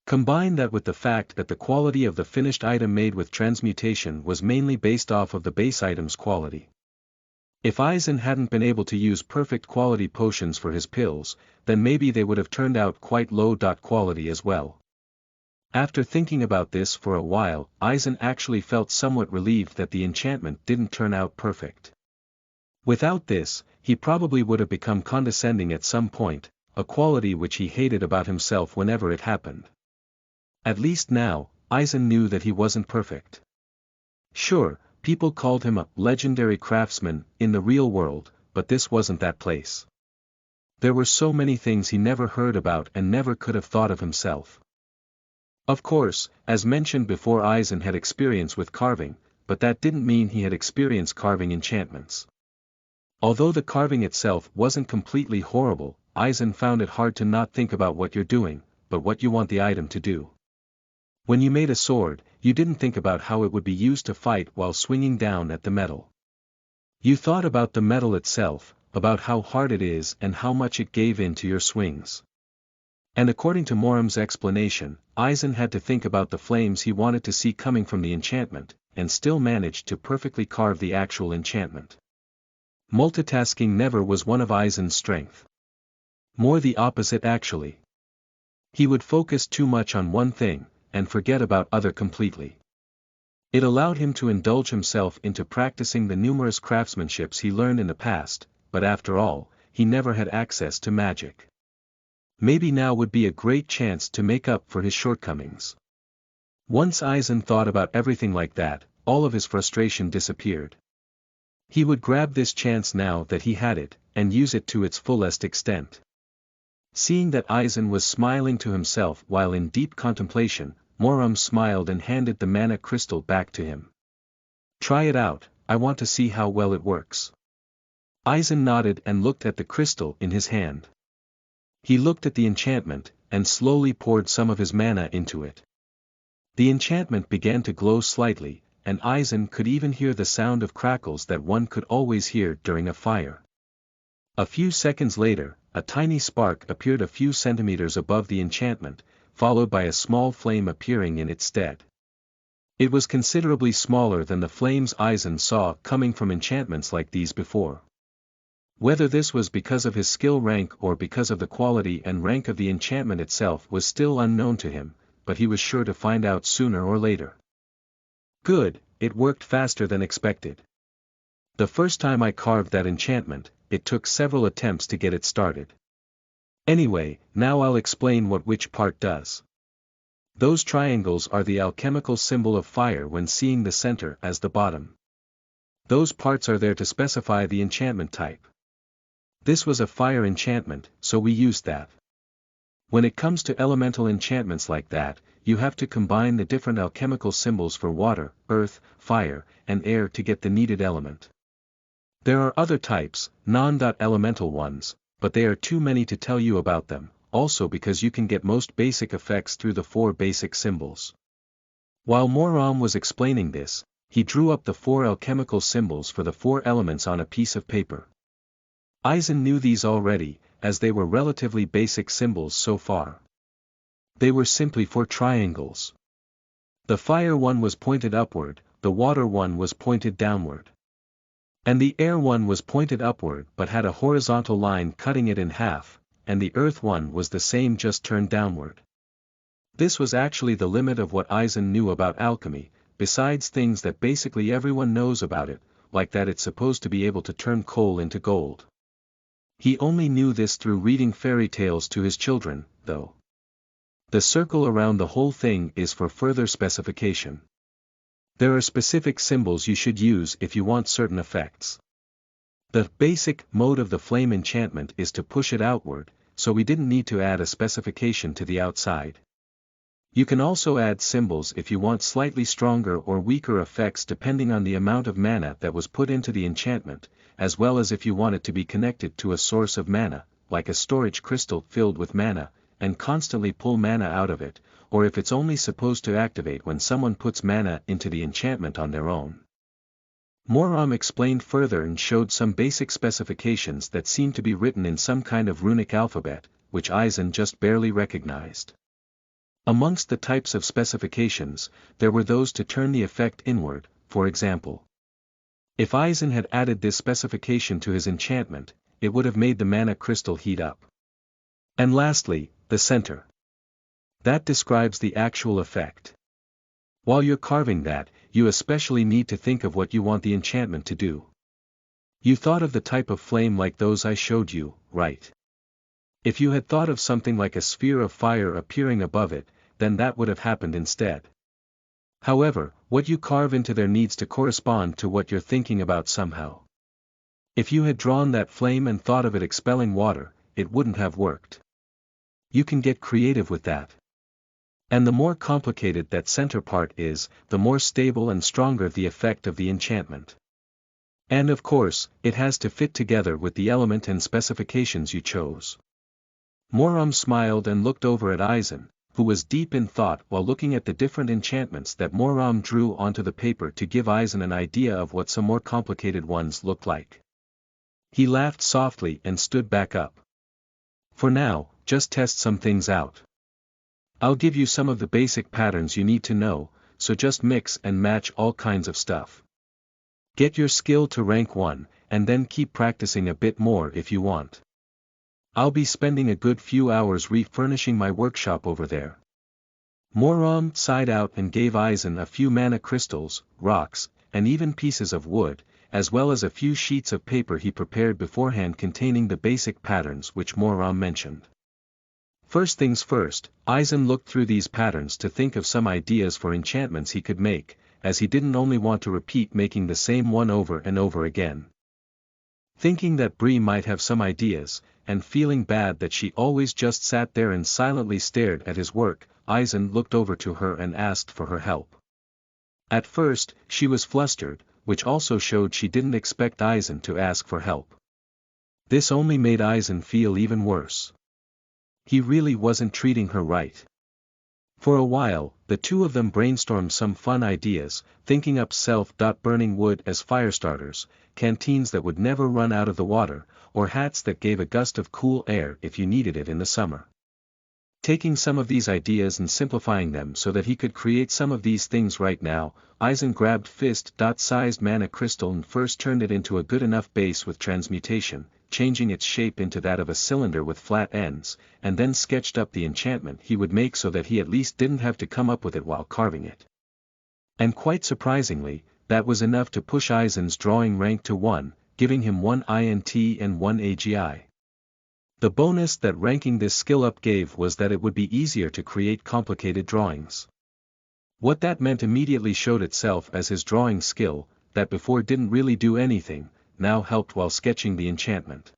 Combine that with the fact that the quality of the finished item made with transmutation was mainly based off of the base item's quality. If Aizen hadn't been able to use perfect quality potions for his pills, then maybe they would have turned out quite low quality as well. After thinking about this for a while, Aizen actually felt somewhat relieved that the enchantment didn't turn out perfect. Without this, he probably would have become condescending at some point, a quality which he hated about himself whenever it happened. At least now, Aizen knew that he wasn't perfect. Sure, people called him a legendary craftsman in the real world, but this wasn't that place. There were so many things he never heard about and never could have thought of himself. Of course, as mentioned before, Aizen had experience with carving, but that didn't mean he had experience carving enchantments. Although the carving itself wasn't completely horrible, Aizen found it hard to not think about what you're doing, but what you want the item to do. When you made a sword, you didn't think about how it would be used to fight while swinging down at the metal. You thought about the metal itself, about how hard it is and how much it gave in to your swings. And according to Moram's explanation, Aizen had to think about the flames he wanted to see coming from the enchantment, and still managed to perfectly carve the actual enchantment. Multitasking never was one of Aizen's strength. More the opposite actually. He would focus too much on one thing, and forget about other completely. It allowed him to indulge himself into practicing the numerous craftsmanships he learned in the past, but after all, he never had access to magic. Maybe now would be a great chance to make up for his shortcomings. Once Eisen thought about everything like that, all of his frustration disappeared. He would grab this chance now that he had it, and use it to its fullest extent. Seeing that Eisen was smiling to himself while in deep contemplation, Moram smiled and handed the mana crystal back to him. "Try it out, I want to see how well it works." Eisen nodded and looked at the crystal in his hand. He looked at the enchantment, and slowly poured some of his mana into it. The enchantment began to glow slightly, and Eisen could even hear the sound of crackles that one could always hear during a fire. A few seconds later, a tiny spark appeared a few centimeters above the enchantment, followed by a small flame appearing in its stead. It was considerably smaller than the flames Eisen saw coming from enchantments like these before. Whether this was because of his skill rank or because of the quality and rank of the enchantment itself was still unknown to him, but he was sure to find out sooner or later. Good, it worked faster than expected. The first time I carved that enchantment, it took several attempts to get it started. Anyway, now I'll explain what which part does. Those triangles are the alchemical symbol of fire when seeing the center as the bottom. Those parts are there to specify the enchantment type. This was a fire enchantment, so we used that. When it comes to elemental enchantments like that, you have to combine the different alchemical symbols for water, earth, fire, and air to get the needed element. There are other types, non-elemental ones, but they are too many to tell you about them, also because you can get most basic effects through the 4 basic symbols. While Moram was explaining this, he drew up the 4 alchemical symbols for the 4 elements on a piece of paper. Eisen knew these already, as they were relatively basic symbols so far. They were simply 4 triangles. The fire one was pointed upward, the water one was pointed downward. And the air one was pointed upward but had a horizontal line cutting it in half, and the earth one was the same just turned downward. This was actually the limit of what Eisen knew about alchemy, besides things that basically everyone knows about it, like that it's supposed to be able to turn coal into gold. He only knew this through reading fairy tales to his children, though. The circle around the whole thing is for further specification. There are specific symbols you should use if you want certain effects. The basic mode of the flame enchantment is to push it outward, so we didn't need to add a specification to the outside. You can also add symbols if you want slightly stronger or weaker effects depending on the amount of mana that was put into the enchantment, as well as if you want it to be connected to a source of mana, like a storage crystal filled with mana, and constantly pull mana out of it, or if it's only supposed to activate when someone puts mana into the enchantment on their own. Moram explained further and showed some basic specifications that seemed to be written in some kind of runic alphabet, which Eisen just barely recognized. Amongst the types of specifications, there were those to turn the effect inward, for example. If Eisen had added this specification to his enchantment, it would have made the mana crystal heat up. And lastly, the center. That describes the actual effect. While you're carving that, you especially need to think of what you want the enchantment to do. You thought of the type of flame like those I showed you, right? If you had thought of something like a sphere of fire appearing above it, then that would have happened instead. However, what you carve into there needs to correspond to what you're thinking about somehow. If you had drawn that flame and thought of it expelling water, it wouldn't have worked. You can get creative with that. And the more complicated that center part is, the more stable and stronger the effect of the enchantment. And of course, it has to fit together with the element and specifications you chose. Moram smiled and looked over at Eisen, who was deep in thought while looking at the different enchantments that Moram drew onto the paper to give Eisen an idea of what some more complicated ones looked like. He laughed softly and stood back up. For now, just test some things out. I'll give you some of the basic patterns you need to know, so just mix and match all kinds of stuff. Get your skill to rank 1, and then keep practicing a bit more if you want. I'll be spending a good few hours refurnishing my workshop over there. Moram sighed out and gave Eisen a few mana crystals, rocks, and even pieces of wood, as well as a few sheets of paper he prepared beforehand containing the basic patterns which Moram mentioned. First things first, Eisen looked through these patterns to think of some ideas for enchantments he could make, as he didn't only want to repeat making the same one over and over again. Thinking that Bree might have some ideas, and feeling bad that she always just sat there and silently stared at his work, Eisen looked over to her and asked for her help. At first, she was flustered, which also showed she didn't expect Eisen to ask for help. This only made Eisen feel even worse. He really wasn't treating her right. For a while, the two of them brainstormed some fun ideas, thinking up self-burning wood as fire starters, canteens that would never run out of the water, or hats that gave a gust of cool air if you needed it in the summer. Taking some of these ideas and simplifying them so that he could create some of these things right now, Eisen grabbed fist-sized mana crystal and first turned it into a good enough base with transmutation, changing its shape into that of a cylinder with flat ends, and then sketched up the enchantment he would make so that he at least didn't have to come up with it while carving it. And quite surprisingly, that was enough to push Eisen's drawing rank to 1, giving him 1 INT and 1 AGI. The bonus that ranking this skill up gave was that it would be easier to create complicated drawings. What that meant immediately showed itself as his drawing skill, that before didn't really do anything, now helped while sketching the enchantment.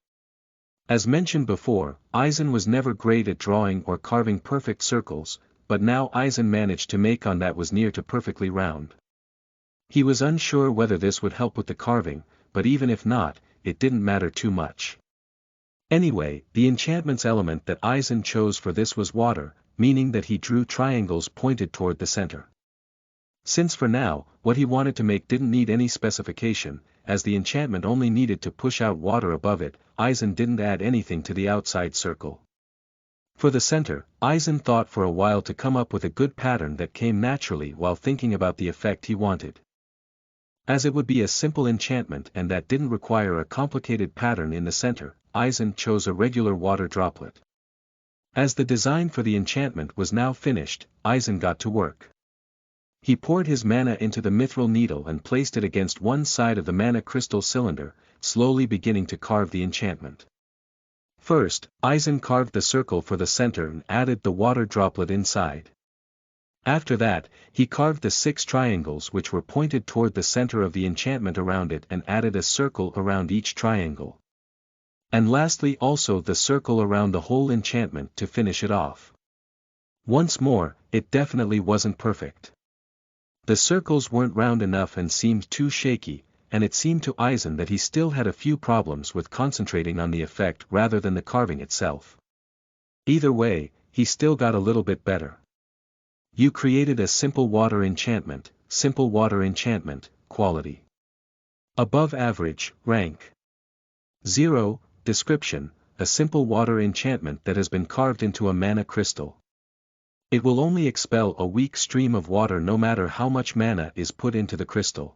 As mentioned before, Eisen was never great at drawing or carving perfect circles, but now Eisen managed to make one that was near to perfectly round. He was unsure whether this would help with the carving, but even if not, it didn't matter too much. Anyway, the enchantment's element that Eisen chose for this was water, meaning that he drew triangles pointed toward the center. Since for now, what he wanted to make didn't need any specification, as the enchantment only needed to push out water above it, Eisen didn't add anything to the outside circle. For the center, Eisen thought for a while to come up with a good pattern that came naturally while thinking about the effect he wanted. As it would be a simple enchantment and that didn't require a complicated pattern in the center, Eisen chose a regular water droplet. As the design for the enchantment was now finished, Eisen got to work. He poured his mana into the mithril needle and placed it against one side of the mana crystal cylinder, slowly beginning to carve the enchantment. First, Eisen carved the circle for the center and added the water droplet inside. After that, he carved the 6 triangles which were pointed toward the center of the enchantment around it and added a circle around each triangle. And lastly also the circle around the whole enchantment to finish it off. Once more, it definitely wasn't perfect. The circles weren't round enough and seemed too shaky, and it seemed to Eisen that he still had a few problems with concentrating on the effect rather than the carving itself. Either way, he still got a little bit better. You created a simple water enchantment, quality. Above average, rank 0, description, a simple water enchantment that has been carved into a mana crystal. It will only expel a weak stream of water no matter how much mana is put into the crystal.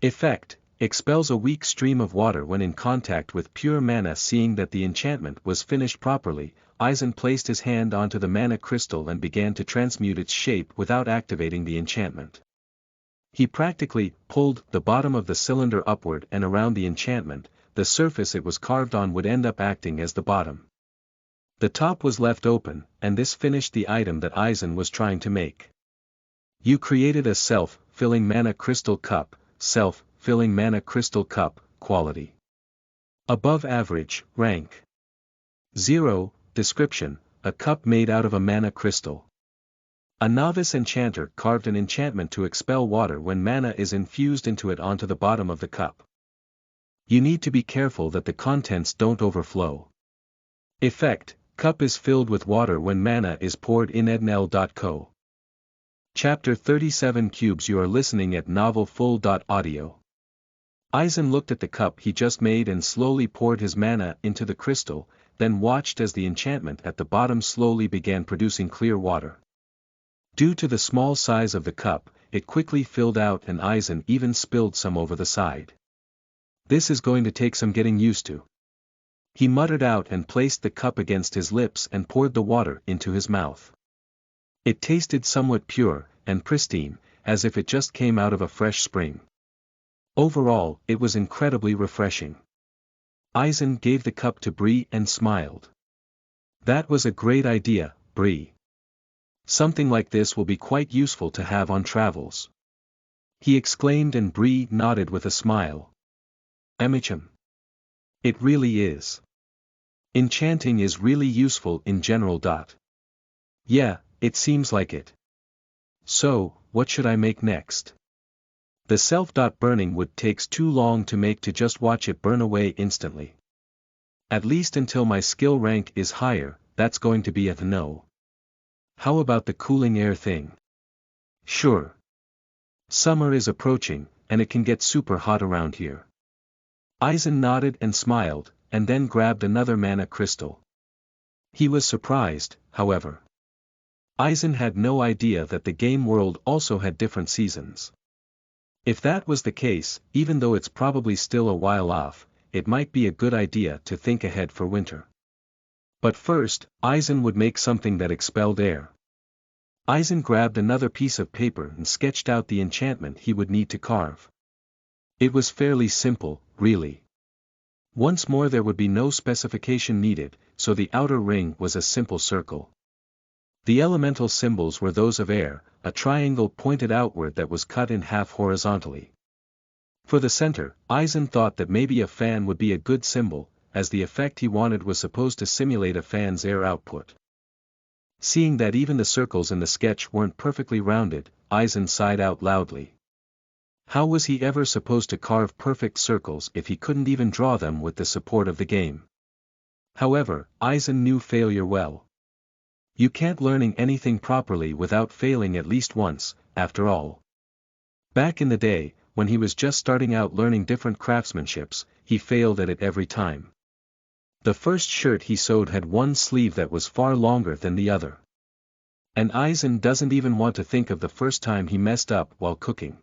Effect, expels a weak stream of water when in contact with pure mana. Seeing that the enchantment was finished properly, Eisen placed his hand onto the mana crystal and began to transmute its shape without activating the enchantment. He practically pulled the bottom of the cylinder upward and around the enchantment. The surface it was carved on would end up acting as the bottom. The top was left open, and this finished the item that Eisen was trying to make. You created a self-filling mana crystal cup, self-filling mana crystal cup, quality. Above average, rank 0, description, a cup made out of a mana crystal. A novice enchanter carved an enchantment to expel water when mana is infused into it onto the bottom of the cup. You need to be careful that the contents don't overflow. Effect, cup is filled with water when mana is poured in. Ednl.co. Chapter 37 Cubes. You are listening at novelfull.audio. Eisen looked at the cup he just made and slowly poured his mana into the crystal, then watched as the enchantment at the bottom slowly began producing clear water. Due to the small size of the cup, it quickly filled out and Eisen even spilled some over the side. This is going to take some getting used to. He muttered out and placed the cup against his lips and poured the water into his mouth. It tasted somewhat pure, and pristine, as if it just came out of a fresh spring. Overall, it was incredibly refreshing. Eisen gave the cup to Bree and smiled. That was a great idea, Bree. Something like this will be quite useful to have on travels. He exclaimed, and Bree nodded with a smile. Emicham. It really is. Enchanting is really useful in general. Yeah, it seems like it. So, what should I make next? The self-burning wood takes too long to make to just watch it burn away instantly. At least until my skill rank is higher, that's going to be a no. How about the cooling air thing? Sure. Summer is approaching, and it can get super hot around here. Eisen nodded and smiled, and then grabbed another mana crystal. He was surprised, however. Eisen had no idea that the game world also had different seasons. If that was the case, even though it's probably still a while off, it might be a good idea to think ahead for winter. But first, Eisen would make something that expelled air. Eisen grabbed another piece of paper and sketched out the enchantment he would need to carve. It was fairly simple, really. Once more, there would be no specification needed, so the outer ring was a simple circle. The elemental symbols were those of air, a triangle pointed outward that was cut in half horizontally. For the center, Eisen thought that maybe a fan would be a good symbol, as the effect he wanted was supposed to simulate a fan's air output. Seeing that even the circles in the sketch weren't perfectly rounded, Eisen sighed out loudly. How was he ever supposed to carve perfect circles if he couldn't even draw them with the support of the game? However, Eisen knew failure well. You can't learn anything properly without failing at least once, after all. Back in the day, when he was just starting out learning different craftsmanships, he failed at it every time. The first shirt he sewed had one sleeve that was far longer than the other. And Eisen doesn't even want to think of the first time he messed up while cooking.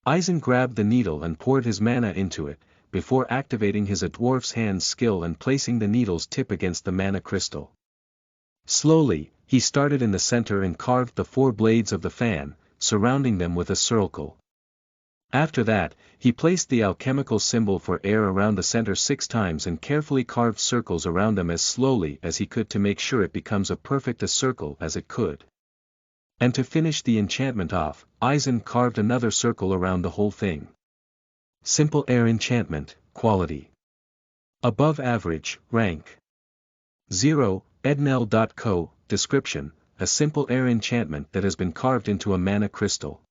Eisen grabbed the needle and poured his mana into it, before activating his dwarf's hand skill and placing the needle's tip against the mana crystal. Slowly, he started in the center and carved the 4 blades of the fan, surrounding them with a circle. After that, he placed the alchemical symbol for air around the center 6 times and carefully carved circles around them as slowly as he could to make sure it becomes as perfect a circle as it could. And to finish the enchantment off, Eisen carved another circle around the whole thing. Simple air enchantment, quality. Above average, rank 0, Ednel.co, description, a simple air enchantment that has been carved into a mana crystal.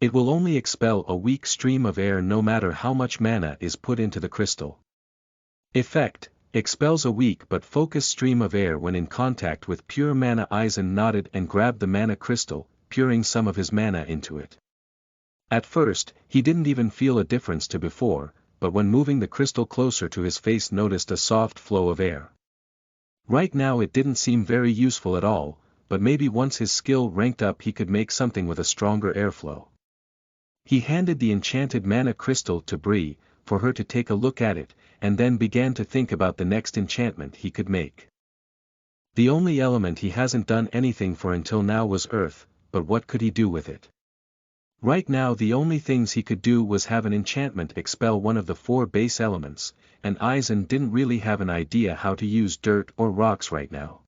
It will only expel a weak stream of air no matter how much mana is put into the crystal. Effect, expels a weak but focused stream of air when in contact with pure mana. Eisen nodded and grabbed the mana crystal, pouring some of his mana into it. At first, he didn't even feel a difference to before, but when moving the crystal closer to his face noticed a soft flow of air. Right now it didn't seem very useful at all, but maybe once his skill ranked up he could make something with a stronger airflow. He handed the enchanted mana crystal to Bree, for her to take a look at it, and then began to think about the next enchantment he could make. The only element he hasn't done anything for until now was earth, but what could he do with it? Right now the only things he could do was have an enchantment expel one of the 4 base elements, and Eisen didn't really have an idea how to use dirt or rocks right now.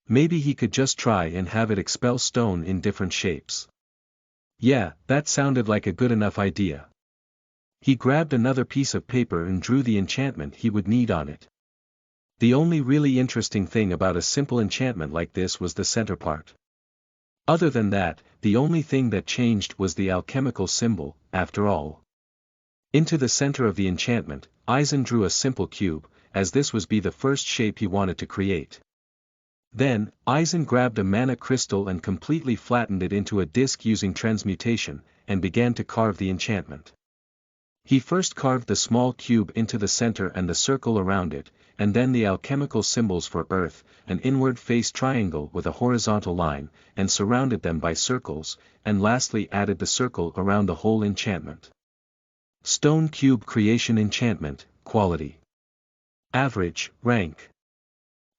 Maybe he could just try and have it expel stone in different shapes. Yeah, that sounded like a good enough idea. He grabbed another piece of paper and drew the enchantment he would need on it. The only really interesting thing about a simple enchantment like this was the center part. Other than that, the only thing that changed was the alchemical symbol, after all. Into the center of the enchantment, Eisen drew a simple cube, as this was the first shape he wanted to create. Then, Eisen grabbed a mana crystal and completely flattened it into a disc using transmutation, and began to carve the enchantment. He first carved the small cube into the center and the circle around it, and then the alchemical symbols for earth, an inward-faced triangle with a horizontal line, and surrounded them by circles, and lastly added the circle around the whole enchantment. Stone Cube Creation Enchantment, Quality. Average, Rank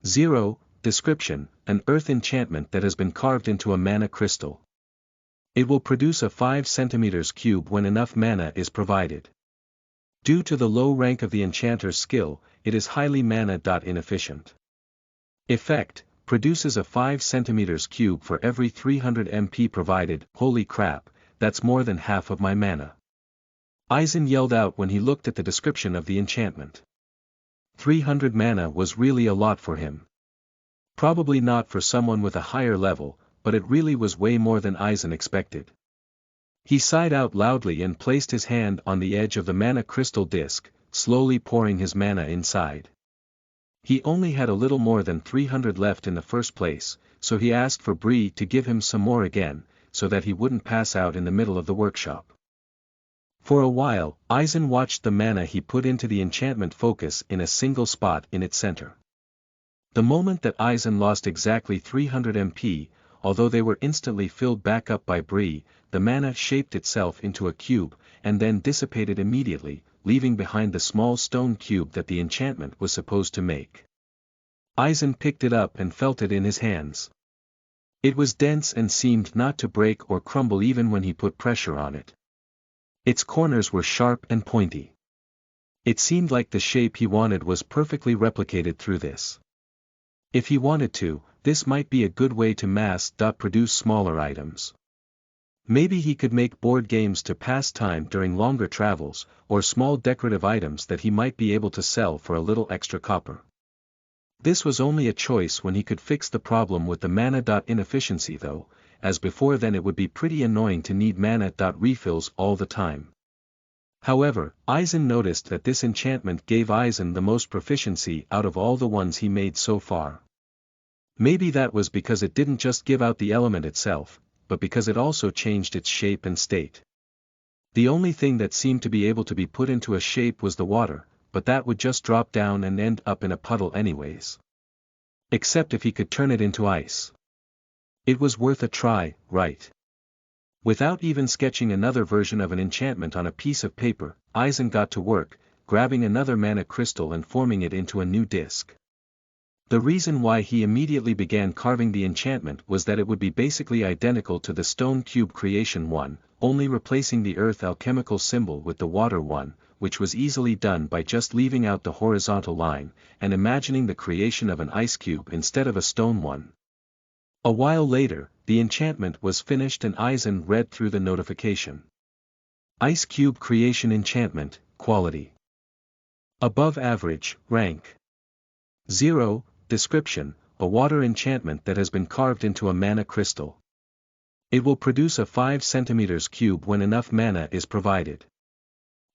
0, Description: an earth enchantment that has been carved into a mana crystal. It will produce a 5 cm cube when enough mana is provided. Due to the low rank of the enchanter's skill, it is highly mana inefficient. Effect: produces a 5 cm cube for every 300 MP provided. Holy crap, that's more than half of my mana. Aizen yelled out when he looked at the description of the enchantment. 300 mana was really a lot for him. Probably not for someone with a higher level, but it really was way more than Aizen expected. He sighed out loudly and placed his hand on the edge of the mana crystal disc, slowly pouring his mana inside. He only had a little more than 300 left in the first place, so he asked for Bree to give him some more again, so that he wouldn't pass out in the middle of the workshop. For a while, Aizen watched the mana he put into the enchantment focus in a single spot in its center. The moment that Aizen lost exactly 300 MP, although they were instantly filled back up by Bree, the mana shaped itself into a cube, and then dissipated immediately, leaving behind the small stone cube that the enchantment was supposed to make. Aizen picked it up and felt it in his hands. It was dense and seemed not to break or crumble even when he put pressure on it. Its corners were sharp and pointy. It seemed like the shape he wanted was perfectly replicated through this. If he wanted to, this might be a good way to mass-produce smaller items. Maybe he could make board games to pass time during longer travels, or small decorative items that he might be able to sell for a little extra copper. This was only a choice when he could fix the problem with the mana inefficiency though, as before then it would be pretty annoying to need mana refills all the time. However, Aizen noticed that this enchantment gave Aizen the most proficiency out of all the ones he made so far. Maybe that was because it didn't just give out the element itself, but because it also changed its shape and state. The only thing that seemed to be able to be put into a shape was the water, but that would just drop down and end up in a puddle anyways. Except if he could turn it into ice. It was worth a try, right? Without even sketching another version of an enchantment on a piece of paper, Aizen got to work, grabbing another mana crystal and forming it into a new disc. The reason why he immediately began carving the enchantment was that it would be basically identical to the stone cube creation one, only replacing the earth alchemical symbol with the water one, which was easily done by just leaving out the horizontal line, and imagining the creation of an ice cube instead of a stone one. A while later, the enchantment was finished and Aizen read through the notification. Ice Cube Creation Enchantment, Quality. Above Average, Rank. 0, Description, a water enchantment that has been carved into a mana crystal. It will produce a 5 cm cube when enough mana is provided.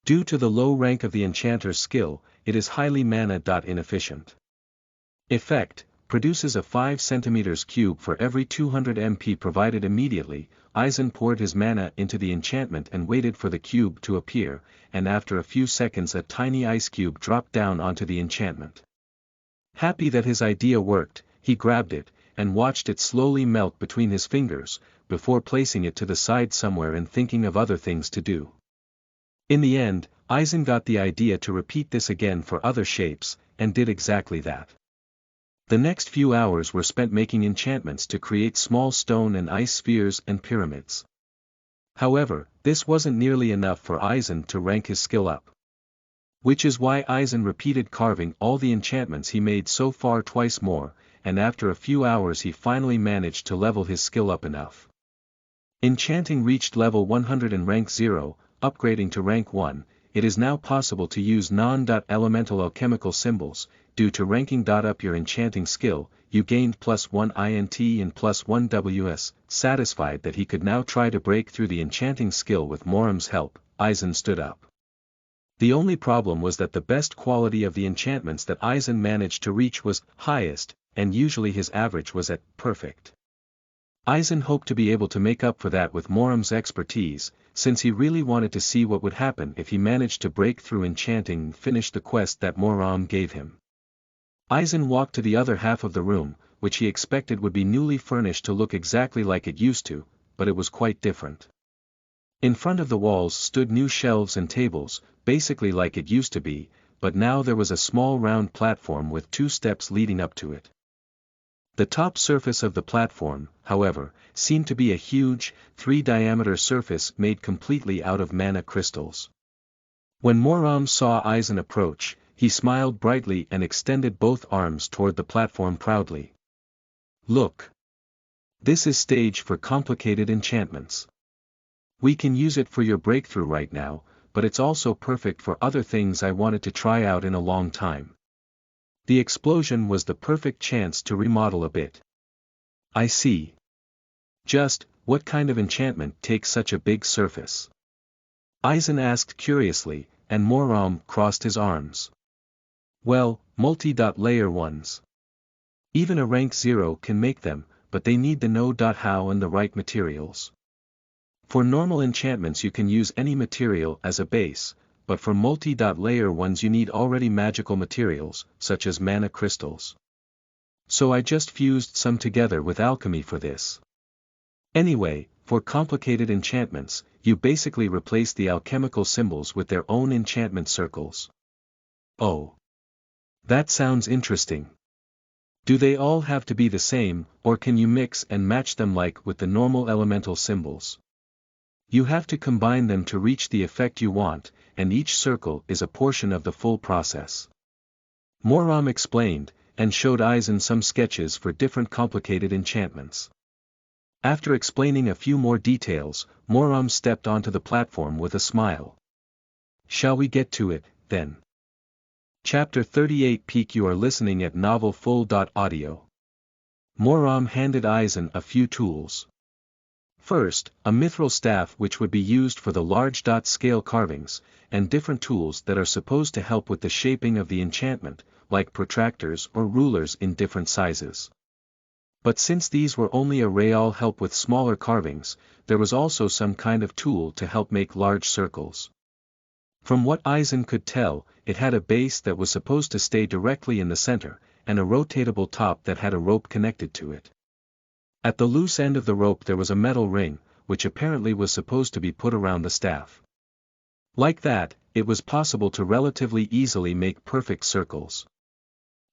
Due to the low rank of the enchanter's skill, it is highly mana inefficient. Effect, produces a 5 cm cube for every 200 MP provided immediately. Aizen poured his mana into the enchantment and waited for the cube to appear, and after a few seconds a tiny ice cube dropped down onto the enchantment. Happy that his idea worked, he grabbed it, and watched it slowly melt between his fingers, before placing it to the side somewhere and thinking of other things to do. In the end, Aizen got the idea to repeat this again for other shapes, and did exactly that. The next few hours were spent making enchantments to create small stone and ice spheres and pyramids. However, this wasn't nearly enough for Aizen to rank his skill up. Which is why Aizen repeated carving all the enchantments he made so far twice more, and after a few hours he finally managed to level his skill up enough. Enchanting reached level 100 in rank 0, upgrading to rank 1, it is now possible to use non-elemental alchemical symbols. Due to ranking up your enchanting skill, you gained +1 INT and +1 WS. Satisfied that he could now try to break through the enchanting skill with Moram's help, Aizen stood up. The only problem was that the best quality of the enchantments that Aizen managed to reach was highest, and usually his average was at perfect. Aizen hoped to be able to make up for that with Moram's expertise, since he really wanted to see what would happen if he managed to break through enchanting and finish the quest that Moram gave him. Aizen walked to the other half of the room, which he expected would be newly furnished to look exactly like it used to, but it was quite different. In front of the walls stood new shelves and tables, basically like it used to be, but now there was a small round platform with 2 steps leading up to it. The top surface of the platform, however, seemed to be a huge, 3-diameter surface made completely out of mana crystals. When Moram saw Aizen approach, he smiled brightly and extended both arms toward the platform proudly. Look! This is stage for complicated enchantments. We can use it for your breakthrough right now, but it's also perfect for other things I wanted to try out in a long time. The explosion was the perfect chance to remodel a bit. I see. Just, what kind of enchantment takes such a big surface? Aizen asked curiously, and Moram crossed his arms. Well, multi-layer ones. Even a rank 0 can make them, but they need the know-how and the right materials. For normal enchantments you can use any material as a base, but for multi-layer ones you need already magical materials, such as mana crystals. So I just fused some together with alchemy for this. Anyway, for complicated enchantments, you basically replace the alchemical symbols with their own enchantment circles. Oh. That sounds interesting. Do they all have to be the same, or can you mix and match them like with the normal elemental symbols? You have to combine them to reach the effect you want, and each circle is a portion of the full process. Moram explained, and showed Aizen some sketches for different complicated enchantments. After explaining a few more details, Moram stepped onto the platform with a smile. Shall we get to it, then? Chapter 38 Peak. You are listening at novelfull.audio. Moram handed Aizen a few tools. First, a mithril staff which would be used for the large scale carvings, and different tools that are supposed to help with the shaping of the enchantment, like protractors or rulers in different sizes. But since these were only a real help with smaller carvings, there was also some kind of tool to help make large circles. From what Aizen could tell, it had a base that was supposed to stay directly in the center, and a rotatable top that had a rope connected to it. At the loose end of the rope there was a metal ring, which apparently was supposed to be put around the staff. Like that, it was possible to relatively easily make perfect circles.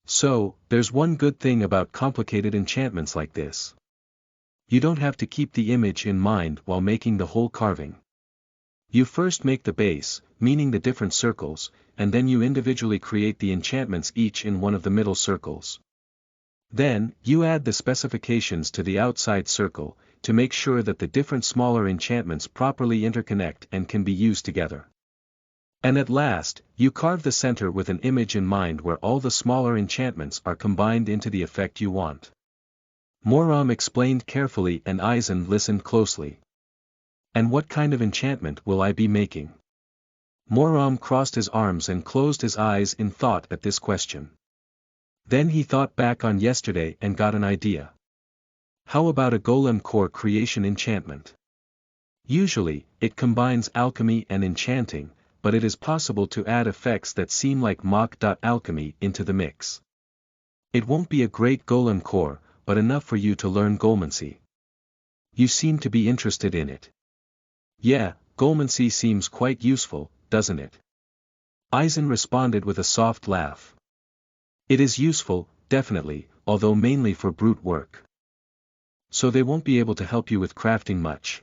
So, there's one good thing about complicated enchantments like this. You don't have to keep the image in mind while making the whole carving. You first make the base, meaning the different circles, and then you individually create the enchantments each in one of the middle circles. Then, you add the specifications to the outside circle, to make sure that the different smaller enchantments properly interconnect and can be used together. And at last, you carve the center with an image in mind where all the smaller enchantments are combined into the effect you want. Moram explained carefully and Aizen listened closely. And what kind of enchantment will I be making? Moram crossed his arms and closed his eyes in thought at this question. Then he thought back on yesterday and got an idea. How about a golem core creation enchantment? Usually, it combines alchemy and enchanting, but it is possible to add effects that seem like mock-alchemy into the mix. It won't be a great golem core, but enough for you to learn golmancy. You seem to be interested in it. Yeah, golmancy seems quite useful, doesn't it? Aizen responded with a soft laugh. It is useful, definitely, although mainly for brute work. So they won't be able to help you with crafting much.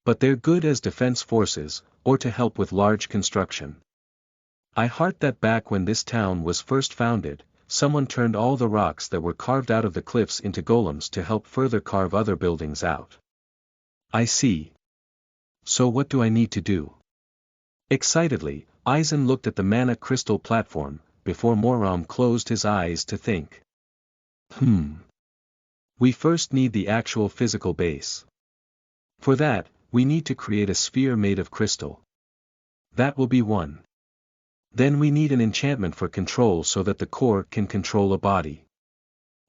But they're good as defense forces, or to help with large construction. I heard that back when this town was first founded, someone turned all the rocks that were carved out of the cliffs into golems to help further carve other buildings out. I see. So what do I need to do? Excitedly, Aizen looked at the mana crystal platform, before Moram closed his eyes to think. We first need the actual physical base. For that, we need to create a sphere made of crystal. That will be one. Then we need an enchantment for control so that the core can control a body.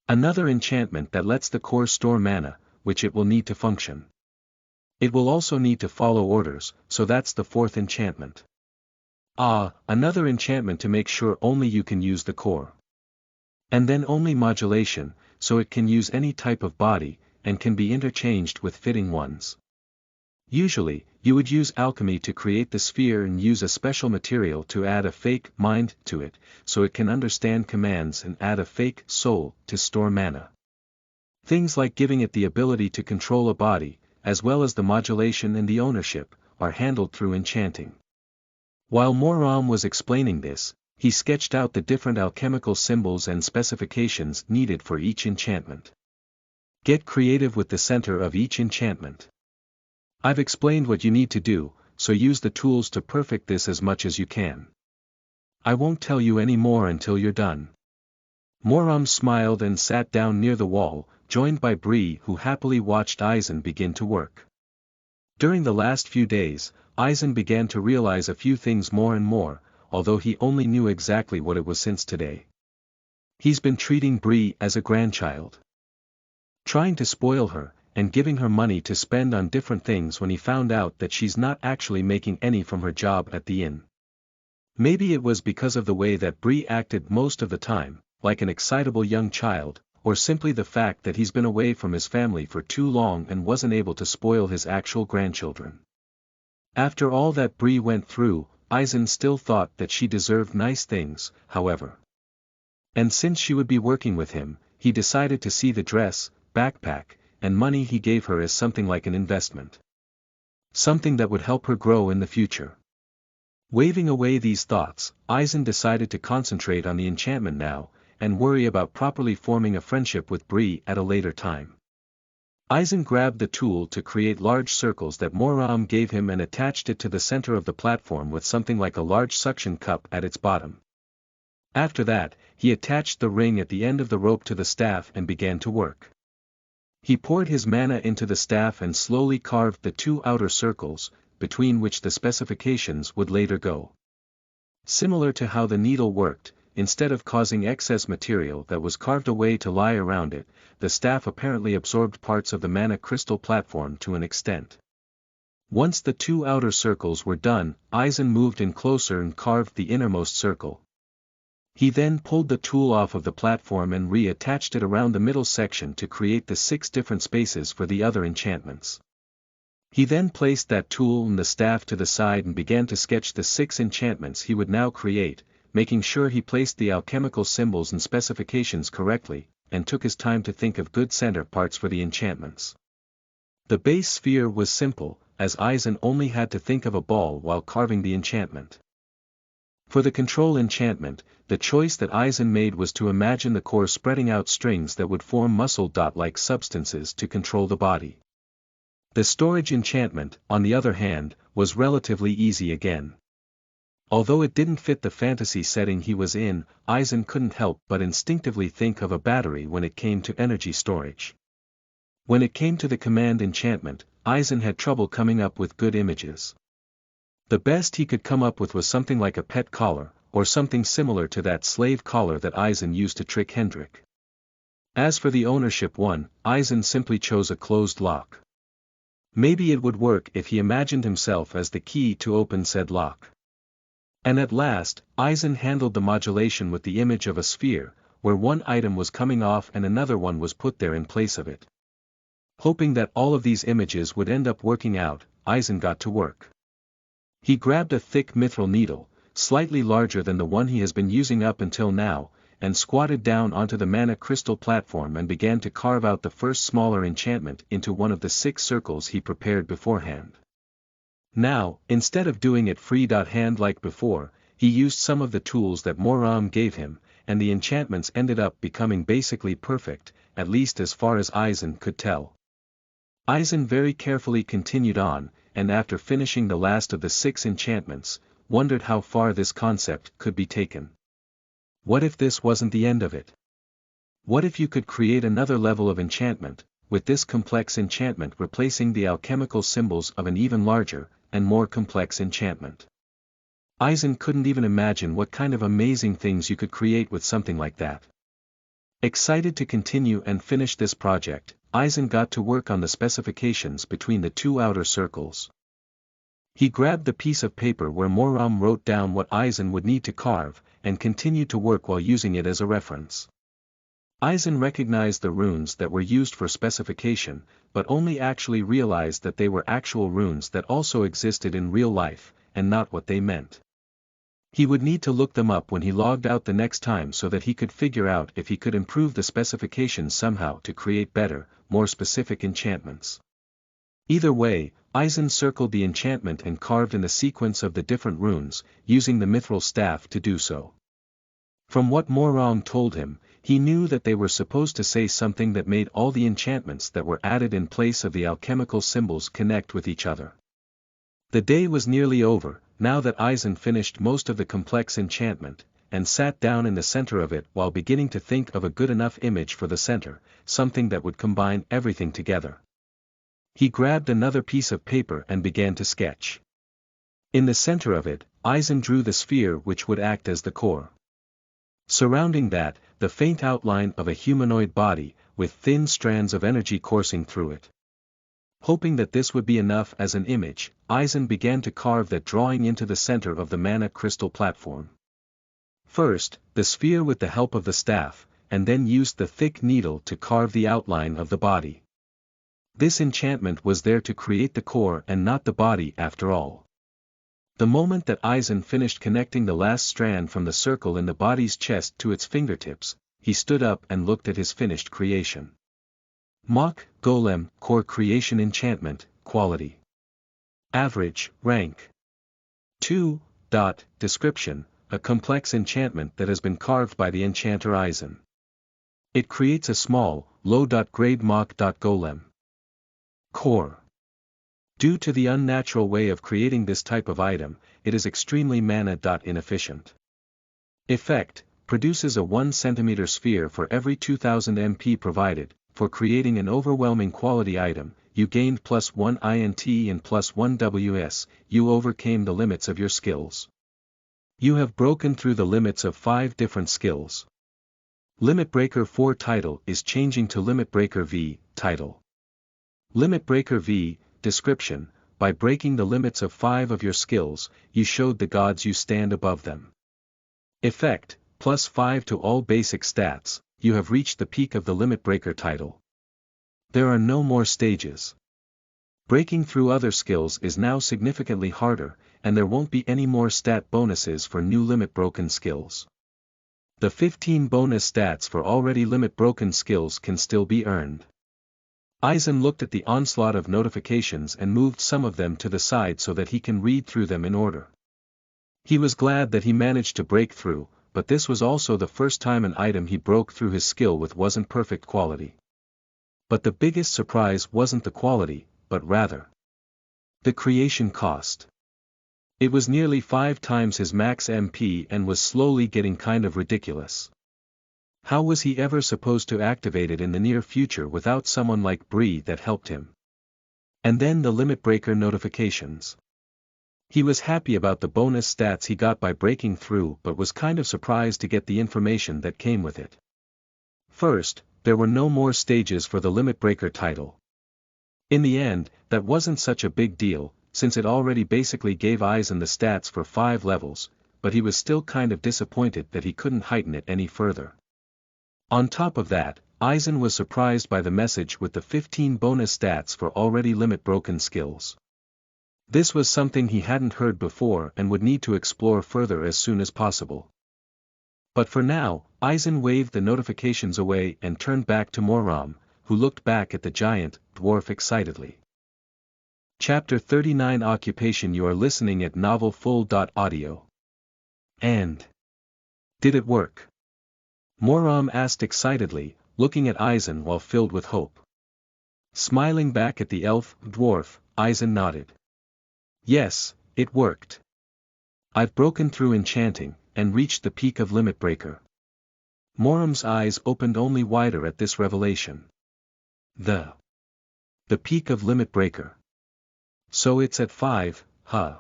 Another enchantment that lets the core store mana, which it will need to function. It will also need to follow orders, so that's the fourth enchantment. Another enchantment to make sure only you can use the core. And then only modulation, so it can use any type of body, and can be interchanged with fitting ones. Usually, you would use alchemy to create the sphere and use a special material to add a fake mind to it, so it can understand commands and add a fake soul to store mana. Things like giving it the ability to control a body, as well as the modulation and the ownership, are handled through enchanting. While Moram was explaining this, he sketched out the different alchemical symbols and specifications needed for each enchantment. Get creative with the center of each enchantment. I've explained what you need to do, so use the tools to perfect this as much as you can. I won't tell you any more until you're done. Moram smiled and sat down near the wall, joined by Bree, who happily watched Eisen begin to work. During the last few days, Eisen began to realize a few things more and more, although he only knew exactly what it was since today. He's been treating Bree as a grandchild. Trying to spoil her, and giving her money to spend on different things when he found out that she's not actually making any from her job at the inn. Maybe it was because of the way that Bree acted most of the time, like an excitable young child, or simply the fact that he's been away from his family for too long and wasn't able to spoil his actual grandchildren. After all that Bree went through, Eisen still thought that she deserved nice things, however. And since she would be working with him, he decided to see the dress, backpack, and money he gave her as something like an investment. Something that would help her grow in the future. Waving away these thoughts, Eisen decided to concentrate on the enchantment now, and worry about properly forming a friendship with Bree at a later time. Eisen grabbed the tool to create large circles that Moram gave him and attached it to the center of the platform with something like a large suction cup at its bottom. After that, he attached the ring at the end of the rope to the staff and began to work. He poured his mana into the staff and slowly carved the two outer circles, between which the specifications would later go. Similar to how the needle worked, instead of causing excess material that was carved away to lie around it, the staff apparently absorbed parts of the mana crystal platform to an extent. Once the two outer circles were done, Eisen moved in closer and carved the innermost circle. He then pulled the tool off of the platform and reattached it around the middle section to create the 6 different spaces for the other enchantments. He then placed that tool and the staff to the side and began to sketch the 6 enchantments he would now create, making sure he placed the alchemical symbols and specifications correctly, and took his time to think of good center parts for the enchantments. The base sphere was simple, as Eisen only had to think of a ball while carving the enchantment. For the control enchantment, the choice that Eisen made was to imagine the core spreading out strings that would form muscle dot-like substances to control the body. The storage enchantment, on the other hand, was relatively easy again. Although it didn't fit the fantasy setting he was in, Eisen couldn't help but instinctively think of a battery when it came to energy storage. When it came to the command enchantment, Eisen had trouble coming up with good images. The best he could come up with was something like a pet collar, or something similar to that slave collar that Eisen used to trick Hendrik. As for the ownership one, Eisen simply chose a closed lock. Maybe it would work if he imagined himself as the key to open said lock. And at last, Eisen handled the modulation with the image of a sphere, where one item was coming off and another one was put there in place of it. Hoping that all of these images would end up working out, Eisen got to work. He grabbed a thick mithril needle, slightly larger than the one he has been using up until now, and squatted down onto the mana crystal platform and began to carve out the first smaller enchantment into one of the 6 circles he prepared beforehand. Now, instead of doing it free-hand like before, he used some of the tools that Moram gave him, and the enchantments ended up becoming basically perfect, at least as far as Eisen could tell. Eisen very carefully continued on, and after finishing the last of the 6 enchantments, wondered how far this concept could be taken. What if this wasn't the end of it? What if you could create another level of enchantment, with this complex enchantment replacing the alchemical symbols of an even larger, and more complex enchantment? Eisen couldn't even imagine what kind of amazing things you could create with something like that. Excited to continue and finish this project, Eisen got to work on the specifications between the 2 outer circles. He grabbed the piece of paper where Moram wrote down what Eisen would need to carve, and continued to work while using it as a reference. Eisen recognized the runes that were used for specification, but only actually realized that they were actual runes that also existed in real life, and not what they meant. He would need to look them up when he logged out the next time so that he could figure out if he could improve the specifications somehow to create better, more specific enchantments. Either way, Eisen circled the enchantment and carved in the sequence of the different runes, using the mithril staff to do so. From what Moram told him, he knew that they were supposed to say something that made all the enchantments that were added in place of the alchemical symbols connect with each other. The day was nearly over, now that Eisen finished most of the complex enchantment, and sat down in the center of it while beginning to think of a good enough image for the center, something that would combine everything together. He grabbed another piece of paper and began to sketch. In the center of it, Eisen drew the sphere which would act as the core. Surrounding that, the faint outline of a humanoid body, with thin strands of energy coursing through it. Hoping that this would be enough as an image, Eisen began to carve that drawing into the center of the mana crystal platform. First, the sphere with the help of the staff, and then used the thick needle to carve the outline of the body. This enchantment was there to create the core and not the body after all. The moment that Eisen finished connecting the last strand from the circle in the body's chest to its fingertips, he stood up and looked at his finished creation. Mach Golem Core Creation Enchantment, Quality. Average, Rank. 2. Description, a complex enchantment that has been carved by the enchanter Eisen. It creates a small, low-grade Mach Golem. Core. Due to the unnatural way of creating this type of item, it is extremely mana-inefficient. Effect, produces a 1 cm sphere for every 2000 MP provided. For creating an overwhelming quality item, you gained +1 INT and +1 WS, you overcame the limits of your skills. You have broken through the limits of 5 different skills. Limit Breaker 4 title is changing to Limit Breaker V, title. Limit Breaker V, description, by breaking the limits of 5 of your skills, you showed the gods you stand above them. Effect, +5 to all basic stats, you have reached the peak of the Limit Breaker title. There are no more stages. Breaking through other skills is now significantly harder, and there won't be any more stat bonuses for new limit broken skills. The 15 bonus stats for already limit broken skills can still be earned. Eisen looked at the onslaught of notifications and moved some of them to the side so that he can read through them in order. He was glad that he managed to break through, but this was also the first time an item he broke through his skill with wasn't perfect quality. But the biggest surprise wasn't the quality, but rather the creation cost. It was nearly 5 times his max MP and was slowly getting kind of ridiculous. How was he ever supposed to activate it in the near future without someone like Bree that helped him? And then the limit breaker notifications. He was happy about the bonus stats he got by breaking through but was kind of surprised to get the information that came with it. First, there were no more stages for the Limit Breaker title. In the end, that wasn't such a big deal, since it already basically gave Eisen the stats for 5 levels, but he was still kind of disappointed that he couldn't heighten it any further. On top of that, Eisen was surprised by the message with the 15 bonus stats for already limit broken skills. This was something he hadn't heard before and would need to explore further as soon as possible. But for now, Eisen waved the notifications away and turned back to Moram, who looked back at the giant dwarf excitedly. Chapter 39 Occupation. You are listening at novelfull.audio. And did it work? Moram asked excitedly, looking at Eisen while filled with hope. Smiling back at the elf dwarf, Eisen nodded. Yes, it worked. I've broken through enchanting, and reached the peak of Limit Breaker. Moram's eyes opened only wider at this revelation. The peak of Limit Breaker. So it's at 5, huh?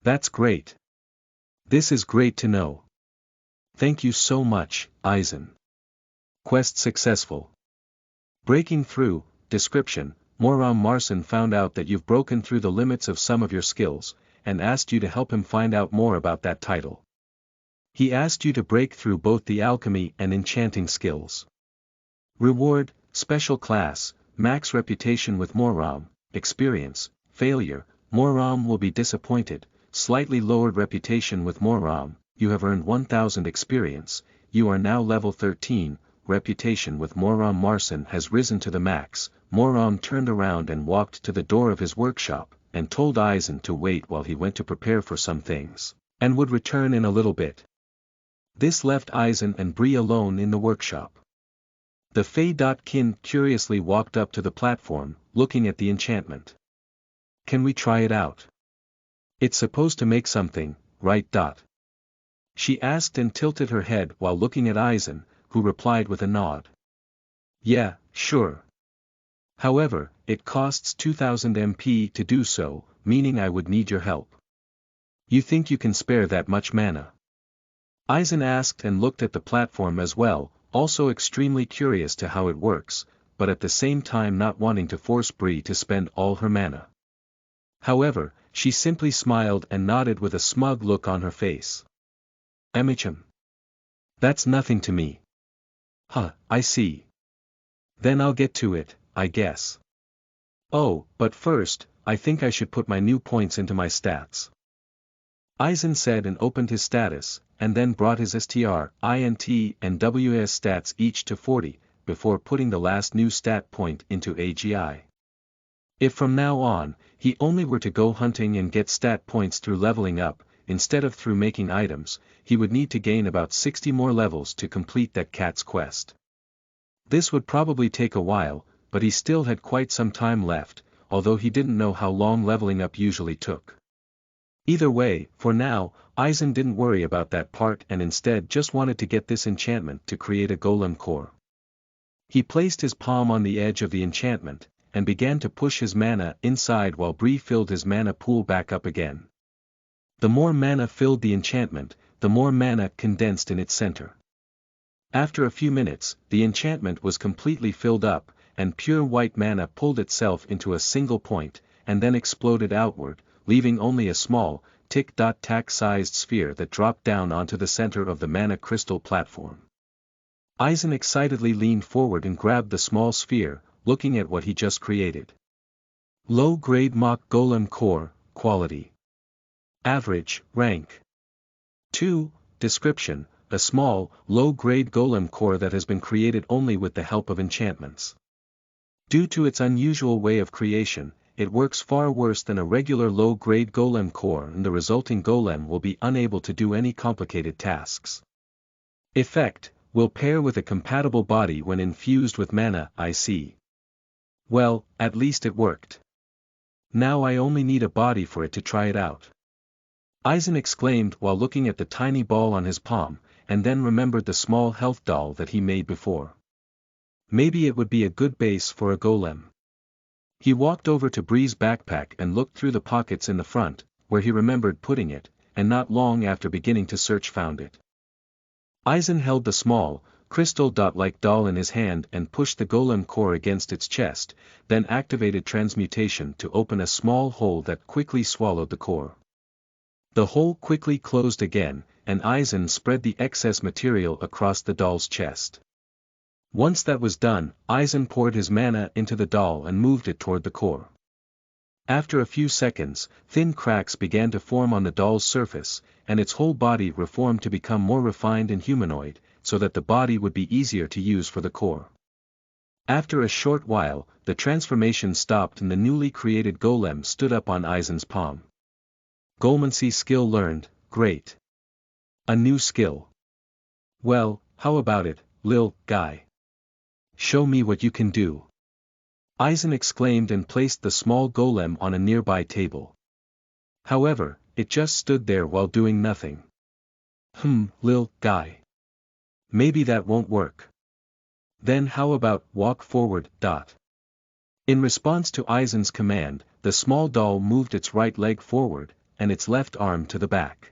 That's great. This is great to know. Thank you so much, Eisen. Quest successful. Breaking through, description. Moram Marson found out that you've broken through the limits of some of your skills, and asked you to help him find out more about that title. He asked you to break through both the alchemy and enchanting skills. Reward, Special Class, Max Reputation with Moram, Experience, Failure. Moram will be disappointed, slightly lowered reputation with Moram, you have earned 1000 experience, you are now level 13, reputation with Moram Marson has risen to the max. Moram turned around and walked to the door of his workshop, and told Eisen to wait while he went to prepare for some things, and would return in a little bit. This left Eisen and Bree alone in the workshop. The Fei-Kin curiously walked up to the platform, looking at the enchantment. Can we try it out? It's supposed to make something, right? She asked and tilted her head while looking at Eisen, who replied with a nod. Yeah, sure. However, it costs 2000 MP to do so, meaning I would need your help. You think you can spare that much mana? Eisen asked and looked at the platform as well, also extremely curious to how it works, but at the same time not wanting to force Bree to spend all her mana. However, she simply smiled and nodded with a smug look on her face. Emicham. That's nothing to me. Huh, I see. Then I'll get to it, I guess. Oh, but first, I think I should put my new points into my stats. Eisen said and opened his status, and then brought his STR, INT and WS stats each to 40, before putting the last new stat point into AGI. If from now on, he only were to go hunting and get stat points through leveling up, instead of through making items, he would need to gain about 60 more levels to complete that cat's quest. This would probably take a while, but he still had quite some time left, although he didn't know how long leveling up usually took. Either way, for now, Eisen didn't worry about that part and instead just wanted to get this enchantment to create a golem core. He placed his palm on the edge of the enchantment, and began to push his mana inside while Bree filled his mana pool back up again. The more mana filled the enchantment, the more mana condensed in its center. After a few minutes, the enchantment was completely filled up, and pure white mana pulled itself into a single point, and then exploded outward, leaving only a small, tic-tac-sized sphere that dropped down onto the center of the mana crystal platform. Eisen excitedly leaned forward and grabbed the small sphere, looking at what he just created. Low-grade mock golem core, quality. Average, rank. 2, description, a small, low-grade golem core that has been created only with the help of enchantments. Due to its unusual way of creation, it works far worse than a regular low-grade golem core and the resulting golem will be unable to do any complicated tasks. Effect, will pair with a compatible body when infused with mana. I see. Well, at least it worked. Now I only need a body for it to try it out. Eisen exclaimed while looking at the tiny ball on his palm, and then remembered the small health doll that he made before. Maybe it would be a good base for a golem. He walked over to Bree's backpack and looked through the pockets in the front, where he remembered putting it, and not long after beginning to search found it. Eisen held the small, crystal dot-like doll in his hand and pushed the golem core against its chest, then activated transmutation to open a small hole that quickly swallowed the core. The hole quickly closed again, and Eisen spread the excess material across the doll's chest. Once that was done, Eisen poured his mana into the doll and moved it toward the core. After a few seconds, thin cracks began to form on the doll's surface, and its whole body reformed to become more refined and humanoid, so that the body would be easier to use for the core. After a short while, the transformation stopped and the newly created golem stood up on Eisen's palm. Golmancy skill learned, great. A new skill. Well, how about it, lil' guy? Show me what you can do. Eisen exclaimed and placed the small golem on a nearby table. However, it just stood there while doing nothing. Lil' guy. Maybe that won't work. Then how about walk forward? In response to Eisen's command, the small doll moved its right leg forward, and its left arm to the back.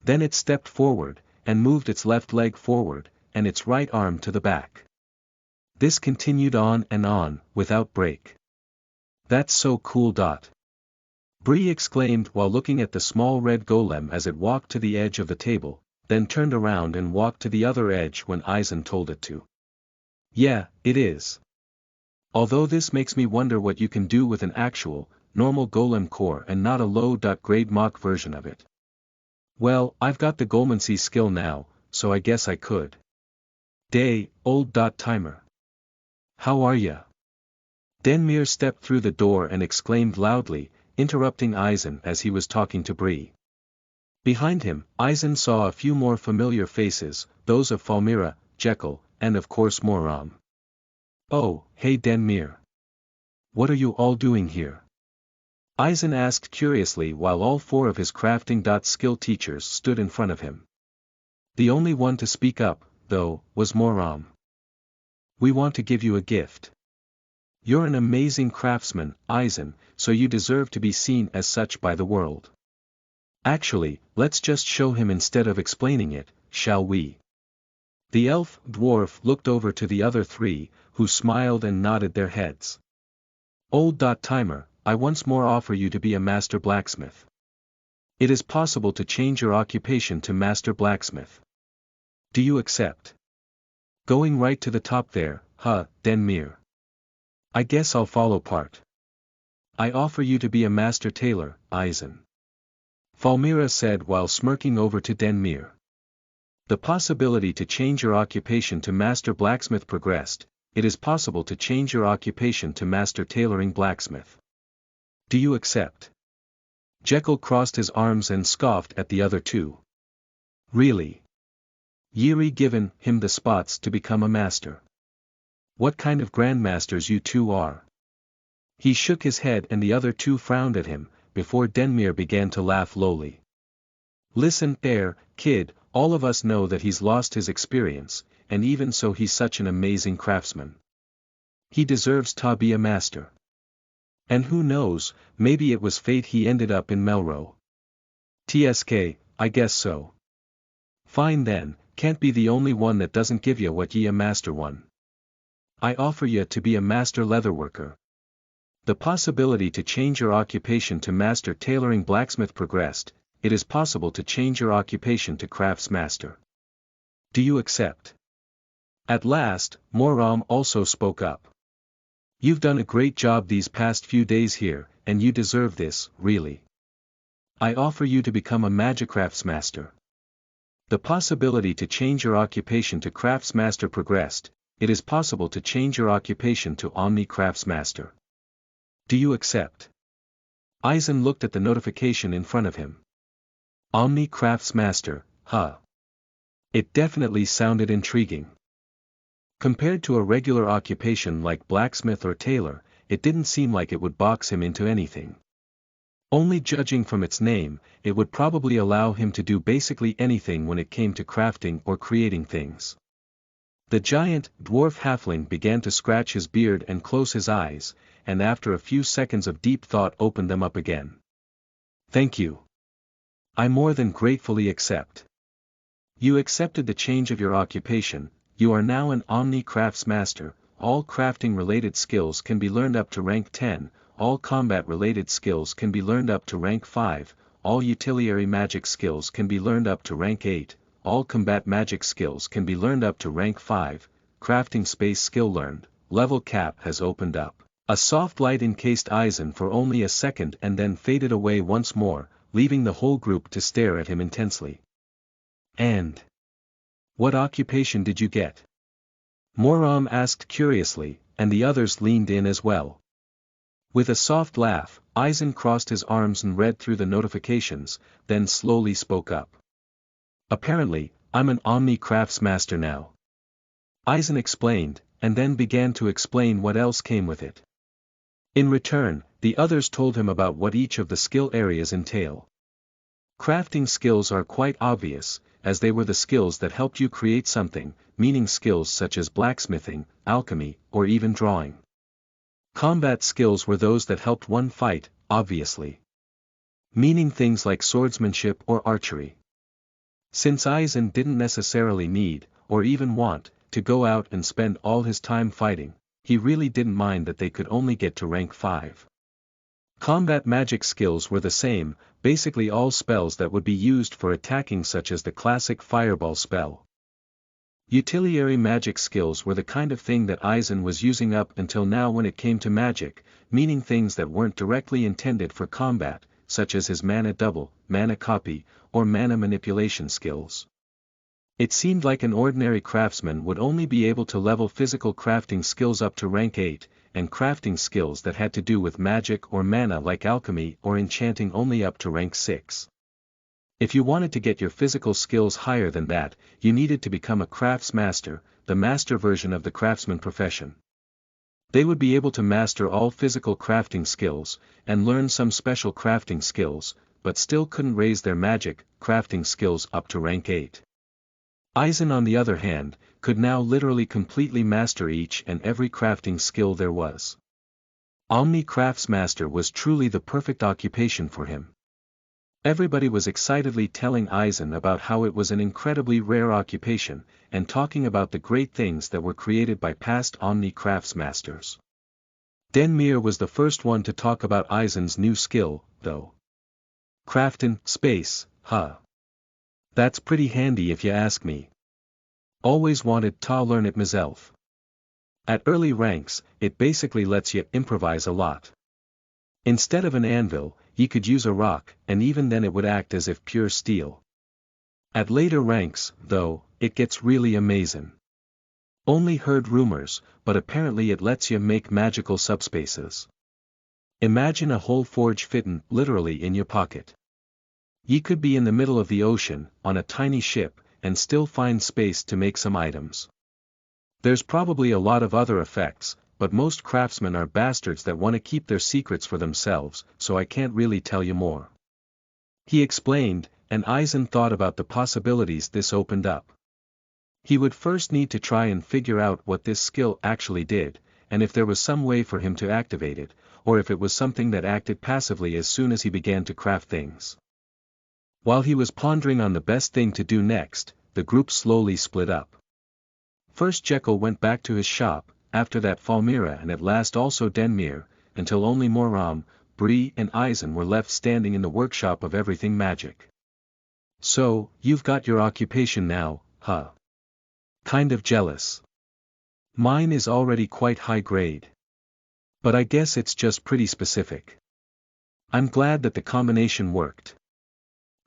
Then it stepped forward, and moved its left leg forward, and its right arm to the back. This continued on and on, without break. That's so cool. Bree exclaimed while looking at the small red golem as it walked to the edge of the table, then turned around and walked to the other edge when Eisen told it to. Yeah, it is. Although this makes me wonder what you can do with an actual, normal golem core and not a low-grade mock version of it. Well, I've got the Golmancy skill now, so I guess I could. Day, old timer. How are ya? Denmir stepped through the door and exclaimed loudly, interrupting Eisen as he was talking to Bree. Behind him, Eisen saw a few more familiar faces, those of Falmira, Jekyll, and of course Moram. Oh, hey Denmir. What are you all doing here? Eisen asked curiously while all four of his crafting skill teachers stood in front of him. The only one to speak up, though, was Moram. We want to give you a gift. You're an amazing craftsman, Eisen, so you deserve to be seen as such by the world. Actually, let's just show him instead of explaining it, shall we? The elf, dwarf looked over to the other three, who smiled and nodded their heads. Old timer, I once more offer you to be a master blacksmith. It is possible to change your occupation to master blacksmith. Do you accept? Going right to the top there, Denmir. I guess I'll follow part. I offer you to be a master tailor, Eisen. Falmira said while smirking over to Denmir. The possibility to change your occupation to master blacksmith progressed. It is possible to change your occupation to master tailoring blacksmith. Do you accept? Jekyll crossed his arms and scoffed at the other two. Really? Yiri given him the spots to become a master. What kind of grandmasters you two are? He shook his head and the other two frowned at him, before Denmir began to laugh lowly. Listen, kid, all of us know that he's lost his experience, and even so he's such an amazing craftsman. He deserves to be a master. And who knows, maybe it was fate he ended up in Melro. TSK, I guess so. Fine then, can't be the only one that doesn't give ya what ye a master one. I offer ya to be a master leatherworker. The possibility to change your occupation to master tailoring blacksmith progressed. It is possible to change your occupation to crafts master. Do you accept? At last, Moram also spoke up. You've done a great job these past few days here, and you deserve this, really. I offer you to become a magicrafts master. The possibility to change your occupation to crafts master progressed. It is possible to change your occupation to Omni crafts master. Do you accept? Eisen looked at the notification in front of him. Omni crafts master, It definitely sounded intriguing. Compared to a regular occupation like blacksmith or tailor, it didn't seem like it would box him into anything. Only judging from its name, it would probably allow him to do basically anything when it came to crafting or creating things. The giant, dwarf halfling began to scratch his beard and close his eyes, and after a few seconds of deep thought opened them up again. Thank you. I more than gratefully accept. You accepted the change of your occupation. You are now an Omni crafts master. All crafting related skills can be learned up to rank 10, all combat related skills can be learned up to rank 5, all utilitarian magic skills can be learned up to rank 8, all combat magic skills can be learned up to rank 5, crafting space skill learned, level cap has opened up. A soft light encased Eisen for only a second and then faded away once more, leaving the whole group to stare at him intensely. And what occupation did you get? Moram asked curiously, and the others leaned in as well. With a soft laugh, Eisen crossed his arms and read through the notifications, then slowly spoke up. Apparently, I'm an Omni crafts master now. Eisen explained, and then began to explain what else came with it. In return, the others told him about what each of the skill areas entail. Crafting skills are quite obvious, as they were the skills that helped you create something, meaning skills such as blacksmithing, alchemy, or even drawing. Combat skills were those that helped one fight, obviously. Meaning things like swordsmanship or archery. Since Eisen didn't necessarily need, or even want, to go out and spend all his time fighting, he really didn't mind that they could only get to rank 5. Combat magic skills were the same, basically all spells that would be used for attacking such as the classic fireball spell. Utilitarian magic skills were the kind of thing that Aizen was using up until now when it came to magic, meaning things that weren't directly intended for combat, such as his mana double, mana copy, or mana manipulation skills. It seemed like an ordinary craftsman would only be able to level physical crafting skills up to rank 8, and crafting skills that had to do with magic or mana like alchemy or enchanting only up to rank 6. If you wanted to get your physical skills higher than that, you needed to become a craftsmaster, the master version of the craftsman profession. They would be able to master all physical crafting skills, and learn some special crafting skills, but still couldn't raise their magic, crafting skills up to rank 8. Aizen on the other hand, could now literally completely master each and every crafting skill there was. Omni Craftsmaster was truly the perfect occupation for him. Everybody was excitedly telling Aizen about how it was an incredibly rare occupation, and talking about the great things that were created by past Omni Craftsmasters. Denmir was the first one to talk about Aizen's new skill, though. Craftin' space, huh? That's pretty handy if you ask me. Always wanted to learn it myself. At early ranks, it basically lets you improvise a lot. Instead of an anvil, you could use a rock, and even then it would act as if pure steel. At later ranks, though, it gets really amazing. Only heard rumors, but apparently it lets you make magical subspaces. Imagine a whole forge fittin' literally in your pocket. You could be in the middle of the ocean, on a tiny ship, and still find space to make some items. There's probably a lot of other effects, but most craftsmen are bastards that want to keep their secrets for themselves, so I can't really tell you more. He explained, and Aizen thought about the possibilities this opened up. He would first need to try and figure out what this skill actually did, and if there was some way for him to activate it, or if it was something that acted passively as soon as he began to craft things. While he was pondering on the best thing to do next, the group slowly split up. First Jekyll went back to his shop, after that Falmira and at last also Denmir, until only Moram, Bree and Aizen were left standing in the workshop of everything magic. So, you've got your occupation now, huh? Kind of jealous. Mine is already quite high grade. But I guess it's just pretty specific. I'm glad that the combination worked.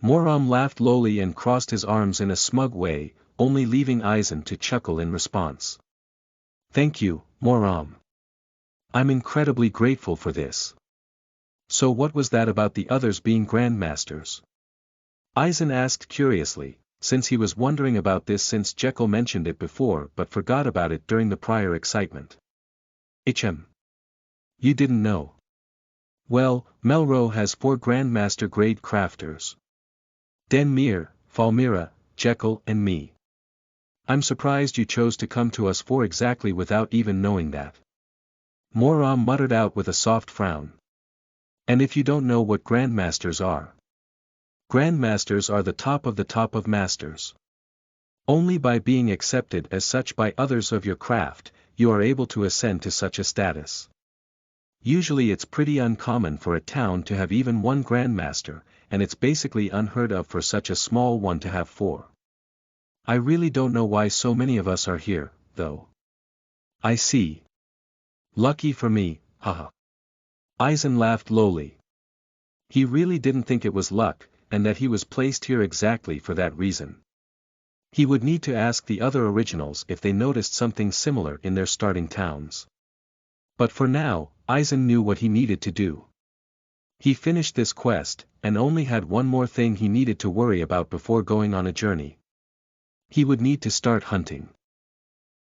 Moram laughed lowly and crossed his arms in a smug way, only leaving Aizen to chuckle in response. Thank you, Moram. I'm incredibly grateful for this. So what was that about the others being grandmasters? Aizen asked curiously, since he was wondering about this since Jekyll mentioned it before but forgot about it during the prior excitement. You didn't know. Well, Melro has 4 grandmaster grade crafters. Denmir, Falmira, Jekyll and me. I'm surprised you chose to come to us 4 exactly without even knowing that. Moram muttered out with a soft frown. And if you don't know what grandmasters are. Grandmasters are the top of masters. Only by being accepted as such by others of your craft, you are able to ascend to such a status. Usually it's pretty uncommon for a town to have even 1 grandmaster, and it's basically unheard of for such a small one to have 4. I really don't know why so many of us are here, though. I see. Lucky for me, haha. Aizen laughed lowly. He really didn't think it was luck, and that he was placed here exactly for that reason. He would need to ask the other originals if they noticed something similar in their starting towns. But for now, Aizen knew what he needed to do. He finished this quest, and only had one more thing he needed to worry about before going on a journey. He would need to start hunting.